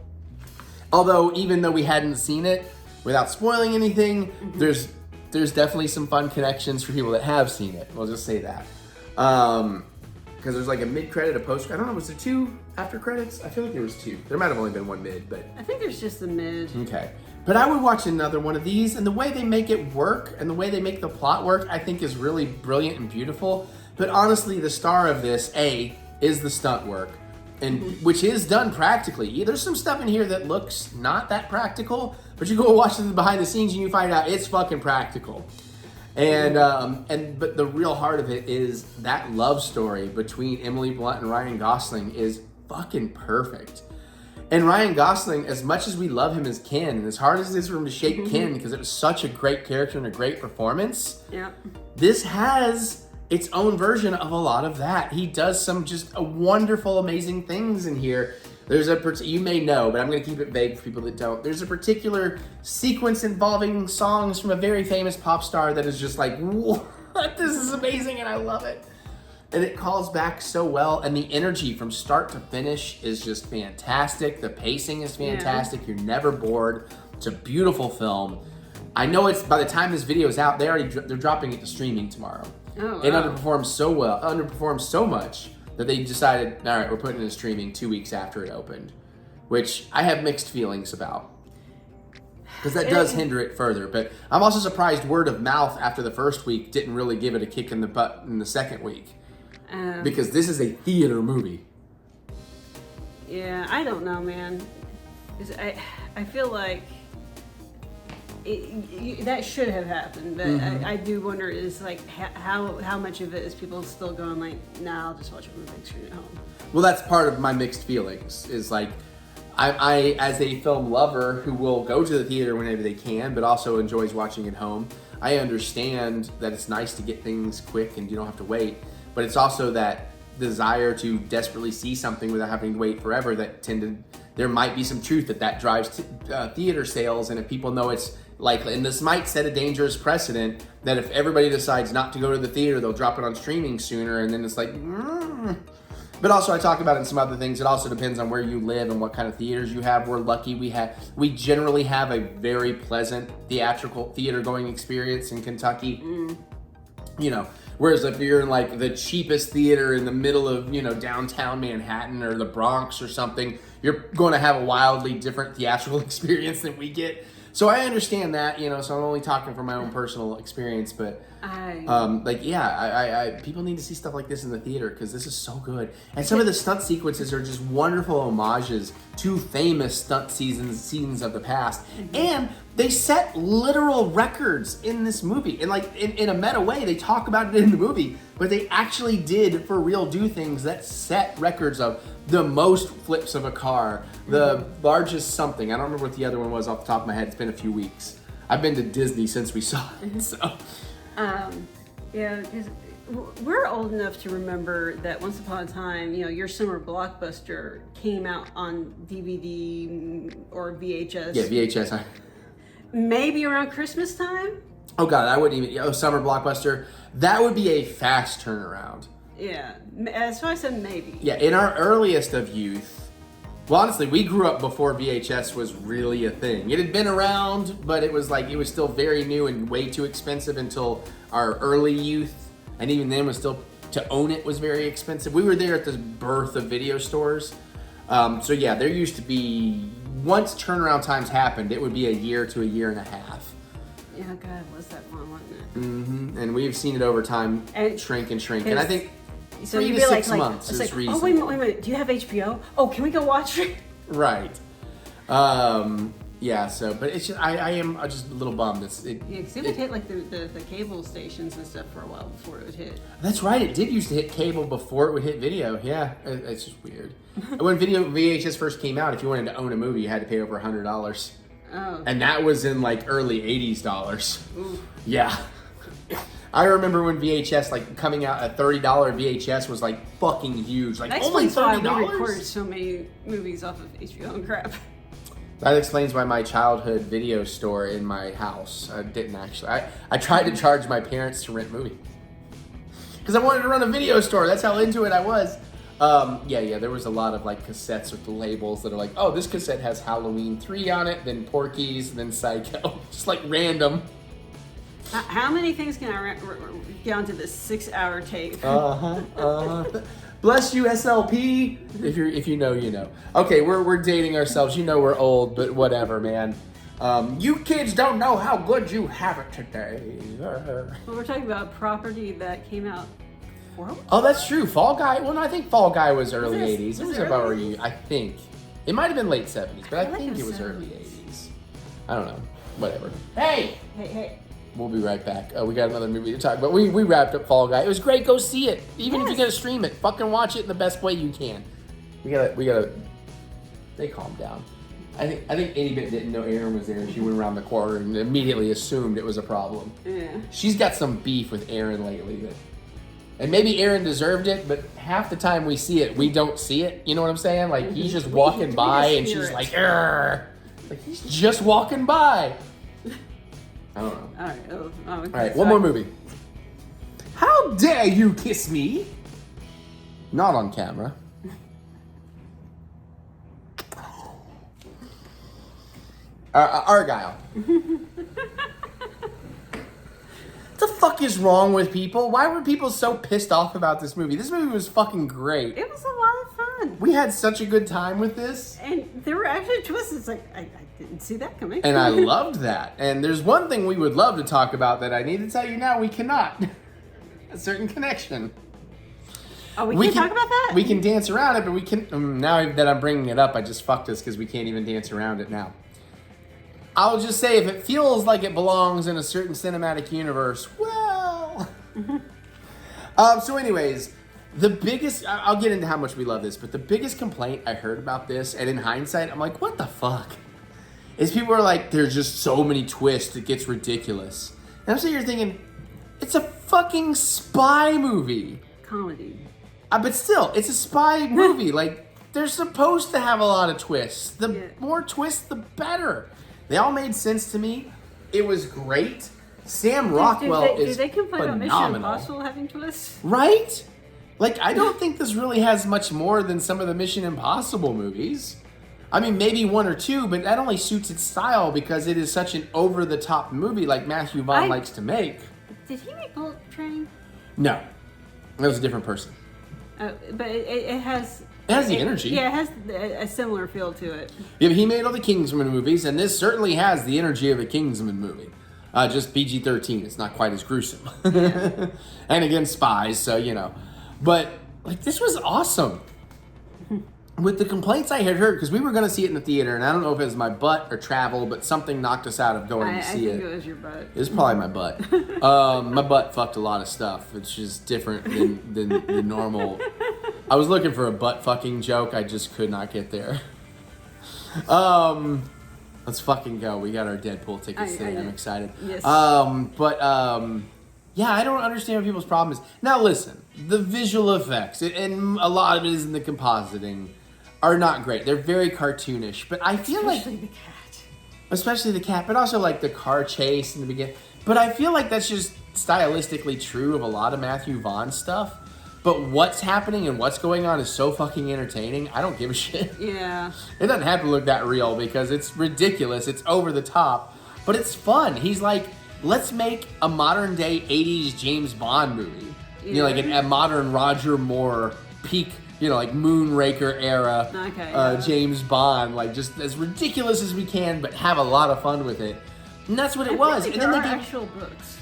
Although, even though we hadn't seen it, without spoiling anything, there's because there's like a mid-credit, a post. I don't know, was there 2 after credits? I feel like there was 2. There might have only been 1 mid, but I think there's just the mid. okay. But I would watch another one of these, and the way they make it work and the way they make the plot work, I think is really brilliant and beautiful. But honestly, the star of this, is the stunt work, and which is done practically. There's some stuff in here that looks not that practical, but you go watch the behind the scenes and you find out it's fucking practical. And but the real heart of it is that love story between Emily Blunt and Ryan Gosling is fucking perfect. And Ryan Gosling, as much as we love him as Ken, and as hard as it is for him to shake Ken because it was such a great character and a great performance, this has its own version of a lot of that. He does some just wonderful, amazing things in here. There's you may know, but I'm going to keep it vague for people that don't. There's a particular sequence involving songs from a very famous pop star that is just like, what? This is amazing and I love it. And it calls back so well, and the energy from start to finish is just fantastic. The pacing is fantastic. You're never bored. It's a beautiful film. I know it's by the time this video is out, they're dropping it to streaming tomorrow. Oh, wow. It underperformed so much that they decided, all right, we're putting it in streaming 2 weeks after it opened, which I have mixed feelings about. Because that does hinder it further. But I'm also surprised word of mouth after the first week didn't really give it a kick in the butt in the second week. Because this is a theater movie. Yeah, I don't know, man. I feel like that should have happened, but I do wonder is like how much of it is people still going like, nah, I'll just watch a movie at home. Well, that's part of my mixed feelings. Is like, I as a film lover who will go to the theater whenever they can, but also enjoys watching at home. I understand that it's nice to get things quick and you don't have to wait, but it's also that desire to desperately see something without having to wait forever that there might be some truth that drives theater sales, and if people know it's likely, and this might set a dangerous precedent that if everybody decides not to go to the theater, they'll drop it on streaming sooner, and then it's like, But also I talk about it in some other things. It also depends on where you live and what kind of theaters you have. We're lucky we generally have a very pleasant theatrical theater going experience in Kentucky. You know, whereas if you're in like the cheapest theater in the middle of, downtown Manhattan or the Bronx or something, you're going to have a wildly different theatrical experience than we get. So I understand that, so I'm only talking from my own personal experience, but people need to see stuff like this in the theater because this is so good. And some of the stunt sequences are just wonderful homages to famous stunt scenes of the past. And they set literal records in this movie. And like in a meta way, they talk about it in the movie, but they actually did for real do things that set records of the most flips of a car, the largest something. I don't remember what the other one was off the top of my head. It's been a few weeks. I've been to Disney since we saw it, so. Because we're old enough to remember that once upon a time, your summer blockbuster came out on DVD or VHS. Yeah, VHS. Maybe around Christmas time? Oh God, I wouldn't even, summer blockbuster. That would be a fast turnaround. Yeah, that's why I said maybe. Yeah, in our earliest of youth, well, honestly, we grew up before VHS was really a thing. It had been around, but it was still very new and way too expensive until our early youth. And even then to own it was very expensive. We were there at the birth of video stores. So yeah, there used to be, once turnaround times happened, it would be a year to a year and a half. Yeah, God, was that long, wasn't it? Mm-hmm. And we've seen it over time shrink and shrink. And I think so 3 you'd to be 6 like, months is reasonable. Oh, wait a minute. Do you have HBO? Oh, can we go watch it? Right. Yeah, so, but it's just, I am just a little bummed. Because it would hit like the cable stations and stuff for a while before it would hit. That's right, it did used to hit cable before it would hit video. Yeah, it's just weird. When VHS first came out, if you wanted to own a movie, you had to pay over $100. Oh. And that was in like early 80s dollars. Ooh. Yeah. I remember when VHS, coming out, a $30 VHS was fucking huge. That only explains $30? why we recorded so many movies off of HBO and crap. That explains why my childhood video store in my house, I didn't actually. I tried to charge my parents to rent movies. Because I wanted to run a video store. That's how into it I was. There was a lot of cassettes with the labels that are oh, this cassette has Halloween 3 on it, then Porky's, then Psycho. Just random. How many things can I get onto this 6-hour tape? Bless you, SLP. If you know, you know. Okay, we're dating ourselves. You know we're old, but whatever, man. You kids don't know how good you have it today. Well, we're talking about a property that came out. Oh, that's true. Fall Guy. Well, no, I think Fall Guy was early Was it- 80s. It was was it about early early. I think it might have been late 70s, but I like think it it was was early 70s. 80s. I don't know. Whatever. Hey. Hey. We'll be right back. We got another movie to talk about. We wrapped up Fall Guy. It was great. Go see it. Even if you Yes. gotta stream it, fucking watch it in the best way you can. We gotta. They calmed down. I think 80-Bit didn't know Aaron was there, and she went around the corner and immediately assumed it was a problem. Yeah. She's got some beef with Aaron lately, and maybe Aaron deserved it, but half the time we see it, we don't see it. You know what I'm saying? Like he's just walking by, and she's like, "Arr!" Like he's just walking by. I don't know. All right. All Alright, one more movie. How dare you kiss me? Not on camera. Argyle. What the fuck is wrong with people? Why were people so pissed off about this movie? This movie was fucking great. It was a lot of fun. We had such a good time with this. And there were actually twists. It's like, I didn't see that coming. And I loved that. And there's one thing we would love to talk about that I need to tell you now we cannot. A certain connection. Oh, we can talk about that? We can dance around it, but we can... now that I'm bringing it up, I just fucked us because we can't even dance around it now. I'll just say, if it feels like it belongs in a certain cinematic universe, well... So anyways, the biggest... I'll get into how much we love this, but the biggest complaint I heard about this, and in hindsight, I'm like, what the fuck? Is people are like, there's just so many twists, it gets ridiculous. And I'm sitting here thinking, it's a fucking spy movie. Comedy. But still, it's a spy movie. Like, they're supposed to have a lot of twists. The more twists, the better. They all made sense to me. It was great. Sam Rockwell is Did they complain about Mission phenomenal. Impossible having twists? Right? Like, I don't think this really has much more than some of the Mission Impossible movies. I mean, maybe one or two, but that only suits its style because it is such an over-the-top movie like Matthew Vaughn likes to make. Did he make Bullet Train? No. That was a different person. But it has... It has the energy. Yeah, it has a similar feel to it. Yeah, but he made all the Kingsman movies, and this certainly has the energy of a Kingsman movie. Just PG-13. It's not quite as gruesome. Yeah. And again, spies, so, you know. But, like, this was awesome. With the complaints I had heard, because we were going to see it in the theater, and I don't know if it was my butt or travel, but something knocked us out of going to see I think it was your butt. It was probably my butt. My butt fucked a lot of stuff. It's just different than the normal. I was looking for a butt fucking joke. I just could not get there. Let's fucking go. We got our Deadpool tickets today. I'm excited. Yes. Yeah, I don't understand what people's problem is. Now listen, the visual effects, and a lot of it is in the compositing, are not great. They're very cartoonish, but I feel Especially the cat. Especially the cat, but also like the car chase in the beginning. But I feel like that's just stylistically true of a lot of Matthew Vaughn stuff. But what's happening and what's going on is so fucking entertaining. I don't give a shit. Yeah. It doesn't have to look that real because it's ridiculous. It's over the top, but it's fun. He's like, let's make a modern day 80s James Bond movie. Yeah. You know, like a modern Roger Moore peak, you know, like Moonraker era James Bond. Like just as ridiculous as we can, but have a lot of fun with it. And that's what it was. And there then are they gave... actual books.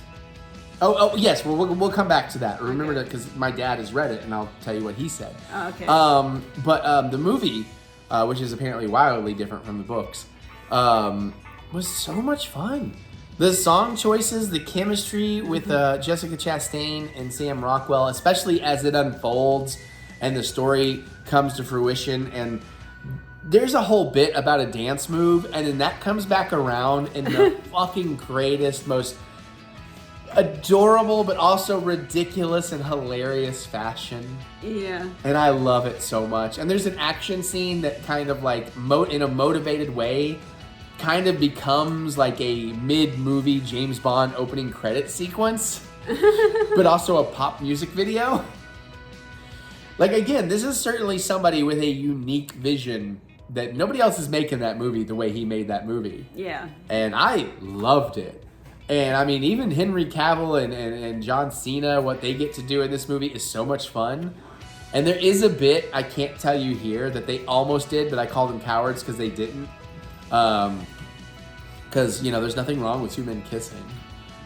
Oh yes, we'll come back to that. Remember that because my dad has read it, and I'll tell you what he said. Oh, okay. But the movie, which is apparently wildly different from the books, was so much fun. The song choices, the chemistry with Jessica Chastain and Sam Rockwell, especially as it unfolds and the story comes to fruition, and there's a whole bit about a dance move, and then that comes back around in the fucking greatest, most adorable but also ridiculous and hilarious fashion. Yeah. And I love it so much. And there's an action scene that kind of like in a motivated way kind of becomes like a mid-movie James Bond opening credit sequence, but also a pop music video. Like again, this is certainly somebody with a unique vision that nobody else is making that movie the way he made that movie. Yeah. And I loved it. And I mean, even Henry Cavill and John Cena, what they get to do in this movie is so much fun. And there is a bit, I can't tell you here, that they almost did, but I called them cowards because they didn't. Because, there's nothing wrong with two men kissing.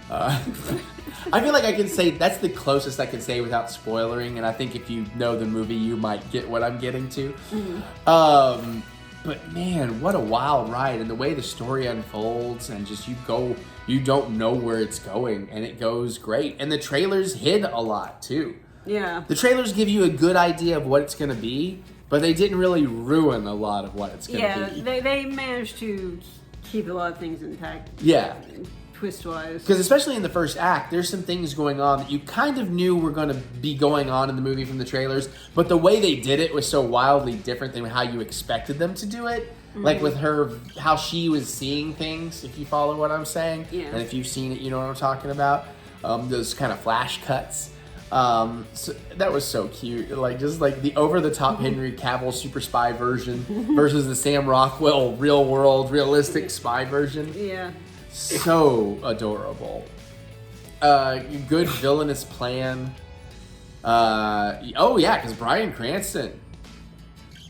I feel like I can say, that's the closest I can say without spoiling, and I think if you know the movie, you might get what I'm getting to. Mm-hmm. But man, what a wild ride, and the way the story unfolds, and just you don't know where it's going, and it goes great. And the trailers hid a lot, too. Yeah. The trailers give you a good idea of what it's going to be, but they didn't really ruin a lot of what it's going to be. Yeah, they managed to keep a lot of things intact. Yeah. Twist-wise. Because especially in the first act, there's some things going on that you kind of knew were going to be going on in the movie from the trailers, but the way they did it was so wildly different than how you expected them to do it. Mm-hmm. Like with her, how she was seeing things, if you follow what I'm saying. Yeah. And if you've seen it, you know what I'm talking about. Those kind of flash cuts. So that was so cute. Like, just like the over-the-top Henry Cavill super spy version versus the Sam Rockwell real-world, realistic spy version. Yeah. So adorable. Good villainous plan. Because Bryan Cranston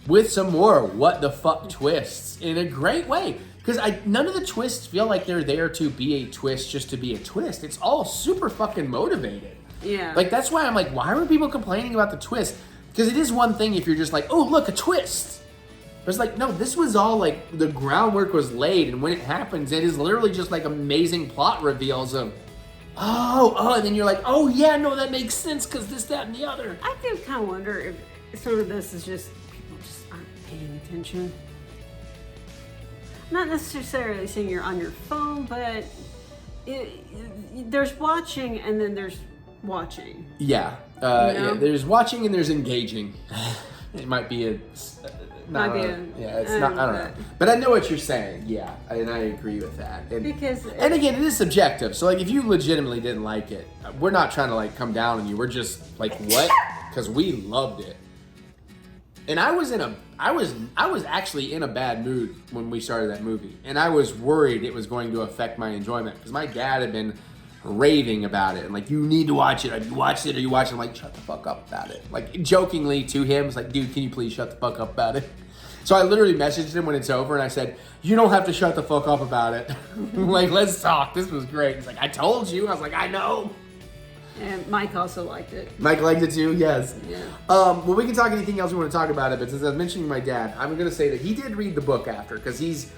with some more what the fuck twists in a great way. Because none of the twists feel like they're there to be a twist just to be a twist. It's all super fucking motivated. Yeah. Like, that's why I'm like, why are people complaining about the twist? Because it is one thing if you're just like, oh, look, a twist. But it's like, no, this was all like, the groundwork was laid, and when it happens, it is literally just like amazing plot reveals of, and then you're like, oh yeah, no, that makes sense because this, that, and the other. I do kind of wonder if some of this is just, people just aren't paying attention. Not necessarily saying you're on your phone, but there's watching and then there's watching. Yeah. Yeah, there's watching and there's engaging. It might be it's not, I don't know. But I know what you're saying, yeah, and I agree with that. And again, it is subjective, so like if you legitimately didn't like it, we're not trying to like come down on you, we're just like, what? Because we loved it. And I was actually in a bad mood when we started that movie, and I was worried it was going to affect my enjoyment, because my dad had been raving about it and like, you need to watch it. Have you watched it? Or you watched it? I'm like, shut the fuck up about it. Like, jokingly to him, it's like, dude, can you please shut the fuck up about it? So I literally messaged him when it's over and I said, you don't have to shut the fuck up about it. Like, let's talk. This was great. He's like, I told you. I was like, I know. And Mike also liked it. Mike liked it too, yes. Yeah. Well, we can talk anything else we want to talk about it, but since I was mentioning my dad, I'm going to say that he did read the book after, because he's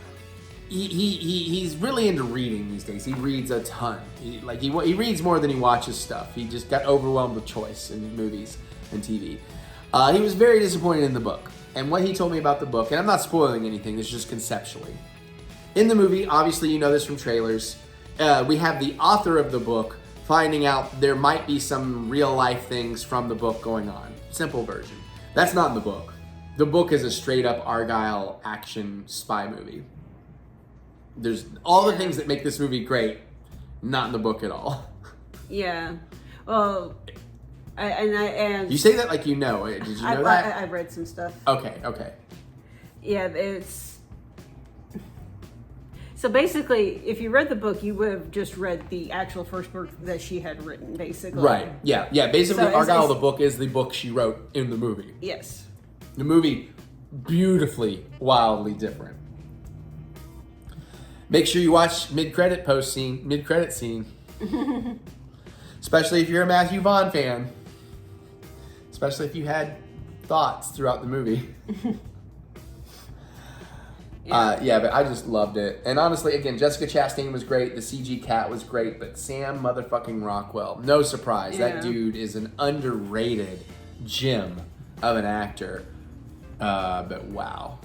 really into reading these days. He reads a ton. He reads more than he watches stuff. He just got overwhelmed with choice in movies and TV. He was very disappointed in the book. And what he told me about the book, and I'm not spoiling anything, this is just conceptually. In the movie, obviously you know this from trailers, we have the author of the book finding out there might be some real life things from the book going on. Simple version. That's not in the book. The book is a straight up Argyle action spy movie. There's all the things that make this movie great, not in the book at all. Yeah. Well, and you say that like you know. Did you know that? I've read some stuff. Okay. Yeah, it's... So basically, if you read the book, you would have just read the actual first book that she had written, basically. Right. Yeah. Basically, So Argyle, the book, is the book she wrote in the movie. Yes. The movie, beautifully, wildly different. Make sure you watch mid-credit scene. Especially if you're a Matthew Vaughn fan. Especially if you had thoughts throughout the movie. But I just loved it. And honestly, again, Jessica Chastain was great. The CG cat was great. But Sam motherfucking Rockwell, no surprise. Yeah. That dude is an underrated gem of an actor. But wow.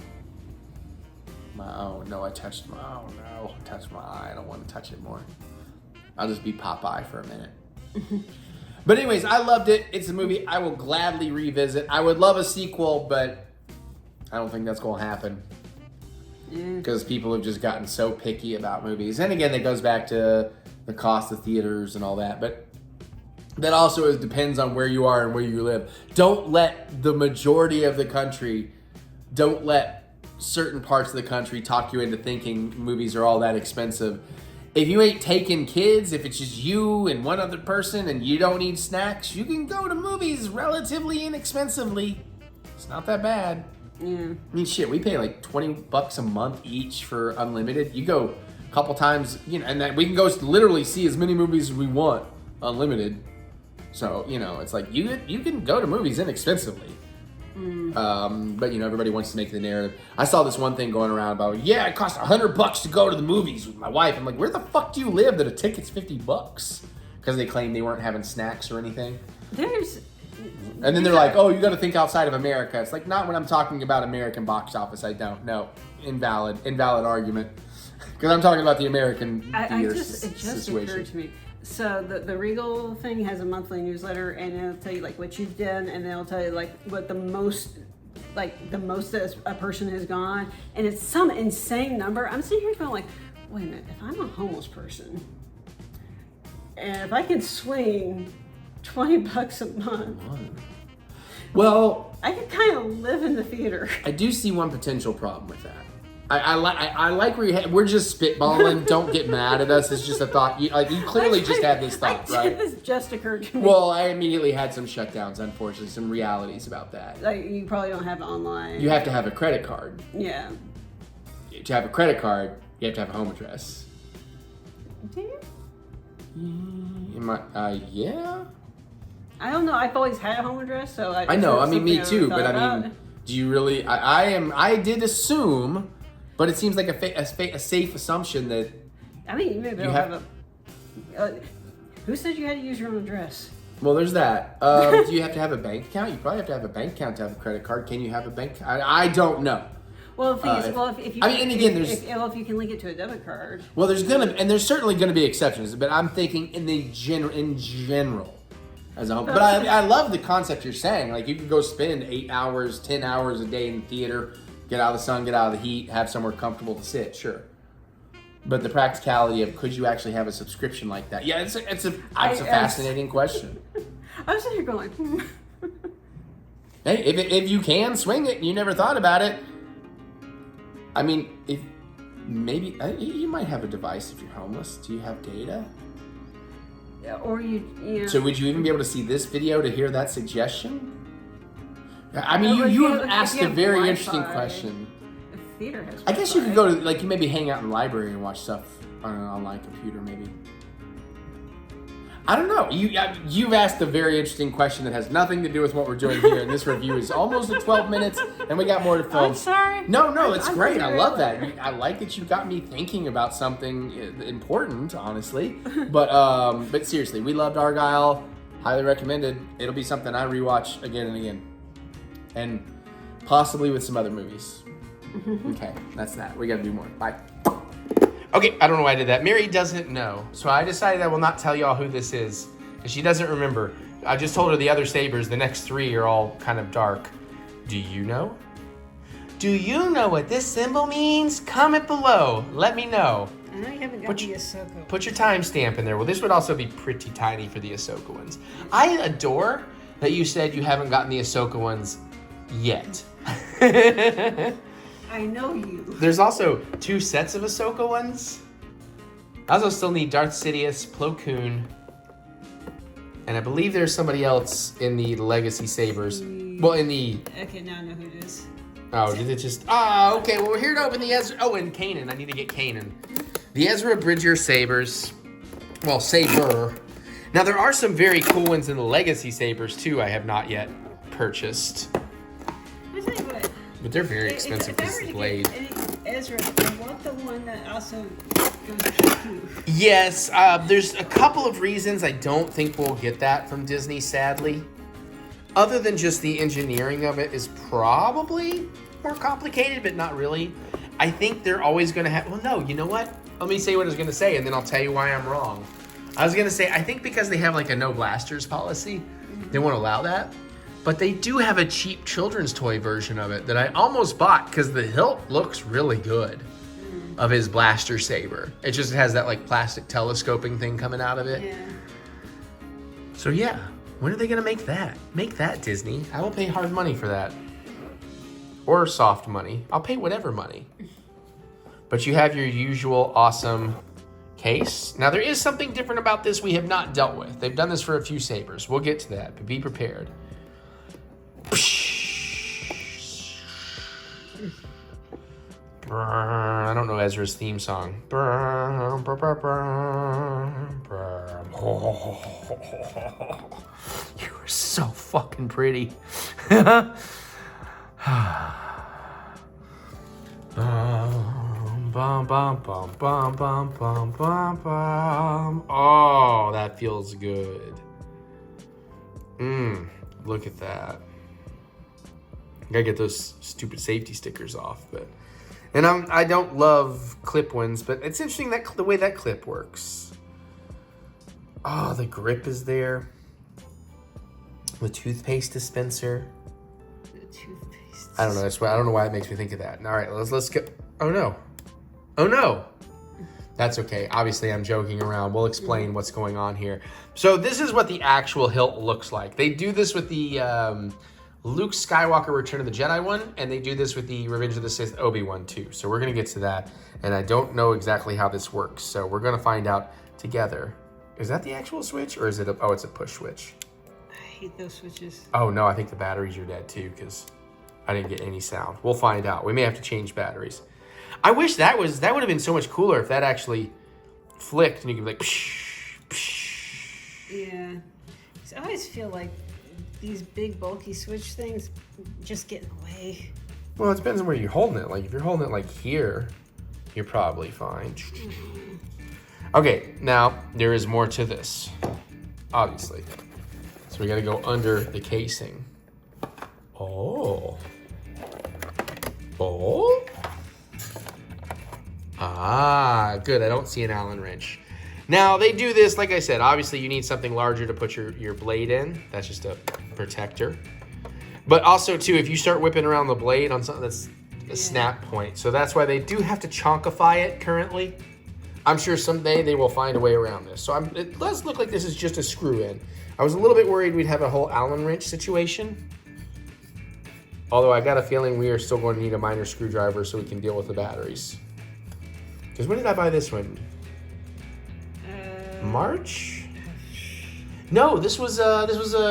I touched my eye. I don't want to touch it more. I'll just be Popeye for a minute. But anyways, I loved it. It's a movie I will gladly revisit. I would love a sequel, but I don't think that's going to happen. Because people have just gotten so picky about movies. And again, that goes back to the cost of theaters and all that. But that also depends on where you are and where you live. Don't let the majority of the country, certain parts of the country talk you into thinking movies are all that expensive. if you ain't taking kids, if it's just you and one other person and you don't need snacks, you can go to movies relatively inexpensively. It's not that bad. Yeah. I mean, shit, we pay like $20 a month each for unlimited. You go a couple times, you know, and then we can go literally see as many movies as we want unlimited. So, you know, it's like you can go to movies inexpensively. But, you know, everybody wants to make the narrative. I saw this one thing going around about, yeah, it costs $100 to go to the movies with my wife. I'm like, where the fuck do you live that a ticket's $50? Because they claim they weren't having snacks or anything. And then they're like, oh, you got to think outside of America. It's like, not when I'm talking about American box office. I don't. No, invalid argument. Because I'm talking about the American theater It just situation. occurred to me. So the Regal thing has a monthly newsletter, and it'll tell you like what you've done, and they'll tell you like what the most that a person has gone, and it's some insane number. I'm sitting here going like, wait a minute, if I'm a homeless person, and if I can swing $20 a month, Well, I could kind of live in the theater. I do see one potential problem with that. I like where we're just spitballing. Don't get mad at us. It's just a thought. You clearly just had this thought, right? This just occurred to me. Well, I immediately had some shutdowns, unfortunately, some realities about that. Like, you probably don't have it online. You have to have a credit card. Yeah. To have a credit card, you have to have a home address. Do you? Yeah. I don't know. I've always had a home address, so I know. I mean, me something too. never But thought I mean, about. do you really? I did assume, but it seems like a safe assumption that. I mean, you maybe don't have- have a. Who said you had to use your own address? Well, there's that. Do you have to have a bank account? You probably have to have a bank account to have a credit card. Can you have a bank? I don't know. Well, if you I mean, and again, there's. if you can link it to a debit card. Well, there's certainly gonna be exceptions, but I'm thinking in general. As a home. But I love the concept you're saying. Like, you could go spend 8 hours, 10 hours a day in the theater, get out of the sun, get out of the heat, have somewhere comfortable to sit, sure. But the practicality of, could you actually have a subscription like that? Yeah, it's a fascinating question. I was sitting here going, Hey, if you can swing it and you never thought about it, I mean, if maybe you might have a device if you're homeless. Do you have data? or you know. So would you even be able to see this video to hear that suggestion? I mean, Well, you if have asked if a you have very Wi-Fi, interesting question. The theater has I guess you Wi-Fi. could go to, like, you maybe hang out in the library and watch stuff on an online computer, maybe. I don't know. You've asked a very interesting question that has nothing to do with what we're doing here, and this review is almost at 12 minutes, and we got more to film. I'm sorry. No, it's I'm great. I very love that. aware. I like that you got me thinking about something important, honestly. But seriously, we loved Argyle. Highly recommended. It'll be something I rewatch again and again, and possibly with some other movies. Okay, that's that. We got to do more. Bye. Okay, I don't know why I did that. Mary doesn't know, so I decided I will not tell y'all who this is, because she doesn't remember. I just told her the other sabers, the next three are all kind of dark. Do you know? Do you know what this symbol means? Comment below. Let me know. I know you haven't got the Ahsoka. Put your timestamp in there. Well, this would also be pretty tiny for the Ahsoka ones. I adore that you said you haven't gotten the Ahsoka ones yet. I know you. There's also 2 sets of Ahsoka ones. I also still need Darth Sidious, Plo Koon, and I believe there's somebody else in the Legacy Sabers. Well, in the... Okay, now I know who it is. Oh, did it just... Oh, okay. Well, we're here to open the Ezra... Oh, and Kanan. I need to get Kanan. The Ezra Bridger Sabers. Well, Saber. Now, there are some very cool ones in the Legacy Sabers, too, I have not yet purchased. I'll tell you what. But they're very expensive, If I this were to blade. get any Ezra, I want the one that also goes to Yes, there's a couple of reasons I don't think we'll get that from Disney, sadly. Other than just the engineering of it is probably more complicated, but not really. I think they're always going to have... Well, no, you know what? Let me say what I was going to say, and then I'll tell you why I'm wrong. I was going to say, I think because they have like a no blasters policy, they won't allow that. But they do have a cheap children's toy version of it that I almost bought because the hilt looks really good of his blaster saber. It just has that like plastic telescoping thing coming out of it. Yeah. So yeah, when are they gonna make that? Make that, Disney. I will pay hard money for that. Or soft money. I'll pay whatever money. But you have your usual awesome case. Now there is something different about this we have not dealt with. They've done this for a few sabers. We'll get to that, but be prepared. I don't know Ezra's theme song. You are so fucking pretty. Oh, that feels good. Look at that. Gotta get those stupid safety stickers off, but I don't love clip ones, but it's interesting that the way that clip works. Oh, the grip is there. The toothpaste dispenser. The toothpaste. I don't know. That's why I don't know why it makes me think of that. All right, let's go. Oh no. Oh no. That's okay. Obviously, I'm joking around. We'll explain what's going on here. So this is what the actual hilt looks like. They do this with the Luke Skywalker Return of the Jedi one, and they do this with the Revenge of the Sith Obi-Wan too. So we're gonna get to that, and I don't know exactly how this works. So we're gonna find out together. Is that the actual switch, or is it it's a push switch? I hate those switches. Oh no, I think the batteries are dead too, because I didn't get any sound. We'll find out. We may have to change batteries. I wish that would have been so much cooler if that actually flicked and you could be like, psh, psh. Yeah. 'Cause I always feel like these big bulky switch things just get in the way. Well, it depends on where you're holding it. Like if you're holding it like here, you're probably fine. Okay, now there is more to this, obviously. So we gotta go under the casing. Oh. Ah, good. I don't see an Allen wrench. Now, they do this, like I said, obviously you need something larger to put your blade in. That's just a protector. But also, too, if you start whipping around the blade on something that's a snap point. So that's why they do have to chonkify it currently. I'm sure someday they will find a way around this. So it does look like this is just a screw in. I was a little bit worried we'd have a whole Allen wrench situation. Although I got a feeling we are still going to need a minor screwdriver so we can deal with the batteries. Because when did I buy this one? March? No, this was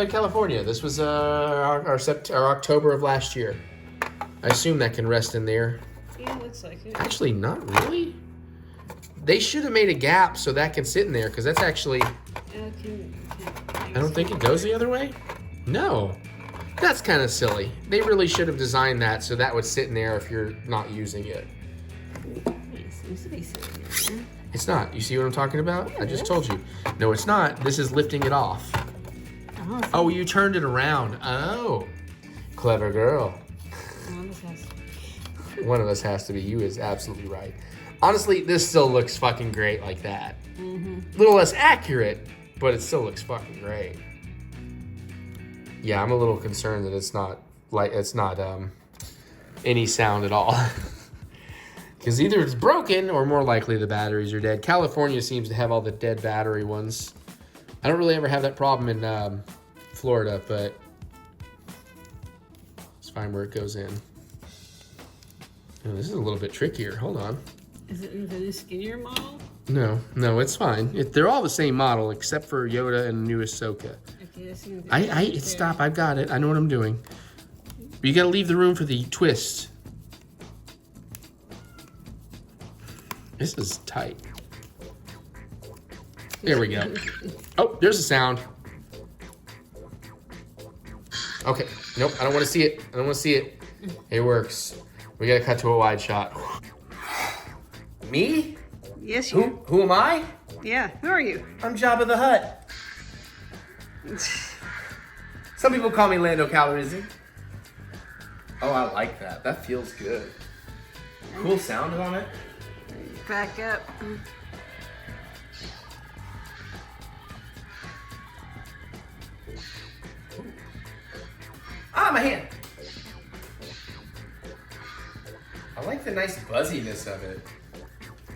California. This was our October of last year. I assume that can rest in there. Yeah, looks like it. Actually, not really. They should have made a gap so that can sit in there, because that's actually... I don't think it goes the other way. No. That's kind of silly. They really should have designed that so that would sit in there if you're not using it. It's not. You see what I'm talking about? I just told you. No, it's not. This is lifting it off. Oh, you turned it around. Oh. Clever girl. One of us has to be. You is absolutely right. Honestly, this still looks fucking great like that. A little less accurate, but it still looks fucking great. Yeah, I'm a little concerned that it's not any sound at all. Because either it's broken or more likely the batteries are dead. California seems to have all the dead battery ones. I don't really ever have that problem in Florida, but let's find where it goes in. Oh, this is a little bit trickier. Hold on. Is it in the new skinnier model? No, it's fine. They're all the same model except for Yoda and new Ahsoka. Okay, Stop. I've got it. I know what I'm doing. But you got to leave the room for the twist. This is tight. There we go. Oh, there's a sound. Okay. Nope, I don't want to see it. It works. We got to cut to a wide shot. Me? Yes, you. Who am I? Yeah, who are you? I'm Jabba the Hutt. Some people call me Lando Calrissian. Oh, I like that. That feels good. Cool sound on it. Back up. Ah, my hand. I like the nice buzziness of it.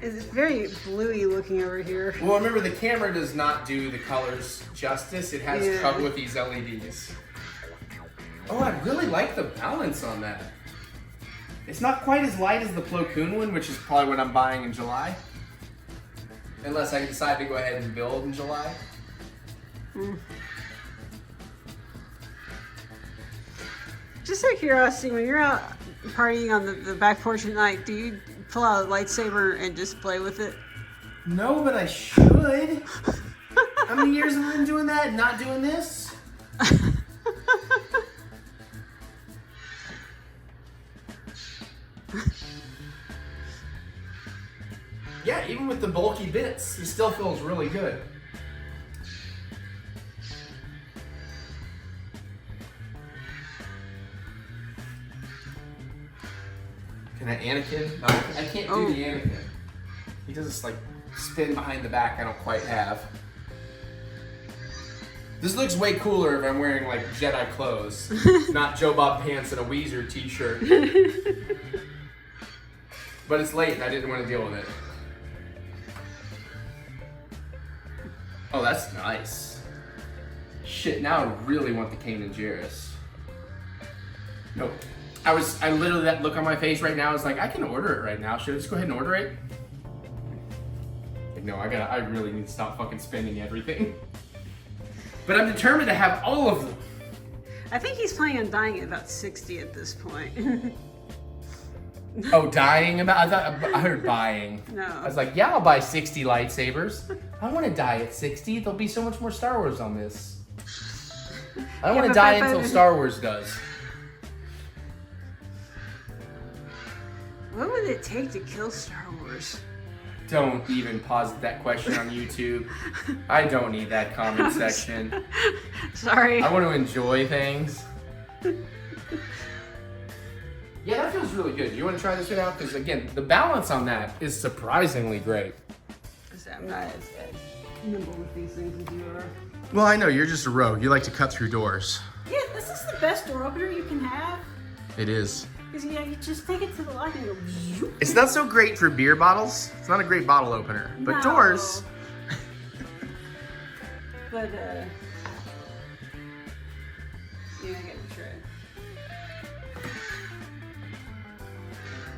It's very bluey looking over here. Well, remember the camera does not do the colors justice. It has trouble with these LEDs. Oh, I really like the balance on that. It's not quite as light as the Plo Koon one, which is probably what I'm buying in July. Unless I decide to go ahead and build in July. Just out of curiosity, when you're out partying on the back porch at night, do you pull out a lightsaber and just play with it? No, but I should. How many years have I been doing that? Not doing this? Yeah, even with the bulky bits, it still feels really good. Can I Anakin? No, I can't do the Anakin. He does this like spin behind the back I don't quite have. This looks way cooler if I'm wearing like Jedi clothes, not Joe Bob pants and a Weezer t-shirt. But it's late and I didn't want to deal with it. Oh, that's nice. Shit, now I really want the Cane and Jarrus. Nope. I literally, that look on my face right now is like, I can order it right now. Should I just go ahead and order it? Like, no, I really need to stop fucking spending everything. But I'm determined to have all of them. I think he's planning on dying at about 60 at this point. Oh, dying about? I heard buying. No. I was like, yeah, I'll buy 60 lightsabers. I want to die at 60. There'll be so much more Star Wars on this. I don't want to die until Star Wars does. What would it take to kill Star Wars? Don't even pause that question on YouTube. I don't need that comment section. Sorry. I want to enjoy things. Yeah, that feels really good. You want to try this one out? Because again, the balance on that is surprisingly great. I'm not as nimble with these things as you are. Well, I know, you're just a rogue. You like to cut through doors. Yeah, this is the best door opener you can have. It is. Because you just take it to the light and go zoop. It's not so great for beer bottles. It's not a great bottle opener. But No. doors. But, yeah, I get the tray.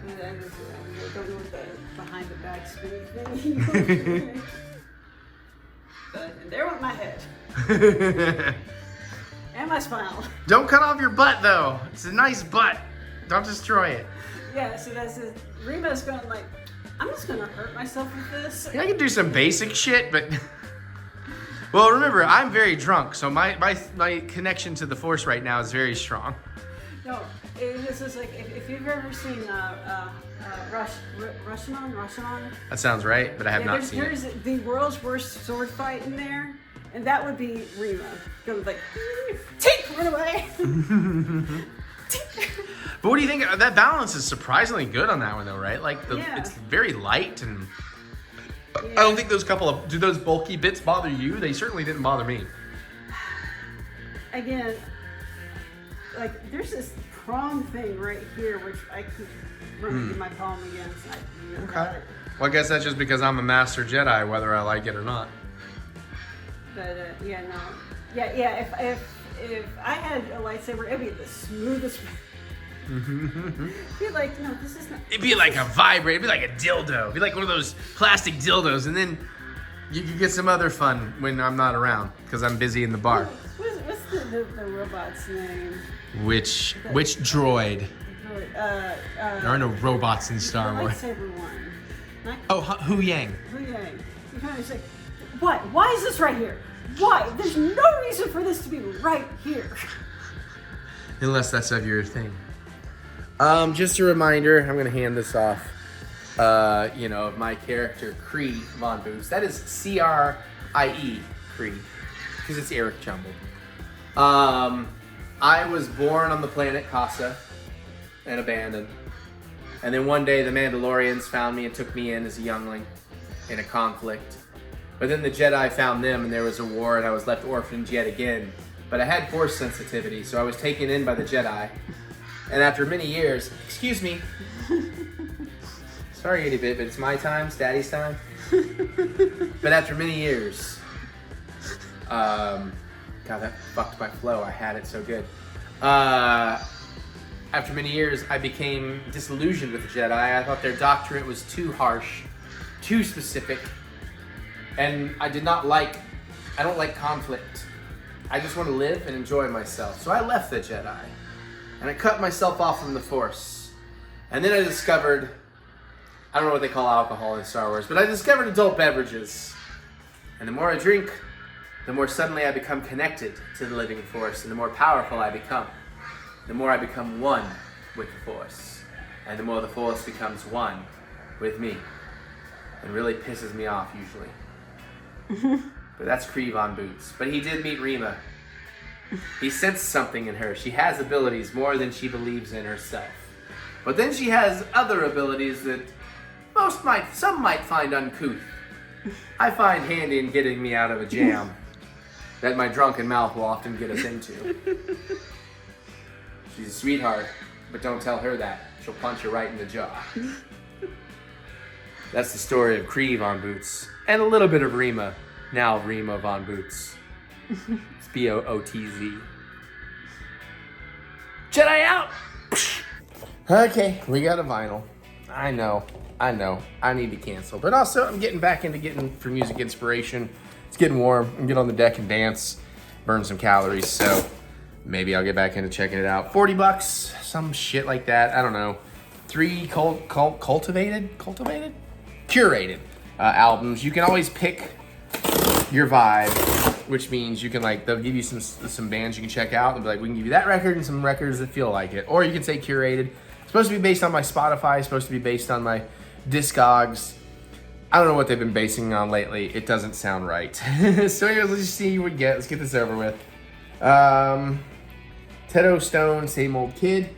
I don't know what the behind the back spinning thing. But there went my head. And my spinal. Don't cut off your butt, though. It's a nice butt. Don't destroy it. Yeah, so that's it. Remo's going like, I'm just gonna hurt myself with this. Yeah, I can do some basic shit, but... Well, remember, I'm very drunk, so my connection to the Force right now is very strong. No, this is like, if you've ever seen Rashomon? That sounds right, but I have not seen there's it. the world's worst sword fight in there, and that would be Remo. Going like, take, run away. But what do you think? That balance is surprisingly good on that one, though, right? Like, Yeah. it's very light, and Yeah. I don't think those do those bulky bits bother you? They certainly didn't bother me. Again, like, there's this prong thing right here, which I keep running my palm against. Okay. Well, I guess that's just because I'm a master Jedi, whether I like it or not. But yeah, no, yeah. If I had a lightsaber, it'd be the smoothest. Be like, no, this is not. It'd be like a vibrator. It'd be like a dildo. It'd be like one of those plastic dildos, and then you could get some other fun when I'm not around because I'm busy in the bar. What's the robot's name? Which droid? There are no robots in Star The Wars. lightsaber one. Not Oh, Hu Yang. Liu Yang. You kind of say, what? Why is this right here? Why? There's no reason for this to be right here. Unless that's of your thing. Just a reminder, I'm gonna hand this off. Of my character Cree Von Boots. That is C-R-I-E Cree, because it's Eric jumbled. I was born on the planet Casa and abandoned. And then one day the Mandalorians found me and took me in as a youngling in a conflict. But then the Jedi found them and there was a war and I was left orphaned yet again. But I had Force sensitivity, so I was taken in by the Jedi. And after many years, excuse me. Sorry, itty bit, but it's my time, it's Daddy's time. But after many years, God, that fucked my flow. I had it so good. After many years, I became disillusioned with the Jedi. I thought their doctrine was too harsh, too specific, And I don't like conflict. I just want to live and enjoy myself. So I left the Jedi. And I cut myself off from the Force. And then I discovered, I don't know what they call alcohol in Star Wars, but I discovered adult beverages. And the more I drink, the more suddenly I become connected to the living Force, and the more powerful I become. The more I become one with the Force. And the more the Force becomes one with me. It really pisses me off usually. But that's Cree Von Boots. But he did meet Rima. He sensed something in her. She has abilities more than she believes in herself. But then she has other abilities that some might find uncouth. I find handy in getting me out of a jam that my drunken mouth will often get us into. She's a sweetheart, but don't tell her that. She'll punch you right in the jaw. That's the story of Cree Von Boots. And a little bit of Rima. Now Rima Von Boots. It's B-O-O-T-Z. Jedi out! Okay, we got a vinyl. I know. I need to cancel. But also, I'm getting back into getting for music inspiration. It's getting warm. I'm get on the deck and dance, burn some calories. So maybe I'll get back into checking it out. $40, some shit like that. I don't know. 3 curated albums. You can always pick your vibe, which means you can they'll give you some bands you can check out. They'll be like, we can give you that record and some records that feel like it. Or you can say curated. It's supposed to be based on my Spotify. It's supposed to be based on my Discogs. I don't know what they've been basing on lately. It doesn't sound right. So anyways, let's just see what we get. Let's get this over with. Teddo Stone, Same Old Kid.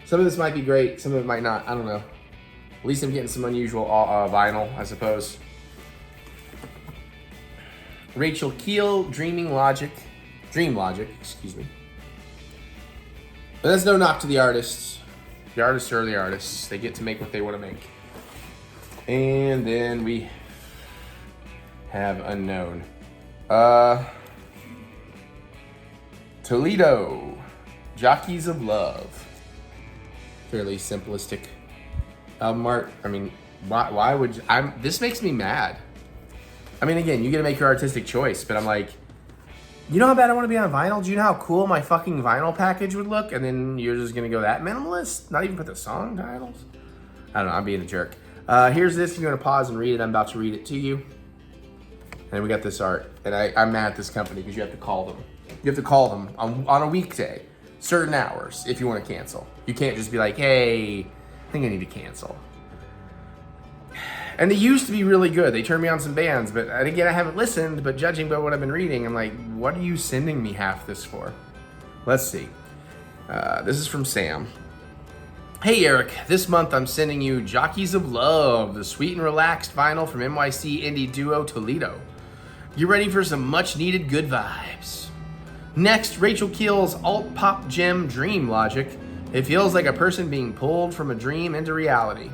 Some of this might be great. Some of it might not. I don't know. At least I'm getting some unusual vinyl, I suppose. Rachel Keel, Dream Logic, excuse me. But that's no knock to the artists. The artists are the artists. They get to make what they want to make. And then we have Unknown. Toledo, Jockeys of Love. Fairly simplistic album art. I mean, why would you, this makes me mad. I mean, again, you get to make your artistic choice, but I'm like, you know how bad I want to be on vinyl? Do you know how cool my fucking vinyl package would look? And then you're just going to go that minimalist? Not even put the song titles? I don't know, I'm being a jerk. Here's this, if you're going to pause and read it, I'm about to read it to you. And we got this art. And I'm mad at this company because you have to call them. You have to call them on a weekday, certain hours, if you want to cancel. You can't just be like, hey, I think I need to cancel. And they used to be really good. They turned me on some bands, but again, I haven't listened, but judging by what I've been reading, I'm like, what are you sending me half this for? Let's see. This is from Sam. Hey Eric, this month I'm sending you Jockeys of Love, the sweet and relaxed vinyl from NYC indie duo Toledo. You ready for some much needed good vibes? Next, Rachel Keel's alt pop gem Dream Logic. It feels like a person being pulled from a dream into reality.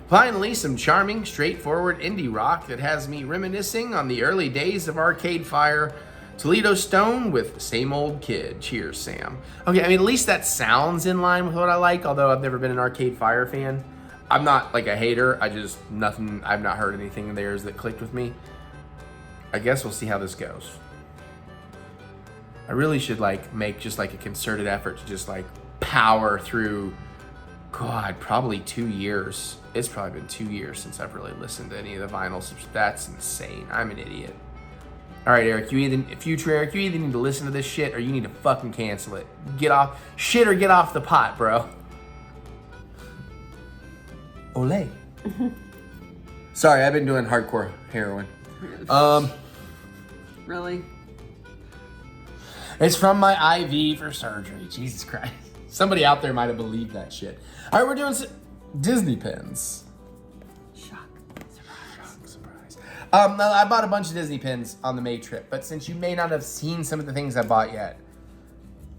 Finally, some charming, straightforward indie rock that has me reminiscing on the early days of Arcade Fire. Toledo Stone with Same Old Kid. Cheers, Sam. Okay, I mean, at least that sounds in line with what I like, although I've never been an Arcade Fire fan. I'm not like a hater, I've not heard anything of theirs that clicked with me. I guess we'll see how this goes. I really should make just a concerted effort to just power through, God, probably 2 years. It's probably been 2 years since I've really listened to any of the vinyls. That's insane. I'm an idiot. All right, Eric, future Eric, you either need to listen to this shit or you need to fucking cancel it. Get off shit or get off the pot, bro. Olay. Sorry, I've been doing hardcore heroin. Really? It's from my IV for surgery. Jesus Christ. Somebody out there might have believed that shit. All right, we're doing Disney pins. Surprise. I bought a bunch of Disney pins on the May trip, but since you may not have seen some of the things I bought yet,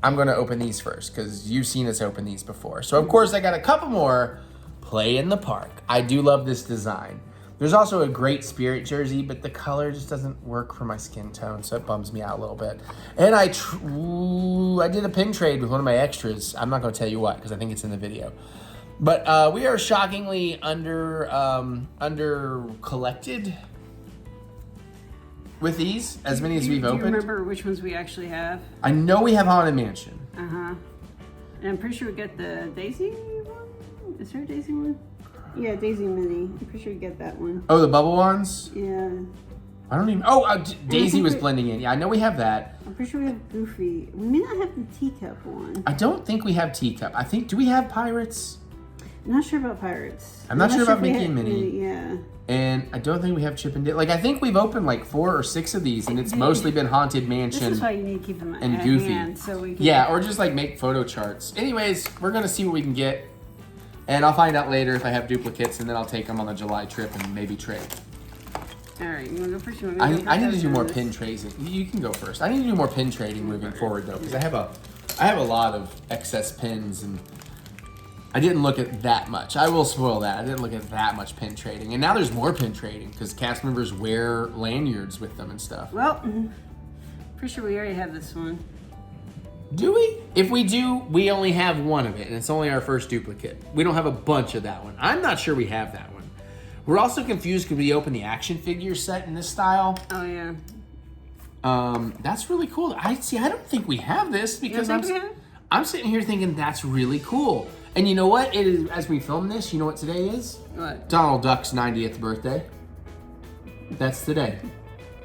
I'm going to open these first because you've seen us open these before. So, of course, I got a couple more Play in the Park. I do love this design. There's also a Great Spirit jersey, but the color just doesn't work for my skin tone, so it bums me out a little bit. And I did a pin trade with one of my extras. I'm not going to tell you what because I think it's in the video. But we are shockingly under collected. with these, as many as Do we've you opened. remember which ones we actually have? I know we have Haunted Mansion. Uh-huh. And I'm pretty sure we get the Daisy one. Is there a Daisy one? Yeah, Daisy Mini. I'm pretty sure we get that one. Oh, the bubble ones? Yeah. I don't even. Oh, Daisy was blending in. Yeah, I know we have that. I'm pretty sure we have Goofy. We may not have the teacup one. I don't think we have Teacup. I think, do we have Pirates? I'm not sure about Pirates. I'm not sure about if we Mickey had and Minnie. Yeah. And I don't think we have Chip and Dale. Like, I think we've opened like 4 or 6 of these, and it's mostly been Haunted This Mansion. is why you need to keep them and at Goofy. hand so we can. Yeah, or just like make photo charts. Anyways, we're gonna see what we can get, and I'll find out later if I have duplicates, and then I'll take them on the July trip and maybe trade. All right, you want to go first? You want me to go I need first? to do more pin trading. You can go first. I need to do more pin trading moving forward though, because I have a lot of excess pins, and I didn't look at that much. I will spoil that. I didn't look at that much pin trading, and now there's more pin trading because cast members wear lanyards with them and stuff. Well, pretty sure we already have this one. Do we? If we do, we only have one of it, and it's only our first duplicate. We don't have a bunch of that one. I'm not sure we have that one. We're also confused because we open the action figure set in this style. Oh yeah. That's really cool. I don't think we have this because You don't think we have? I'm sitting here thinking that's really cool. And you know what? It is, as we film this, you know what today is? What? Donald Duck's 90th birthday. That's today.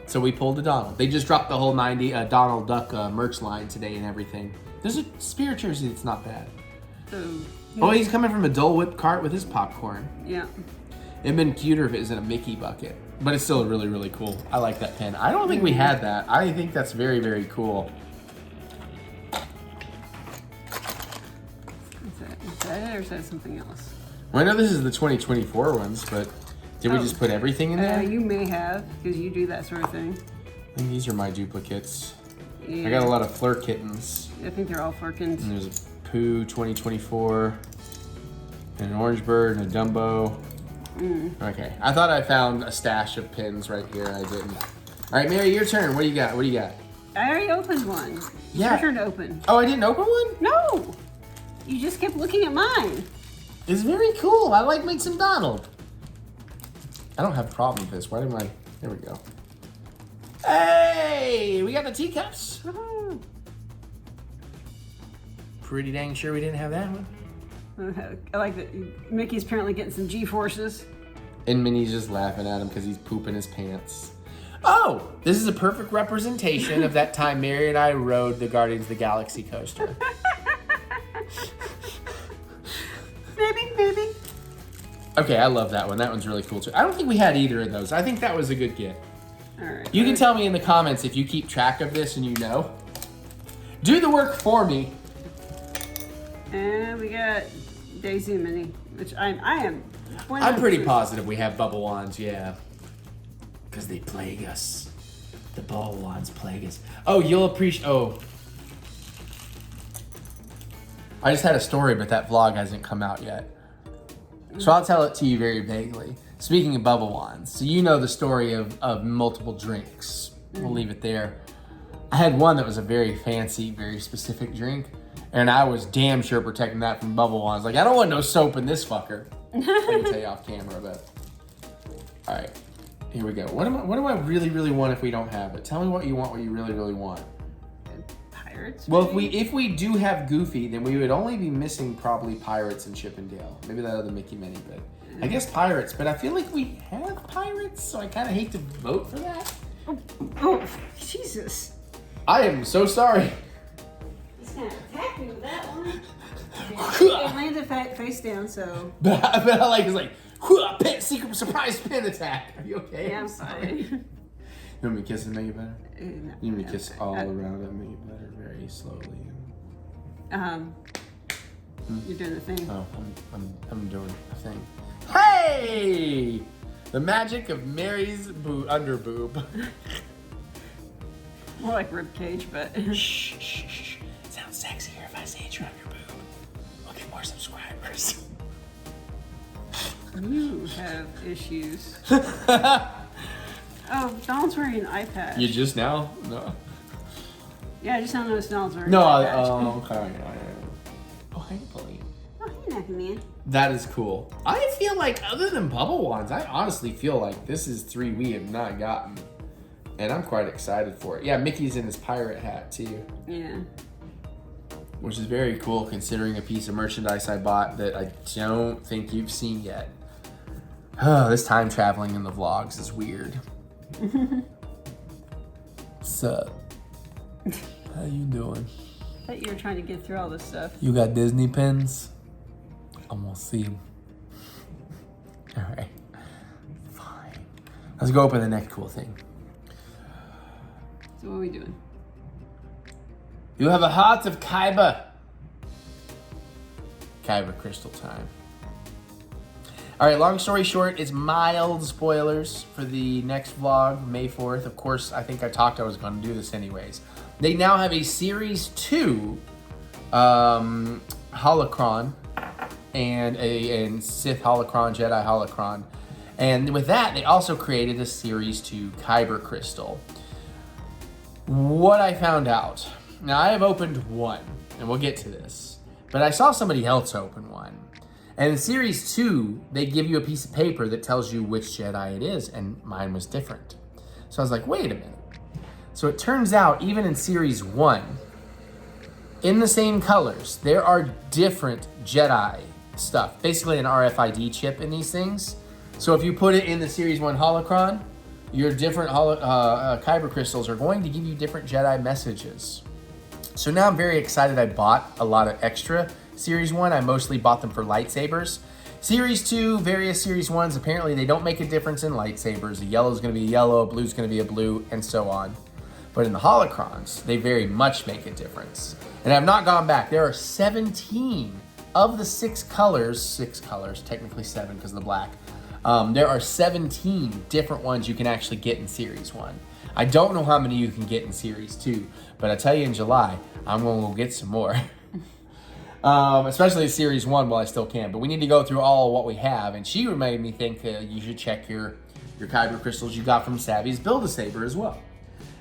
So we pulled a Donald. They just dropped the whole Donald Duck merch line today and everything. There's a Spirit jersey that's not bad. So, Oh, he's coming from a Dole Whip cart with his popcorn. yeah. It'd been cuter if it was in a Mickey bucket. But it's still really, really cool. I like that pen. I don't think we had that. I think that's very, very cool. Is that it or is that something else? Well, I know this is the 2024 ones, but did we just put everything in there? You may have, because you do that sort of thing. I think these are my duplicates. Yeah. I got a lot of Fleur kittens. I think they're all Flurkins. And there's a Pooh 2024, and an Orange Bird, and a Dumbo. Okay, I thought I found a stash of pins right here. I didn't. All right, Mary, your turn. What do you got? What do you got? I already opened one. It's Yeah. your turn to open. Oh, I didn't open one? No! You just kept looking at mine. It's very cool. I like me some Donald. I don't have a problem with this. Why didn't I? There we go. Hey, we got the teacups. Woohoo. Pretty dang sure we didn't have that one. I like that Mickey's apparently getting some G-forces. And Minnie's just laughing at him because he's pooping his pants. Oh, this is a perfect representation of that time Mary and I rode the Guardians of the Galaxy coaster. Maybe. Okay, I love that one. That one's really cool too. I don't think we had either of those. I think that was a good get. All right. You can tell me in the comments if you keep track of this and you know. Do the work for me. And we got Daisy and Minnie, which I am. I'm pretty positive we have bubble wands, yeah. Because they plague us. The bubble wands plague us. Oh, you'll appreciate. Oh. I just had a story, but that vlog hasn't come out yet. So I'll tell it to you very vaguely. Speaking of bubble wands, so you know the story of multiple drinks. We'll leave it there. I had one that was a very fancy, very specific drink. And I was damn sure protecting that from bubble wands. Like, I don't want no soap in this fucker. I can tell you off camera, but. All right, here we go. What do I really, really want if we don't have it? Tell me what you want, what you really, really want. Pirates. Well, if we do have Goofy, then we would only be missing probably Pirates and Chip and Dale. Maybe that other Mickey Minnie, but I guess Pirates. But I feel like we have Pirates, so I kind of hate to vote for that. Oh, Jesus. I am so sorry. He's gonna attack me with that one. It landed face down, so. But I like it's like pin, secret surprise pin attack. Are you okay? Yeah, I'm sorry. You want me to kiss and make it better? No, You want me to kiss all I- around it and make it better, very slowly. You're doing the thing. Oh, I'm doing a thing. Hey! The magic of Mary's under boob. More like rib cage, but. Shh. It sounds sexier if I say it's your under boob. We'll get more subscribers. You have issues. Oh, Donald's wearing an eye patch. You just now? No. Yeah, I just don't notice Donald's wearing No, an eye patch. okay. Oh, hey, Pauline. Oh, hey, Nappy Man. That is cool. I feel like, other than bubble wands, I honestly feel like this is 3 we have not gotten. And I'm quite excited for it. Yeah, Mickey's in his pirate hat too. Yeah. Which is very cool considering a piece of merchandise I bought that I don't think you've seen yet. Oh, this time traveling in the vlogs is weird. Sup? How you doing? I thought you were trying to get through all this stuff. You got Disney pins? I'm gonna see them. All right, fine. Let's go open the next cool thing. So what are we doing? You have a heart of Kyber. Kyber crystal time. All right, long story short, it's mild spoilers for the next vlog, May 4th. Of course, I think I was going to do this anyways. They now have a Series 2 holocron and Sith holocron, Jedi holocron. And with that, they also created a Series 2 Kyber crystal. What I found out, now I have opened one, and we'll get to this, but I saw somebody else open one. And in Series 2, they give you a piece of paper that tells you which Jedi it is, and mine was different. So I was like, wait a minute. So it turns out, even in Series 1, in the same colors, there are different Jedi stuff. Basically an RFID chip in these things. So if you put it in the Series 1 holocron, your different Kyber crystals are going to give you different Jedi messages. So now I'm very excited I bought a lot of extra Series 1. I mostly bought them for lightsabers. Series 2, various Series 1s, apparently they don't make a difference in lightsabers. A yellow is going to be a yellow, a blue is going to be a blue, and so on. But in the holocrons, they very much make a difference. And I've not gone back. There are 17 of the six colors, technically 7 because of the black. There are 17 different ones you can actually get in Series 1. I don't know how many you can get in Series 2, but I tell you in July, I'm going to go get some more. Especially Series 1 while I still can. But we need to go through all what we have. And she made me think you should check your Kyber crystals you got from Savvy's Build-A-Saber as well.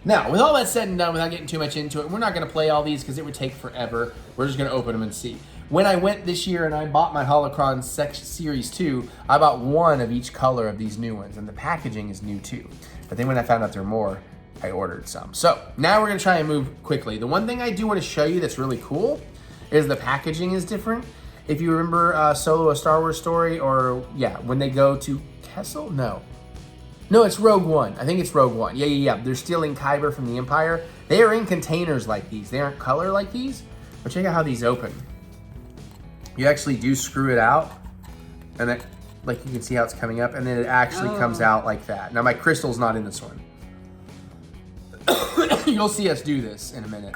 Now, with all that said and done, without getting too much into it, we're not going to play all these because it would take forever. We're just going to open them and see. When I went this year and I bought my Holocron Series 2, I bought one of each color of these new ones. And the packaging is new too. But then when I found out there were more, I ordered some. So now we're going to try and move quickly. The one thing I do want to show you that's really cool is the packaging is different. If you remember Solo: A Star Wars Story, or yeah, when they go to Kessel? No, it's Rogue One. I think it's Rogue One. Yeah. They're stealing Kyber from the Empire. They are in containers like these. They aren't color like these. But check out how these open. You actually do screw it out, and then, like you can see how it's coming up, and then it actually comes out like that. Now my crystal's not in this one. You'll see us do this in a minute.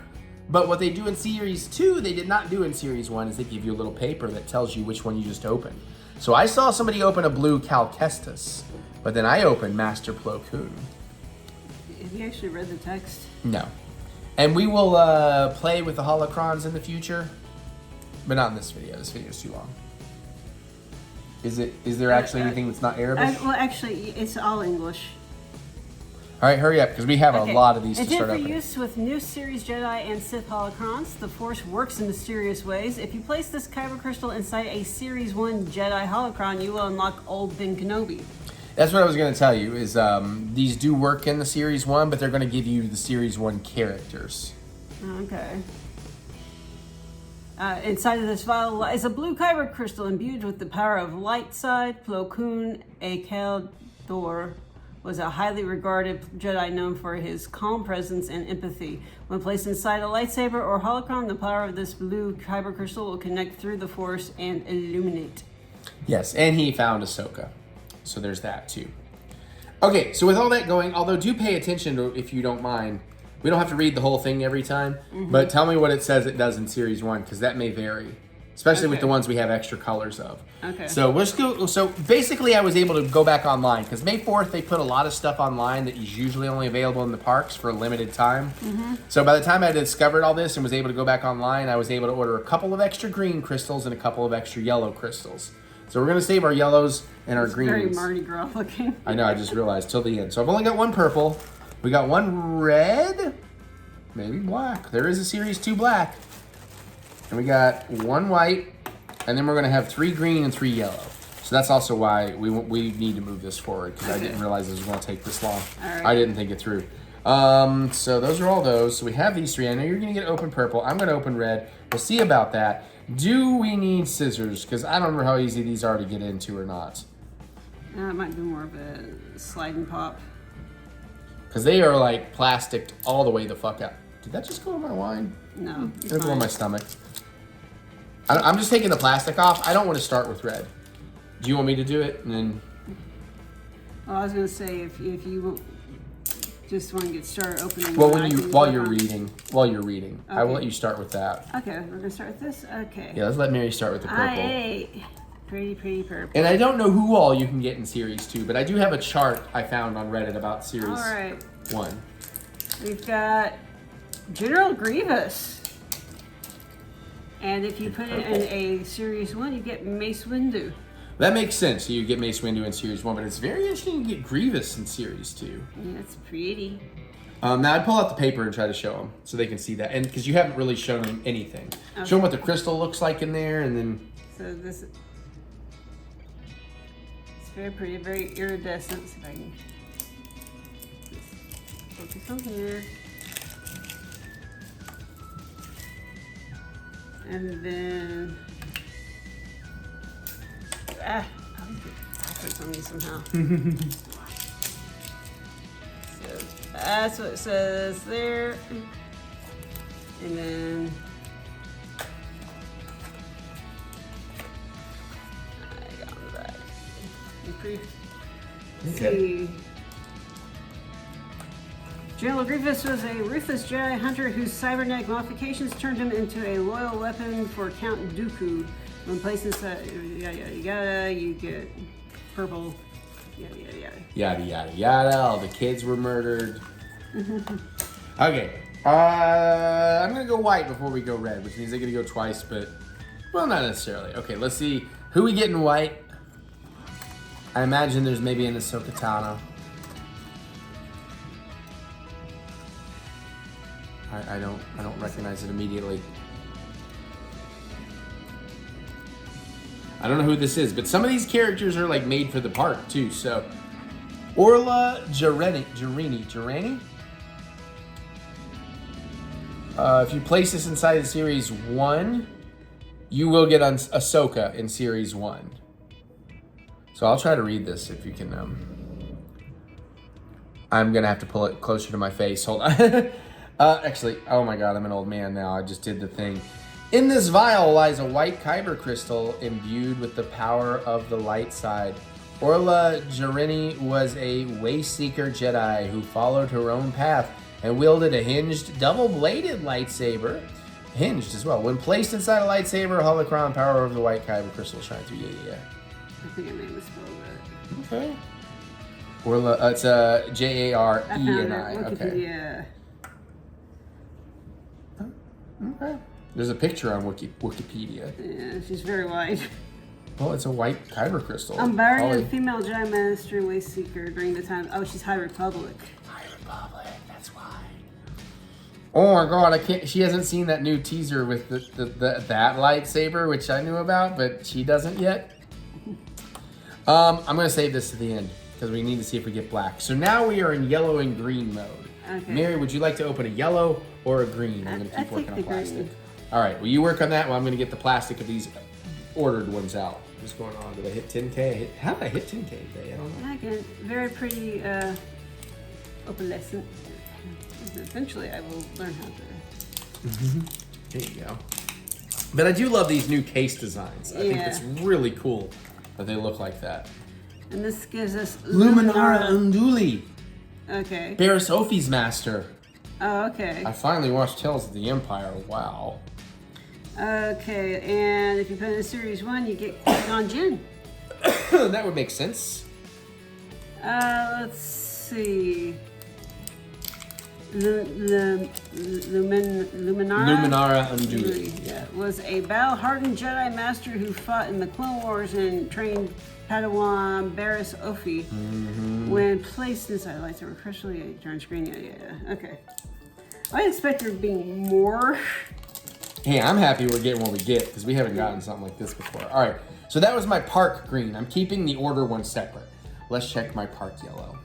But what they do in Series 2, they did not do in Series 1, is they give you a little paper that tells you which one you just opened. So I saw somebody open a blue Cal Kestis, but then I opened Master Plo Koon. Have you actually read the text? No. And we will play with the holocrons in the future, but not in this video. This video is too long. Is there actually anything that's not Arabic? Well, actually, it's all English. All right, hurry up, because we have a lot of these to start opening. For use with new Series Jedi and Sith holocrons, the Force works in mysterious ways. If you place this Kyber crystal inside a Series 1 Jedi holocron, you will unlock Old Ben Kenobi. That's what I was going to tell you, is these do work in the Series 1, but they're going to give you the Series 1 characters. Okay. Inside of this vial is a blue Kyber crystal imbued with the power of light side. Plo Koon, a Kaldor, was a highly regarded Jedi known for his calm presence and empathy. When placed inside a lightsaber or holocron, the power of this blue Kyber crystal will connect through the Force and illuminate. Yes, and he found Ahsoka. So there's that too. Okay, so with all that going, although do pay attention to, if you don't mind, we don't have to read the whole thing every time, but tell me what it says it does in Series 1, because that may vary. Especially with the ones we have extra colors of. Okay. So we're still, so basically I was able to go back online because May 4th they put a lot of stuff online that is usually only available in the parks for a limited time. So by the time I discovered all this and was able to go back online, I was able to order a couple of extra green crystals and a couple of extra yellow crystals. So we're gonna save our yellows and our greens. Very Mardi Gras looking. I know, I just realized till the end. So I've only got one purple. We got one red, maybe black. There is a Series 2 black. And we got one white, and then we're gonna have 3 green and 3 yellow. So that's also why we need to move this forward, because I didn't realize it was gonna take this long. All right. I didn't think it through. So those are all those. So we have these three. I know you're gonna get open purple. I'm gonna open red. We'll see about that. Do we need scissors? Because I don't remember how easy these are to get into or not. It might be more of a slide and pop. Because they are like plastic all the way the fuck out. Did that just go in my wine? No. It'll go in my stomach. I'm just taking the plastic off. I don't want to start with red. Do you want me to do it? And then. Well, I was gonna say if you just want to get started opening. Well, while you're reading, I will let you start with that. Okay, we're gonna start with this. Okay. Yeah, let's let Mary start with the purple. Pretty purple. And I don't know who all you can get in Series 2, but I do have a chart I found on Reddit about Series All right. 1. We've got General Grievous. And if you put it in a Series 1, you get Mace Windu. That makes sense. So you get Mace Windu in Series 1, but it's very interesting to get Grievous in Series 2. Yeah, it's pretty. Now I'd pull out the paper and try to show them so they can see that. And because you haven't really shown them anything. Okay. Show them what the crystal looks like in there and then... So this is... It's very pretty, very iridescent. See if I can just focus on here. And then... I always get backwards on me somehow. So that's what it says there. And then I got on the back. See. General Grievous was a ruthless Jedi hunter whose cybernetic modifications turned him into a loyal weapon for Count Dooku. When placed inside, you get purple, Yada. All the kids were murdered. Okay. I'm going to go white before we go red, which means I'm going to go twice, but, well, not necessarily. Okay, let's see. Who we get in white? I imagine there's maybe an Ahsoka Tano. I don't recognize it immediately. I don't know who this is, but some of these characters are like made for the park too. So, Orla Jareni. If you place this inside of Series 1, you will get Ahsoka in Series 1. So I'll try to read this if you can. I'm gonna have to pull it closer to my face. Hold on. Actually, oh my God, I'm an old man now. I just did the thing. In this vial lies a white kyber crystal imbued with the power of the light side. Orla Jareni was a Wayseeker Jedi who followed her own path and wielded a hinged, double-bladed lightsaber. Hinged as well. When placed inside a lightsaber, holocron power over the white kyber crystal shines through. Yeah. I think I made a misspell that. Okay. Orla, it's J-A-R-E-N-I. Okay. Yeah. Okay. There's a picture on Wikipedia. Yeah, she's very white. Well, it's a white kyber crystal. Barbarian female Jedi Master Wayseeker during the time. Oh, she's High Republic. High Republic, that's why. Oh my God, I can't. She hasn't seen that new teaser with that lightsaber, which I knew about, but she doesn't yet. I'm gonna save this to the end because we need to see if we get black. So now we are in yellow and green mode. Okay. Mary, would you like to open a yellow or a green? I'm gonna keep working on plastic. Green. All right, well, you work on that while I'm gonna get the plastic of these ordered ones out. What's going on? Did I hit 10K? How did I hit 10K today? I don't know. Again, very pretty opalescent. Eventually, I will learn how to. There you go. But I do love these new case designs. I think it's really cool that they look like that. And this gives us Luminara Unduli. Okay. Barriss Offee's master. Oh, okay. I finally watched Tales of the Empire. Wow. Okay, and if you put in Series 1, you get Qui-Gon Jinn. That would make sense. Let's see. Luminara Unduli. was a battle-hardened Jedi Master who fought in the Clone Wars and trained Padawan Barriss Offee. When placed inside a lightsaber crystal, it turns green. Yeah. Okay. I expect there being more. Hey, I'm happy we're getting what we get because we haven't gotten something like this before. All right, so that was my park green. I'm keeping the order one separate. Let's check my park yellow.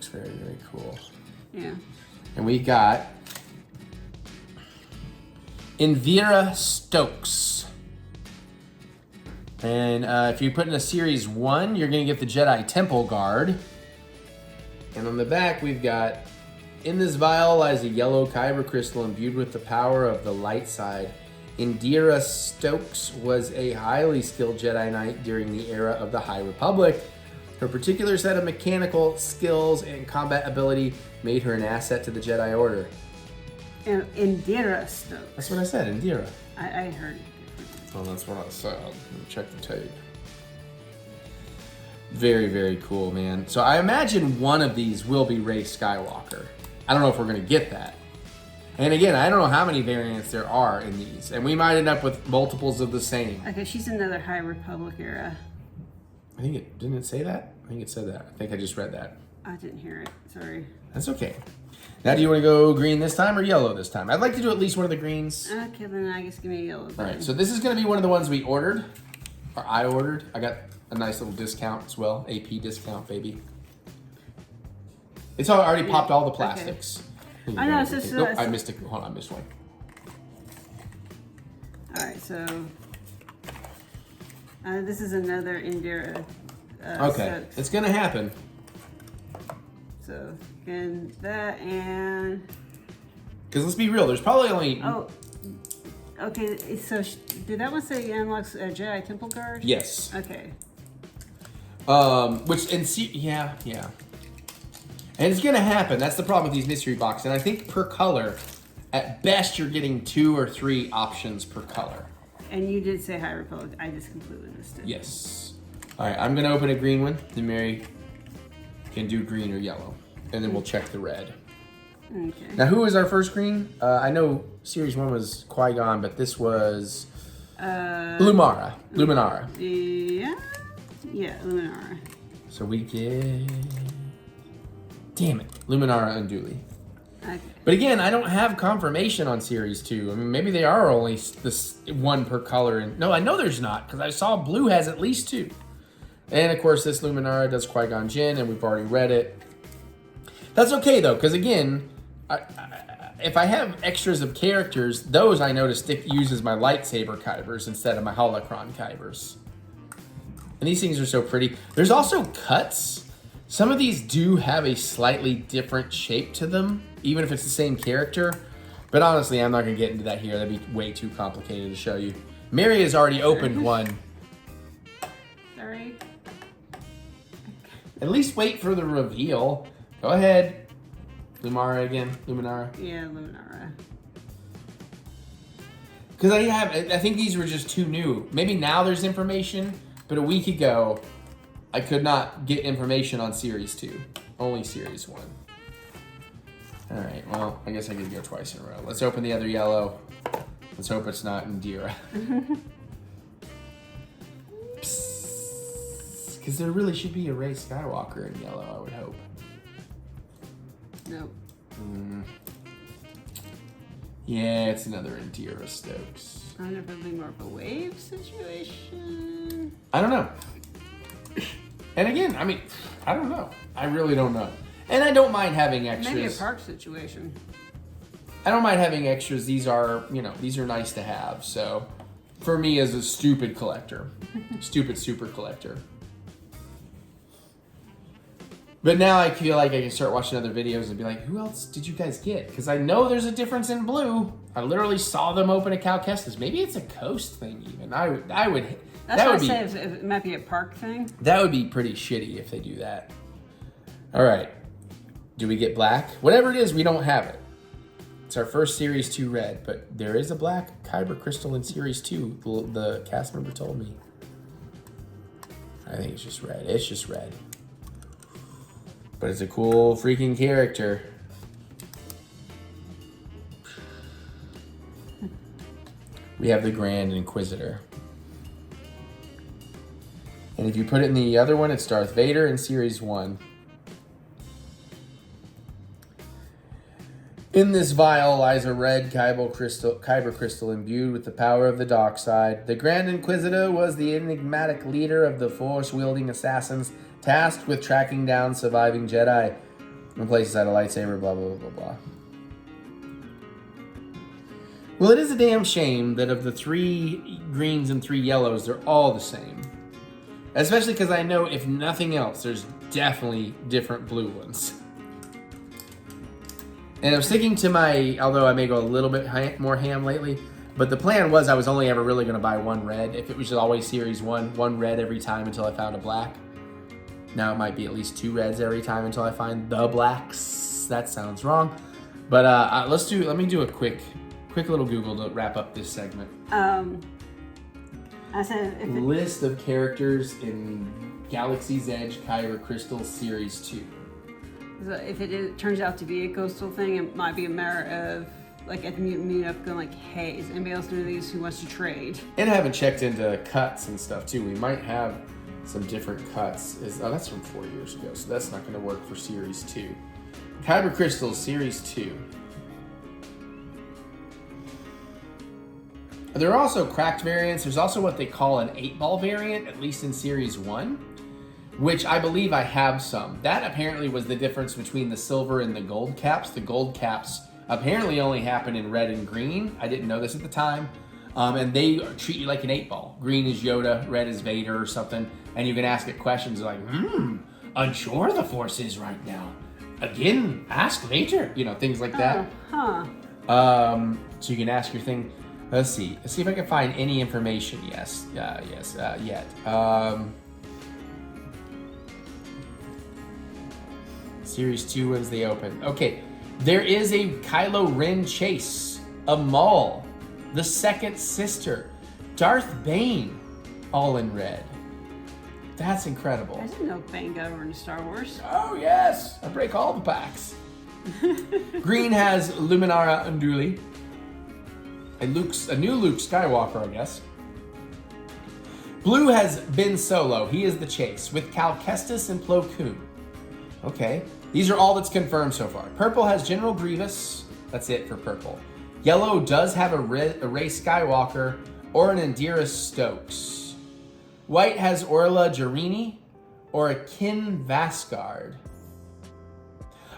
looks very, very cool. Yeah. And we got Indira Stokes. And if you put in a Series 1, you're going to get the Jedi Temple Guard. And on the back, we've got, in this vial lies a yellow kyber crystal imbued with the power of the light side. Indira Stokes was a highly skilled Jedi Knight during the era of the High Republic. Her particular set of mechanical skills and combat ability made her an asset to the Jedi Order. And Indira Stokes. That's what I said, Indira. I heard it. Well, that's what I said. Let me check the tape. Very, very cool, man. So I imagine one of these will be Rey Skywalker. I don't know if we're going to get that. And again, I don't know how many variants there are in these. And we might end up with multiples of the same. Okay, she's another High Republic era. I think it, didn't it say that? I think it said that. I think I just read that. I didn't hear it. Sorry. That's okay. Now, do you want to go green this time or yellow this time? I'd like to do at least one of the greens. Okay, then I guess give me a yellow. All right, so this is going to be one of the ones we ordered, or I ordered. I got a nice little discount as well, AP discount, baby. It's already popped all the plastics. Okay. I know, it's just... Nope, I missed it. Hold on, I missed one. All right, so this is another Indira. Okay, Stokes. it's going to happen. So, and that and... Because let's be real, there's probably only... Oh, okay, so did that one say unlocks Jedi Temple Guard? Yes. Okay. Yeah. And it's gonna happen. That's the problem with these mystery boxes. And I think per color, at best, you're getting 2 or 3 options per color. And you did say High Republic. I just completely missed it. Yes. All right, I'm gonna open a green one. Then Mary can do green or yellow, and then we'll check the red. Okay. Now, who was our first green? I know Series 1 was Qui-Gon, but this was Luminara. Yeah, Luminara. So we get... Damn it. Luminara and Dooley. Okay. But again, I don't have confirmation on Series 2. I mean, maybe they are only this one per color. And no, I know there's not, because I saw blue has at least 2. And of course, this Luminara does Qui-Gon Jinn, and we've already read it. That's okay, though, because again, if I have extras of characters, those I know to use as my lightsaber kybers instead of my holocron kybers. And these things are so pretty. There's also cuts. Some of these do have a slightly different shape to them, even if it's the same character. But honestly, I'm not going to get into that here. That'd be way too complicated to show you. Mary has already opened one. Sorry. At least wait for the reveal. Go ahead. Luminara again. Luminara. Yeah, Luminara. Because I think these were just too new. Maybe now there's information, but a week ago, I could not get information on Series 2. Only Series 1. All right, well, I guess I could go twice in a row. Let's open the other yellow. Let's hope it's not Indira. Because there really should be a Rey Skywalker in yellow, I would hope. Nope. Yeah, it's another Indira Stokes. I wonder if it'll be more of a wave situation. I don't know. And again, I mean, I don't know. I really don't know. And I don't mind having extras. Maybe a park situation. I don't mind having extras. These are, these are nice to have. So, for me as a stupid collector, stupid super collector. But now I feel like I can start watching other videos and be like, who else did you guys get? Because I know there's a difference in blue. I literally saw them open a Cal Kestis. Maybe it's a coast thing even. I would. That's what I say. It might be a park thing. That would be pretty shitty if they do that. All right. Do we get black? Whatever it is, we don't have it. It's our first Series 2 red, but there is a black Kyber crystal in Series 2. The cast member told me. I think it's just red. It's just red. But it's a cool freaking character. We have the Grand Inquisitor. And if you put it in the other one, it's Darth Vader in Series 1. In this vial lies a red kyber crystal imbued with the power of the dark side. The Grand Inquisitor was the enigmatic leader of the Force-wielding assassins tasked with tracking down surviving Jedi. Replaces out a lightsaber, blah, blah, blah, blah, blah. Well, it is a damn shame that of the 3 greens and 3 yellows, they're all the same. Especially because I know, if nothing else, there's definitely different blue ones. And I'm sticking to my, although I may go a little bit more ham lately, but the plan was I was only ever really going to buy 1 red. If it was always series 1 red every time until I found a black. Now it might be at least 2 reds every time until I find the blacks. That sounds wrong. But let me do a quick little Google to wrap up this segment. I said List of characters in Galaxy's Edge Kyber Crystal Series 2. if it turns out to be a coastal thing, it might be a matter of like at the Mutant meetup going like, hey, is anybody else doing these who wants to trade? And I haven't checked into cuts and stuff too. We might have some different cuts. That's from 4 years ago, so that's not going to work for Series 2. Kyber Crystals Series 2. There are also cracked variants. There's also what they call an 8-ball variant, at least in Series 1, which I believe I have some. That apparently was the difference between the silver and the gold caps. The gold caps apparently only happen in red and green. I didn't know this at the time. And they treat you like an 8-ball. Green is Yoda, red is Vader or something. And you can ask it questions like, unsure of the Force is right now. Again, ask Vader. You know, things like that. So you can ask your thing. Let's see if I can find any information. Yet. Series 2 when's they open. Okay, there is a Kylo Ren chase, a Maul, the second sister, Darth Bane, all in red. That's incredible. I didn't know Bane got over into Star Wars. Oh yes, I break all the packs. Green has Luminara Unduli. A new Luke Skywalker, I guess. Blue has Ben Solo. He is the chase with Cal Kestis and Plo Koon. Okay, these are all that's confirmed so far. Purple has General Grievous. That's it for purple. Yellow does have a Rey Skywalker or an Indira Stokes. White has Orla Jarini or a Kin Vasgard.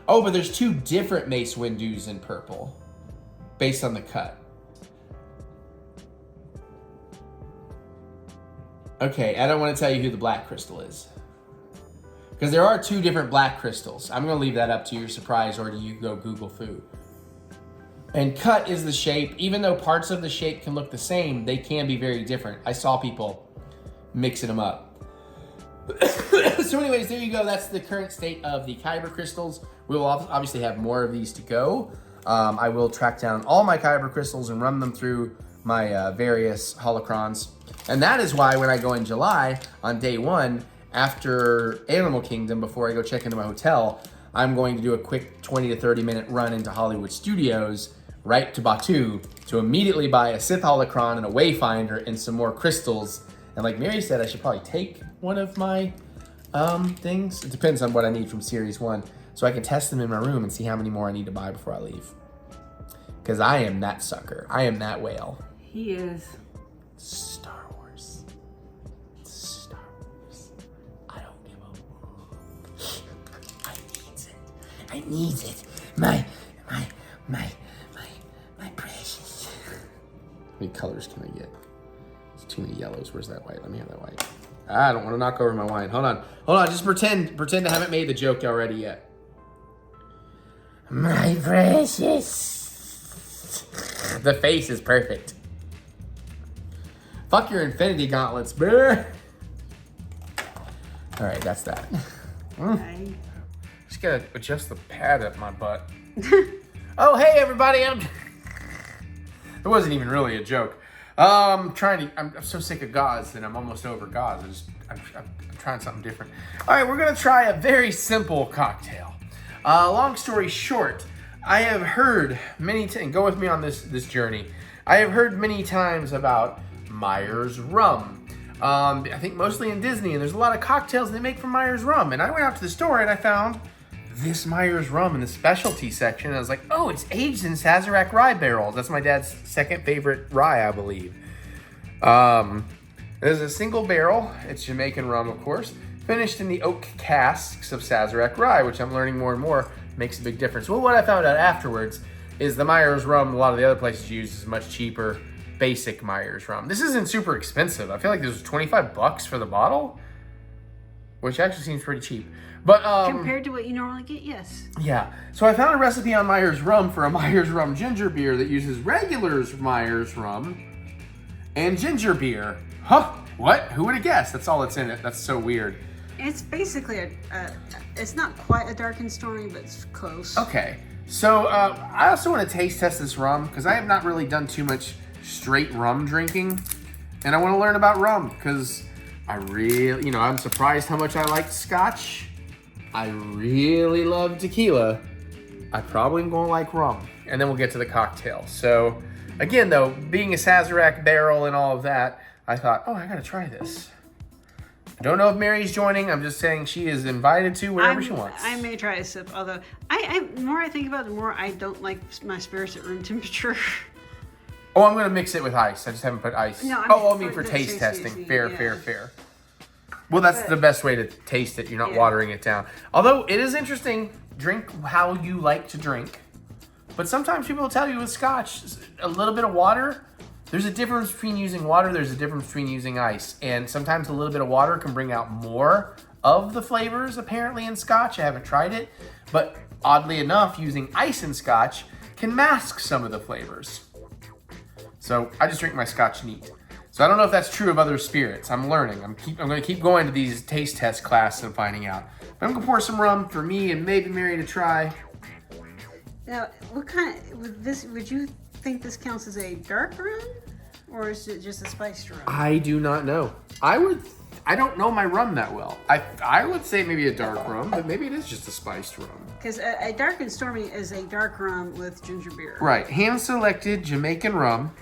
Oh, but there's 2 different Mace Windus in purple based on the cut. Okay, I don't want to tell you who the black crystal is. Because there are 2 different black crystals. I'm going to leave that up to your surprise, or do you go Google food? And cut is the shape. Even though parts of the shape can look the same, they can be very different. I saw people mixing them up. So anyways, there you go. That's the current state of the Kyber crystals. We will obviously have more of these to go. I will track down all my Kyber crystals and run them through my various holocrons. And that is why when I go in July, on day 1, after Animal Kingdom, before I go check into my hotel, I'm going to do a quick 20 to 30 minute run into Hollywood Studios, right to Batuu, to immediately buy a Sith holocron and a Wayfinder and some more crystals. And like Mary said, I should probably take one of my things. It depends on what I need from Series 1. So I can test them in my room and see how many more I need to buy before I leave. Because I am that sucker. I am that whale. He is. Star Wars. Star Wars. I don't give a... I need it. My precious. How many colors can I get? There's too many yellows. Where's that white? Let me have that white. I don't want to knock over my wine. Hold on. Just pretend I haven't made the joke already yet. My precious. The face is perfect. Fuck your infinity gauntlets, bruh. All right, that's that. Okay. Just gotta adjust the pad up my butt. Oh, hey everybody! It wasn't even really a joke. I'm so sick of gauze that I'm almost over gauze. I'm trying something different. All right, we're gonna try a very simple cocktail. Long story short, I have heard many times, go with me on this journey. I have heard many times about Myers rum. I think mostly in Disney, and there's a lot of cocktails they make from Myers rum. And I went out to the store and I found this Myers rum in the specialty section. And I was like, oh, it's aged in Sazerac rye barrels. That's my dad's second favorite rye, I believe. There's a single barrel. It's Jamaican rum, of course, finished in the oak casks of Sazerac rye, which I'm learning more and more makes a big difference. Well, what I found out afterwards is the Myers rum, a lot of the other places use, is much cheaper, basic Myers rum. This isn't super expensive. I feel like this was $25 for the bottle, which actually seems pretty cheap. But Compared to what you normally get, yes. yeah. So I found a recipe on Myers rum for a Myers rum ginger beer that uses regular Myers rum and ginger beer. Huh? What? Who would have guessed? That's all that's in it. That's so weird. It's basically it's not quite a dark and stormy, but it's close. Okay. So I also want to taste test this rum because I have not really done too much straight rum drinking, and I want to learn about rum because I really, I'm surprised how much I like Scotch. I really love tequila. I probably am going to like rum, and then we'll get to the cocktail. So again, though, being a Sazerac barrel and all of that, I thought, oh, I got to try this. I don't know if Mary's joining. I'm just saying she is invited to wherever she wants. I may try a sip, although the more I think about it, the more I don't like my spirits at room temperature. Oh, I'm going to mix it with ice. I just haven't put ice. No, I mean for taste testing. Fair. Well, that's the best way to taste it. You're not watering it down. Although it is interesting, drink how you like to drink. But sometimes people will tell you with Scotch, a little bit of water. There's a difference between using water. There's a difference between using ice. And sometimes a little bit of water can bring out more of the flavors, apparently, in Scotch. I haven't tried it. But oddly enough, using ice in Scotch can mask some of the flavors. So I just drink my Scotch neat. So I don't know if that's true of other spirits. I'm learning. I'm going to keep going to these taste test classes and finding out. But I'm going to pour some rum for me and maybe Mary to try. Now, what kind of, would you think this counts as a dark rum? Or is it just a spiced rum? I do not know. I don't know my rum that well. I would say maybe a dark rum, but maybe it is just a spiced rum. Because a dark and stormy is a dark rum with ginger beer. Right. Hand-selected Jamaican rum.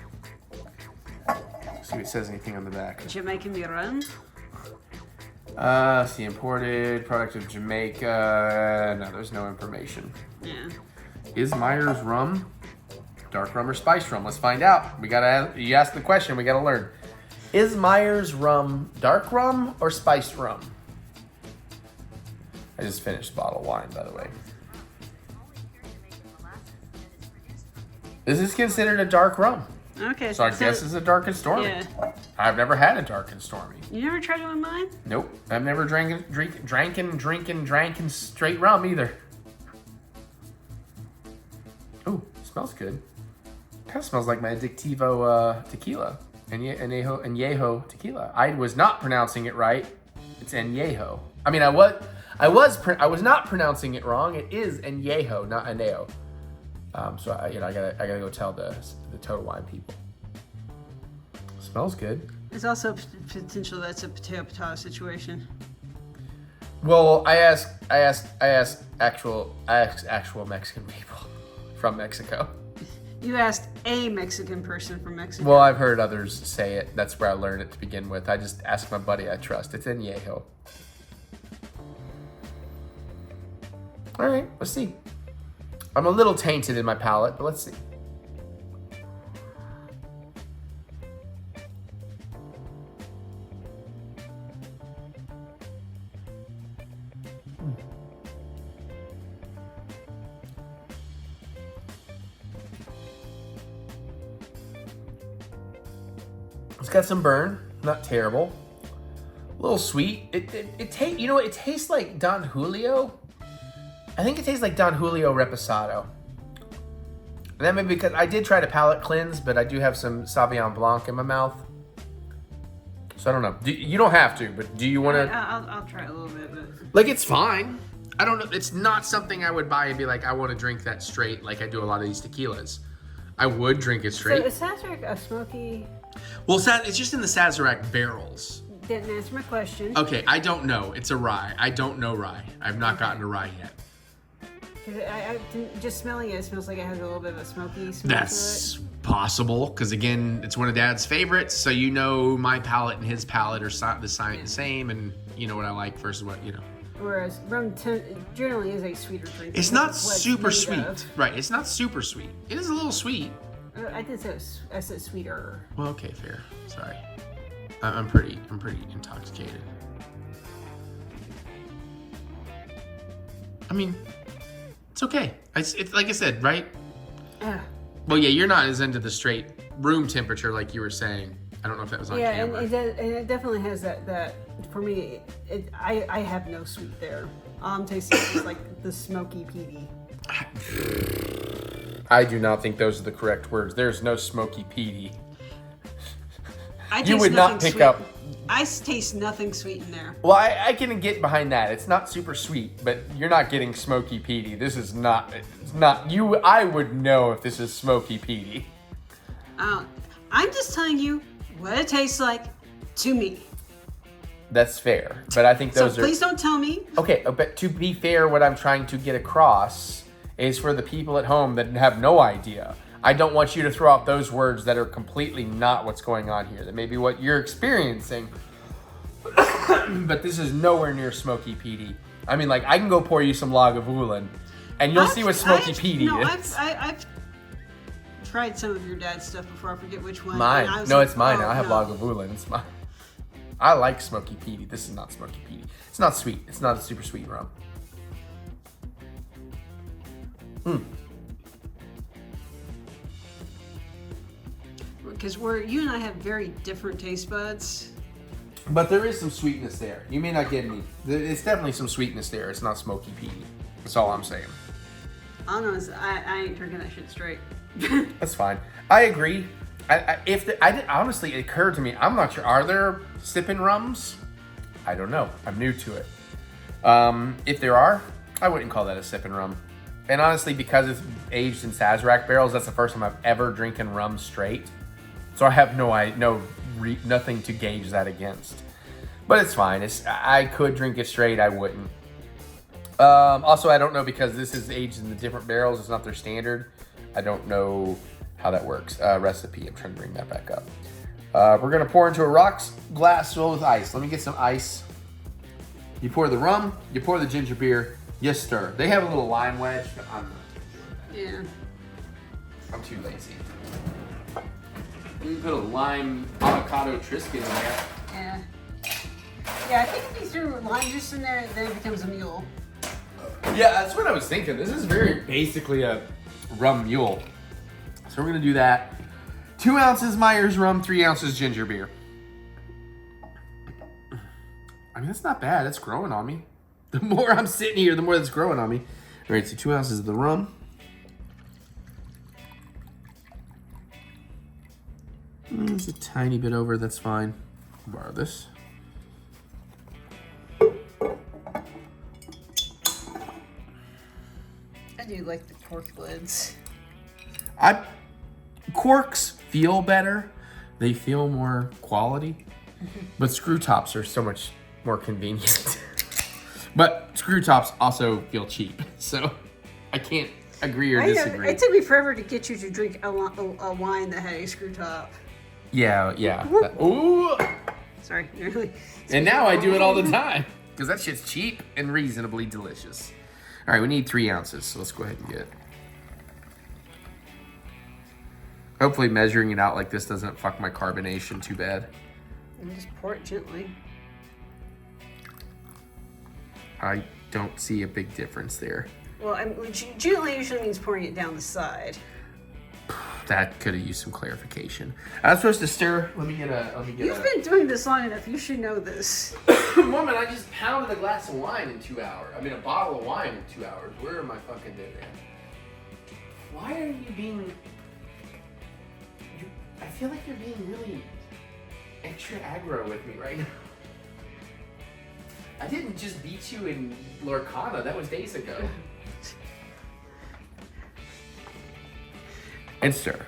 Let's see if it says anything on the back. Jamaican rum? See, imported, product of Jamaica. No, there's no information. Yeah. Is Myers rum dark rum or spiced rum? Let's find out. You asked the question, we gotta learn. Is Myers rum dark rum or spiced rum? I just finished a bottle of wine, by the way. This is considered a dark rum. Okay. So I guess it's a dark and stormy. Yeah. I've never had a dark and stormy. You never tried it with mine? Nope. I've never drank straight rum either. Ooh, smells good. Kind of smells like my Addictivo tequila. Añejo tequila. I was not pronouncing it right. It's Añejo. I mean, I was not pronouncing it wrong. It is Añejo, not Añejo. So I gotta go tell the Total Wine people. Smells good. There's also potential that's a potato situation. Well, I asked actual Mexican people from Mexico. You asked a Mexican person from Mexico. Well, I've heard others say it. That's where I learned it to begin with. I just asked my buddy I trust. It's Añejo. All right, let's see. I'm a little tainted in my palate, but let's see. It's got some burn, not terrible. A little sweet. It tastes like Don Julio. I think it tastes like Don Julio Reposado. And that may be because I did try to palate cleanse, but I do have some Sauvignon Blanc in my mouth. So I don't know. You don't have to, but do you want to? I'll try a little bit, but like it's fine. I don't know. It's not something I would buy and be like, I want to drink that straight, like I do a lot of these tequilas. I would drink it straight. So is Sazerac a smoky? Well, it's just in the Sazerac barrels. Didn't answer my question. Okay, I don't know. It's a rye. I don't know rye. I've not gotten to rye yet. I just smelling it smells like it has a little bit of a smoky smell That's possible, because again, it's one of Dad's favorites, so you know my palate and his palate are the same, and you know what I like versus what, you know. Whereas rum generally is a sweeter drink. It's not super sweet. Right, it's not super sweet. It is a little sweet. I did say I said sweeter. Well, okay, fair. Sorry. I'm pretty intoxicated. I mean, It's okay. It's like I said, right? Yeah. Well, yeah, you're not as into the straight room temperature like you were saying. I don't know if that was on Yeah, camera. and it definitely has that for me, I have no sweet there. All I'm tasting is like the smoky peaty. I do not think those are the correct words. There's no smoky peaty. I You taste would not nothing pick sweet. up. I taste nothing sweet in there. Well, I can get behind that. It's not super sweet, but you're not getting smoky peaty. This is not. It's not you. I would know if this is smoky peaty. I'm just telling you what it tastes like to me. That's fair, but I think those So are. please don't tell me. Okay, but to be fair, what I'm trying to get across is for the people at home that have no idea. I don't want you to throw out those words that are completely not what's going on here. That may be what you're experiencing, but this is nowhere near smoky peaty. I mean, like, I can go pour you some Lagavulin, and you'll see what smoky peaty is. I've tried some of your dad's stuff before. I forget which one. Mine. And I was No, like, it's mine. oh, I have no. Lagavulin. It's mine. I like smoky peaty. This is not smoky peaty. It's not sweet. It's not a super sweet rum. Because you and I have very different taste buds. But there is some sweetness there. You may not get any. It's definitely some sweetness there. It's not smoky peaty. That's all I'm saying. I don't know. I ain't drinking that shit straight. That's fine. I agree. Honestly, it occurred to me. I'm not sure. Are there sipping rums? I don't know. I'm new to it. If there are, I wouldn't call that a sipping rum. And honestly, because it's aged in Sazerac barrels, that's the first time I've ever drinking rum straight. So I have nothing to gauge that against. But it's fine. I could drink it straight. I wouldn't. Also, I don't know because this is aged in the different barrels. It's not their standard. I don't know how that works. Recipe. I'm trying to bring that back up. We're going to pour into a rocks glass filled with ice. Let me get some ice. You pour the rum. You pour the ginger beer. You stir. They have a little lime wedge, but I'm not doing that. Yeah. I'm too lazy. You can put a lime avocado Triscuit in there. Yeah. Yeah, I think if you threw lime juice in there, then it becomes a mule. Yeah, that's what I was thinking. This is very basically a rum mule. So we're going to do that. 2 ounces Myers rum, 3 ounces ginger beer. I mean, that's not bad. It's growing on me. The more I'm sitting here, the more that's growing on me. All right, so 2 ounces of the rum. There's a tiny bit over, that's fine. Borrow this. I do like the cork lids. Corks feel better. They feel more quality. But screw tops are so much more convenient. But screw tops also feel cheap. So I can't agree or disagree. It took me forever to get you to drink a wine that had a screw top. Yeah. Ooh. Sorry. Nearly. And now I do it all the time. Because that shit's cheap and reasonably delicious. All right, we need 3 ounces. So let's go ahead and get it. Hopefully measuring it out like this doesn't fuck my carbonation too bad. And just pour it gently. I don't see a big difference there. Well, gently usually means pouring it down the side. That could have used some clarification. I was supposed to stir. Let me get You've been doing this long enough. You should know this. Woman, I just pounded a glass of wine in 2 hours. I mean, a bottle of wine in 2 hours. Where am I fucking doing that? Why are you being... I feel like you're being really extra aggro with me right now. I didn't just beat you in Lorcana. That was days ago. And stir.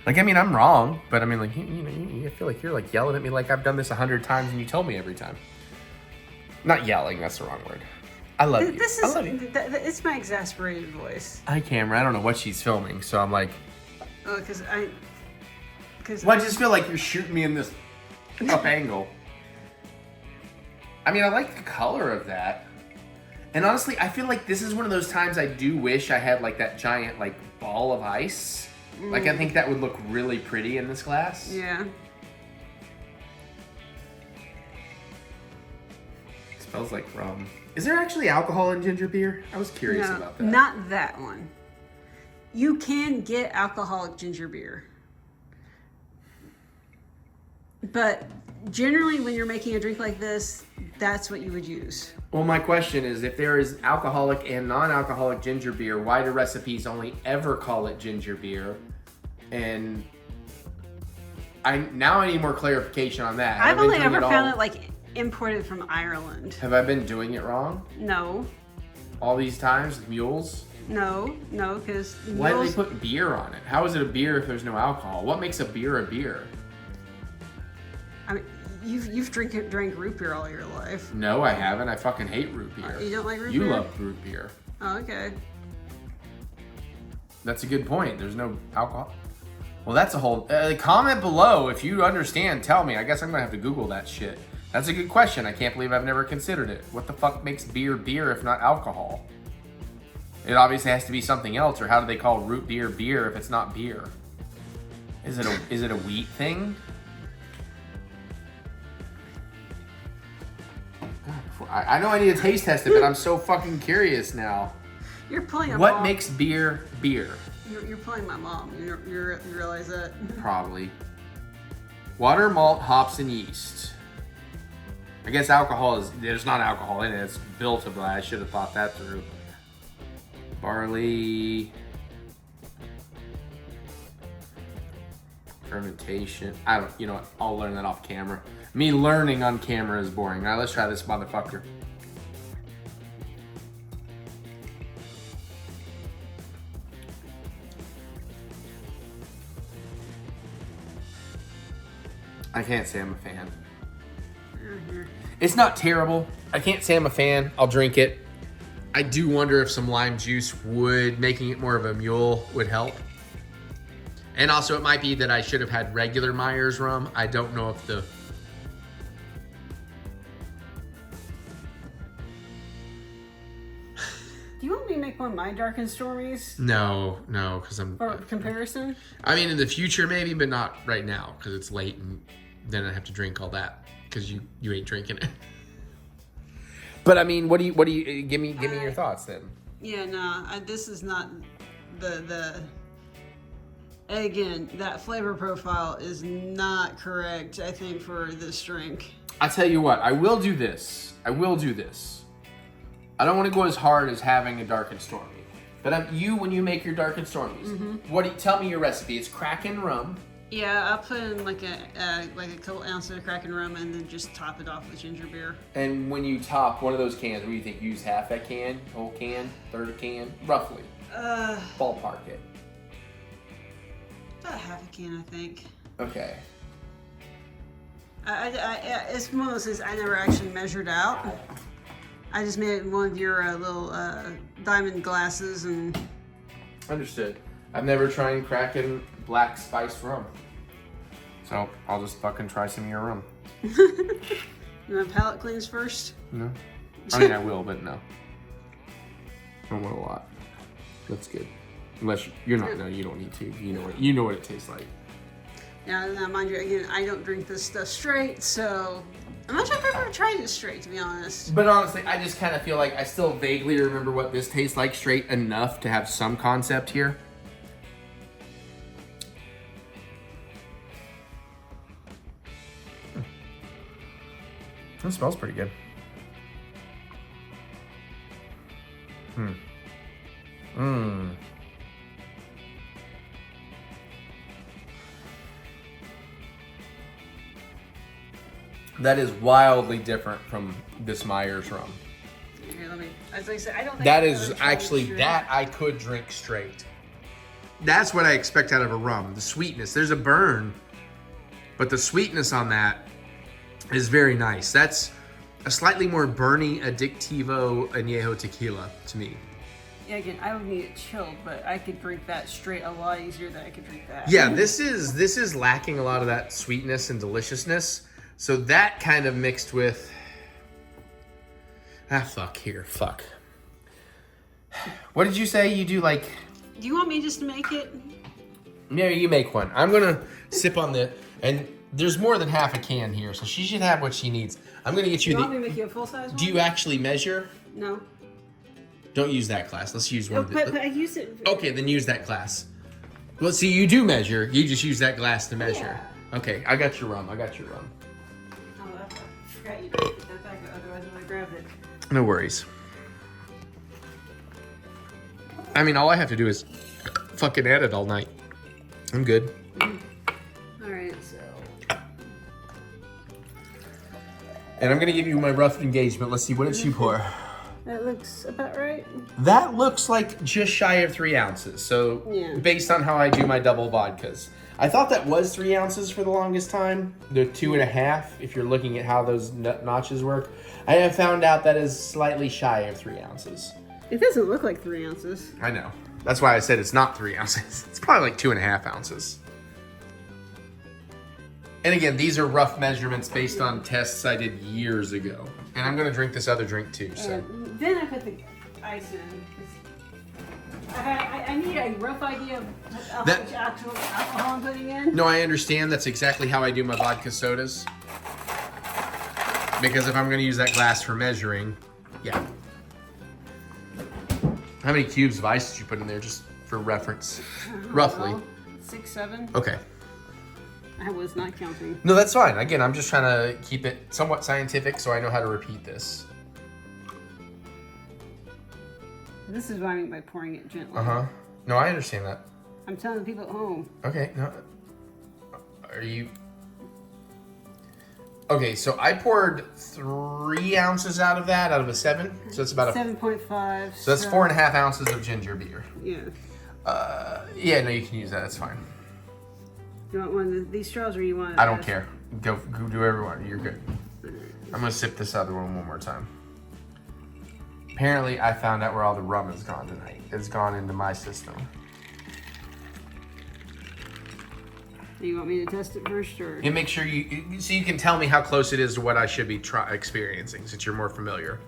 Like, I mean, I'm wrong, but I mean, like, I feel like you're like yelling at me like I've done this 100 times and you tell me every time. Not yelling, that's the wrong word. I love you. This is, I love you. It's my exasperated voice. Hi, camera. I don't know what she's filming, so I'm like, Oh, because well, I just feel like you're shooting me in this up angle. I mean, I like the color of that. And honestly, I feel like this is one of those times I do wish I had like that giant like ball of ice. Like, I think that would look really pretty in this glass. Yeah. Smells like rum. Is there actually alcohol in ginger beer? I was curious No, about that. not that one. You can get alcoholic ginger beer. But generally when you're making a drink like this, that's what you would use. Well, my question is, if there is alcoholic and non-alcoholic ginger beer, why do recipes only ever call it ginger beer? And I need more clarification on that. I've only ever found it like imported from Ireland. Have I been doing it wrong No, all these times with mules? no, because Why do they put beer on it? How is it a beer if there's no alcohol? What makes a beer? I mean, you've drank root beer all your life. No, I haven't. I fucking hate root beer. You don't like root You beer? love root beer. Oh, okay. That's a good point. There's no alcohol. Well, that's a whole... comment below if you understand. Tell me. I guess I'm going to have to Google that shit. That's a good question. I can't believe I've never considered it. What the fuck makes beer beer if not alcohol? It obviously has to be something else, or how do they call root beer beer if it's not beer? Is it a wheat thing? I know I need to taste test it, but I'm so fucking curious now. You're pulling a What mom. makes beer beer? You're pulling my mom. You realize that? Probably. Water, malt, hops, and yeast. I guess there's not alcohol in it. It's built of that. I should have thought that through. Barley. Fermentation. You know what? I'll learn that off camera. Me learning on camera is boring. Now let's try this motherfucker. I can't say I'm a fan. It's not terrible. I can't say I'm a fan. I'll drink it. I do wonder if some lime juice making it more of a mule would help. And also it might be that I should have had regular Myers rum. I don't know if the... Do you want me to make one of my Dark and Stormies? No, because I'm... For comparison? I mean, in the future maybe, but not right now, because it's late and then I have to drink all that, because you ain't drinking it. But I mean, what do you give me your thoughts then? Yeah, no, this is not the again, that flavor profile is not correct, I think, for this drink. I tell you what, I will do this. I don't want to go as hard as having a Dark and Stormy. But when you make your Dark and Stormies, tell me your recipe. It's Kraken rum. Yeah, I'll put in like a couple ounces of Kraken rum and then just top it off with ginger beer. And when you top one of those cans, what do you think? Use half that can, whole can, third a can, roughly. Ballpark it. About half a can, I think. Okay. It's one of those things I never actually measured out. I just made one of your little diamond glasses and... Understood. I've never tried Kraken black spice rum. So I'll just fucking try some of your rum. You want palate cleanse first? No. I mean, I will, but no. I don't want a lot. That's good. Unless you're not, no, you don't need to. You know what it tastes like. Now, mind you, again, I don't drink this stuff straight, so I'm not sure if I've ever tried it straight, to be honest. But honestly, I just kind of feel like I still vaguely remember what this tastes like straight enough to have some concept here. It smells pretty good. That is wildly different from this Myers rum. Here, as I said, I don't think That I've is ever tried actually, it straight. that I could drink straight. That's what I expect out of a rum. The sweetness. There's a burn, but the sweetness on that is very nice. That's a slightly more burny Adictivo Añejo tequila to me. Yeah, again, I would need it chilled, but I could drink that straight a lot easier than I could drink that. Yeah, this is lacking a lot of that sweetness and deliciousness. So that kind of mixed with... Fuck. What did you say? You do like... Do you want me just to make it? Yeah, you make one. I'm gonna sip on the... And There's more than half a can here, so she should have what she needs. I'm gonna get you You want me the. to make you a full size one? Do you actually measure? No. Don't use that glass. Let's use one Oh, of the. but I use it. Okay, then use that glass. Well, see, you do measure. You just use that glass to measure. Okay, I got your rum. I got your rum. Oh, I forgot you didn't put that back. Otherwise, I would have grabbed it. No worries. I mean, all I have to do is fucking add it all night. I'm good. All right, so. And I'm gonna give you my rough engagement. Let's see, what did she pour? That looks about right. That looks like just shy of 3 ounces. So Yeah. based on how I do my double vodkas. I thought that was 3 ounces for the longest time. They're 2.5 if you're looking at how those notches work. I have found out that is slightly shy of 3 ounces. It doesn't look like 3 ounces. I know. That's why I said it's not 3 ounces. It's probably like 2.5 ounces. And again, these are rough measurements based on tests I did years ago. And I'm gonna drink this other drink too, so. Then I put the ice in. I need a rough idea of how That- much actual alcohol I'm putting in. No, I understand. That's exactly how I do my vodka sodas. Because if I'm gonna use that glass for measuring, yeah. How many cubes of ice did you put in there, just for reference? Roughly. 6, 7. Okay. I was not counting. No, that's fine. Again, I'm just trying to keep it somewhat scientific so I know how to repeat this. This is what I mean by pouring it gently. Uh-huh. No, I understand that. I'm telling the people at home. Okay, no. Are you... Okay, so I poured 3 ounces out of that, out of a 7. So that's about 7.5. So that's 4.5 ounces of ginger beer. Yeah. Yeah, no, you can use that. That's fine. You want one of these straws or you want? I don't care. Go do whatever you want. You're good. I'm gonna sip this other one more time. Apparently, I found out where all the rum has gone tonight. It's gone into my system. You want me to test it first, or? And make sure so you can tell me how close it is to what I should be experiencing, since you're more familiar.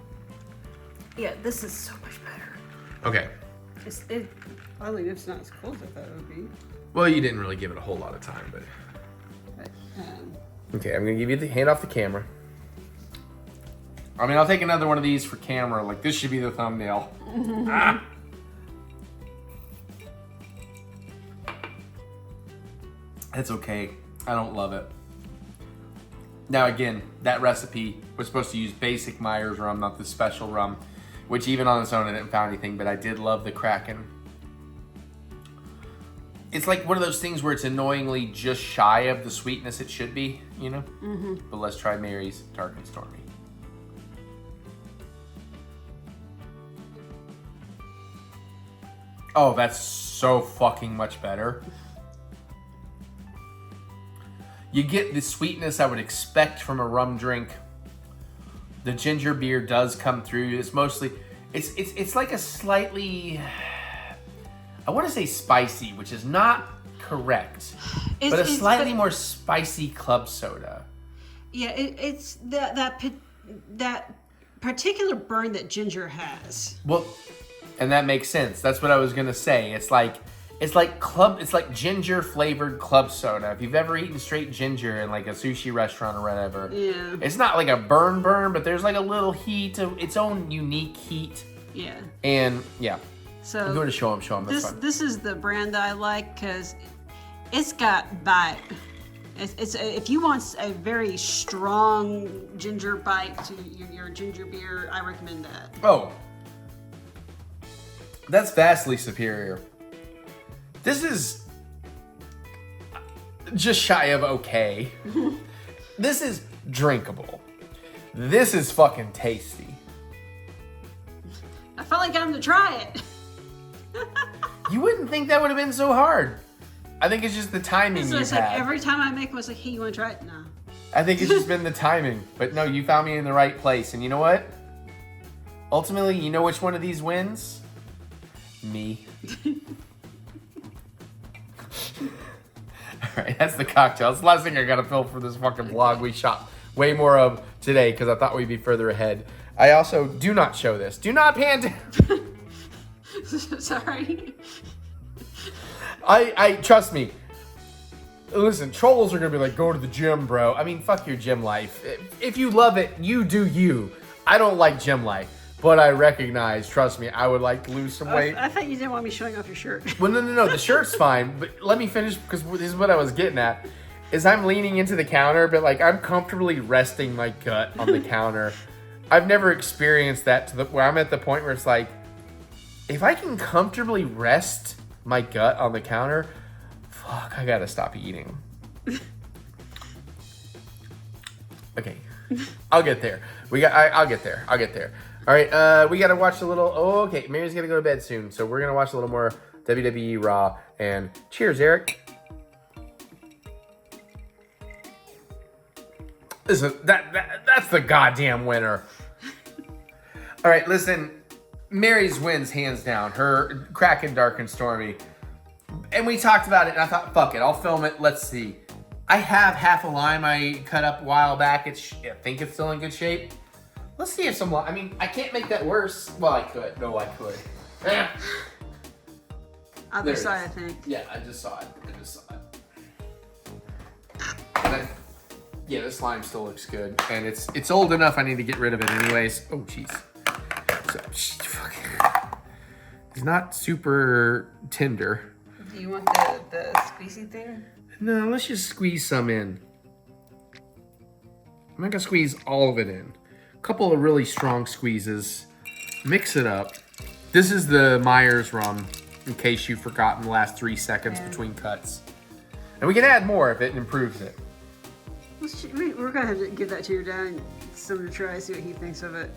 Yeah, this is so much better. Okay. Oddly, it's not as close as I thought it would be. Well, you didn't really give it a whole lot of time, but. Okay, I'm gonna give you the hand off the camera. I mean, I'll take another one of these for camera. Like, this should be the thumbnail. Ah! It's okay. I don't love it. Now, again, that recipe was supposed to use basic Myers rum, not the special rum, which even on its own, I didn't find anything, but I did love the Kraken. It's like one of those things where it's annoyingly just shy of the sweetness it should be, you know? Mm-hmm. But let's try Mary's Dark and Stormy. Oh, that's so fucking much better. You get the sweetness I would expect from a rum drink. The ginger beer does come through. It's mostly, it's like a slightly, I want to say spicy, which is not correct, but a slightly more spicy club soda. Yeah, it's that particular burn that ginger has. Well, and that makes sense. That's what I was gonna say. It's like ginger flavored club soda. If you've ever eaten straight ginger in like a sushi restaurant or whatever, Yeah. it's not like a burn, but there's like a little heat, its own unique heat. Yeah. And yeah, So I'm going to show them. That's fine. this is the brand that I like because it's got bite. It's if you want a very strong ginger bite to your ginger beer, I recommend that. Oh, that's vastly superior. This is just shy of okay. This is drinkable. This is fucking tasty. I felt like I'm to try it. You wouldn't think that would have been so hard. I think it's just the timing So you've it's like had. every time I make one, it's like, hey, you want to try it? No. I think it's just been the timing. But no, you found me in the right place. And you know what? Ultimately, you know which one of these wins? Me. Alright, that's the cocktail. That's the last thing I gotta fill for this fucking vlog we shot way more of today because I thought we'd be further ahead. I also do not show this. Do not pan down. Sorry. I trust me. listen, trolls are gonna be like, go to the gym, bro. I mean, fuck your gym life. If you love it, you do you. I don't like gym life, but I recognize, trust me, I would like to lose some weight. I thought you didn't want me showing off your shirt. Well, no, the shirt's fine, but let me finish, because this is what I was getting at, is I'm leaning into the counter, but like I'm comfortably resting my gut on the counter. I've never experienced that to where I'm at the point where it's like, if I can comfortably rest my gut on the counter, fuck, I gotta stop eating. Okay, I'll get there. I'll get there. All right, we gotta watch a little. Oh, okay, Mary's gonna go to bed soon, so we're gonna watch a little more WWE Raw. And cheers, Eric. Listen, that's the goddamn winner. All right, listen. Mary's wins hands down. Her cracking Dark and Stormy. And we talked about it, and I thought, fuck it, I'll film it. Let's see. I have half a lime I cut up a while back. I think it's still in good shape. Let's see if some lime. I mean, I can't make that worse. Well, I could. No, I could. Other side, I think. Yeah, I just saw it. And yeah, this lime still looks good, and it's old enough. I need to get rid of it anyways. Oh, jeez. Fuck. It's not super tender. Do you want the squeezy thing? No, let's just squeeze some in. I'm not gonna squeeze all of it in. A couple of really strong squeezes. Mix it up. This is the Myers rum, in case you've forgotten the last 3 seconds between cuts. And we can add more if it improves it. We're gonna have to give that to your dad and someone to try, see what he thinks of it.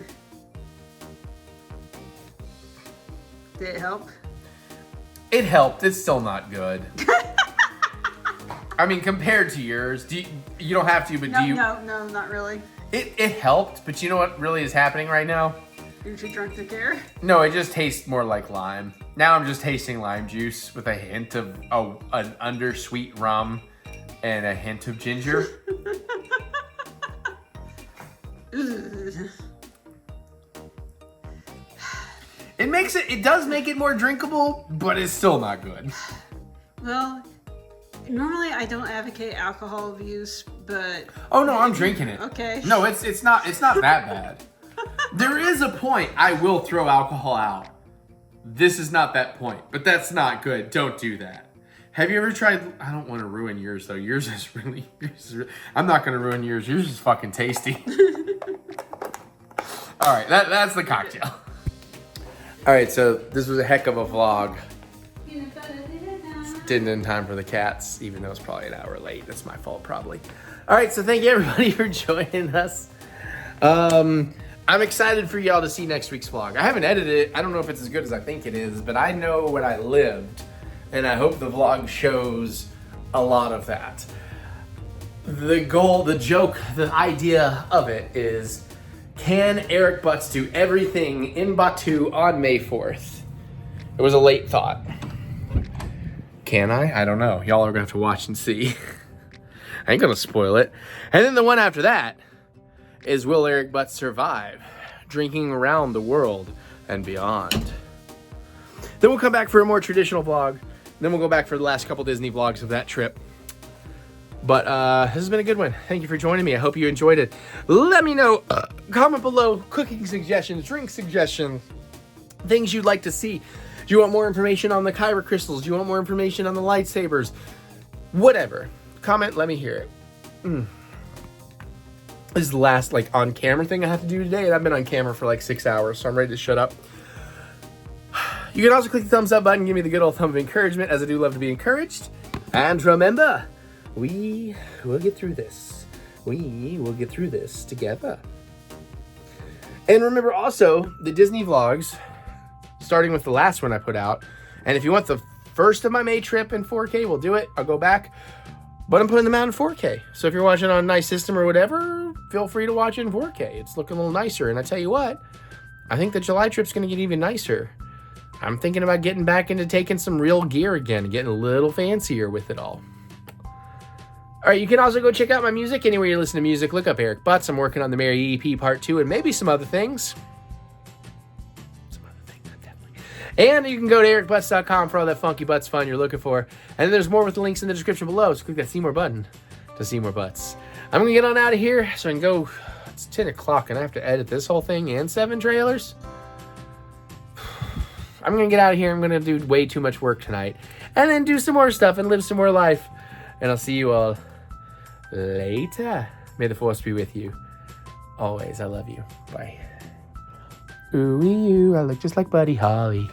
Did it help? It helped. It's still not good. I mean, compared to yours, you don't have to, but do you? No, not really. It helped, but you know what really is happening right now? You're too drunk to care? No, it just tastes more like lime. Now I'm just tasting lime juice with a hint of an undersweet rum and a hint of ginger. It does make it more drinkable, but it's still not good. Well, normally I don't advocate alcohol abuse, but... Oh no, I'm drinking it. Okay. No, it's not that bad. There is a point I will throw alcohol out. This is not that point, but that's not good. Don't do that. Have you ever tried... I don't want to ruin yours, though. Yours is really... I'm not going to ruin yours. Yours is fucking tasty. All right, that's the cocktail. All right, so this was a heck of a vlog. Didn't in time for the cats, even though it's probably an hour late. That's my fault, probably. All right, so thank you, everybody, for joining us. I'm excited for y'all to see next week's vlog. I haven't edited it. I don't know if it's as good as I think it is, but I know what I lived, and I hope the vlog shows a lot of that. The goal, the joke, the idea of it is, can TheEricButts do everything in Batu on May 4th? It was a late thought. Can I? I don't know. Y'all are gonna have to watch and see. I ain't gonna spoil it. And then the one after that is, will TheEricButts survive drinking around the world and beyond? Then we'll come back for a more traditional vlog. Then we'll go back for the last couple Disney vlogs of that trip. But this has been a good one. Thank you for joining me. I hope you enjoyed it. Let me know, comment below, cooking suggestions, drink suggestions, things you'd like to see. Do you want more information on the Kyber crystals? Do you want more information on the lightsabers? Whatever. Comment, let me hear it. This is the last on camera thing I have to do today, and I've been on camera for 6 hours, so I'm ready to shut up. You can also click the thumbs up button, give me the good old thumb of encouragement, as I do love to be encouraged. And remember, we will get through this. We will get through this together. And remember also, the Disney vlogs, starting with the last one I put out. And if you want the first of my May trip in 4K, we'll do it. I'll go back. But I'm putting them out in 4K. So if you're watching on a nice system or whatever, feel free to watch it in 4K. It's looking a little nicer. And I tell you what, I think the July trip's going to get even nicer. I'm thinking about getting back into taking some real gear again, getting a little fancier with it all. All right, you can also go check out my music anywhere you listen to music. Look up TheEricButts. I'm working on the Mary EP Part 2 and maybe some other things. And you can go to TheEricButts.com for all that funky butts fun you're looking for. And then there's more with the links in the description below. So click that see more button to see more butts. I'm going to get on out of here so I can go. It's 10 o'clock and I have to edit this whole thing and 7 trailers. I'm going to get out of here. I'm going to do way too much work tonight. And then do some more stuff and live some more life. And I'll see you all later. May the force be with you. Always, I love you. Bye. Ooh, I look just like Buddy Holly.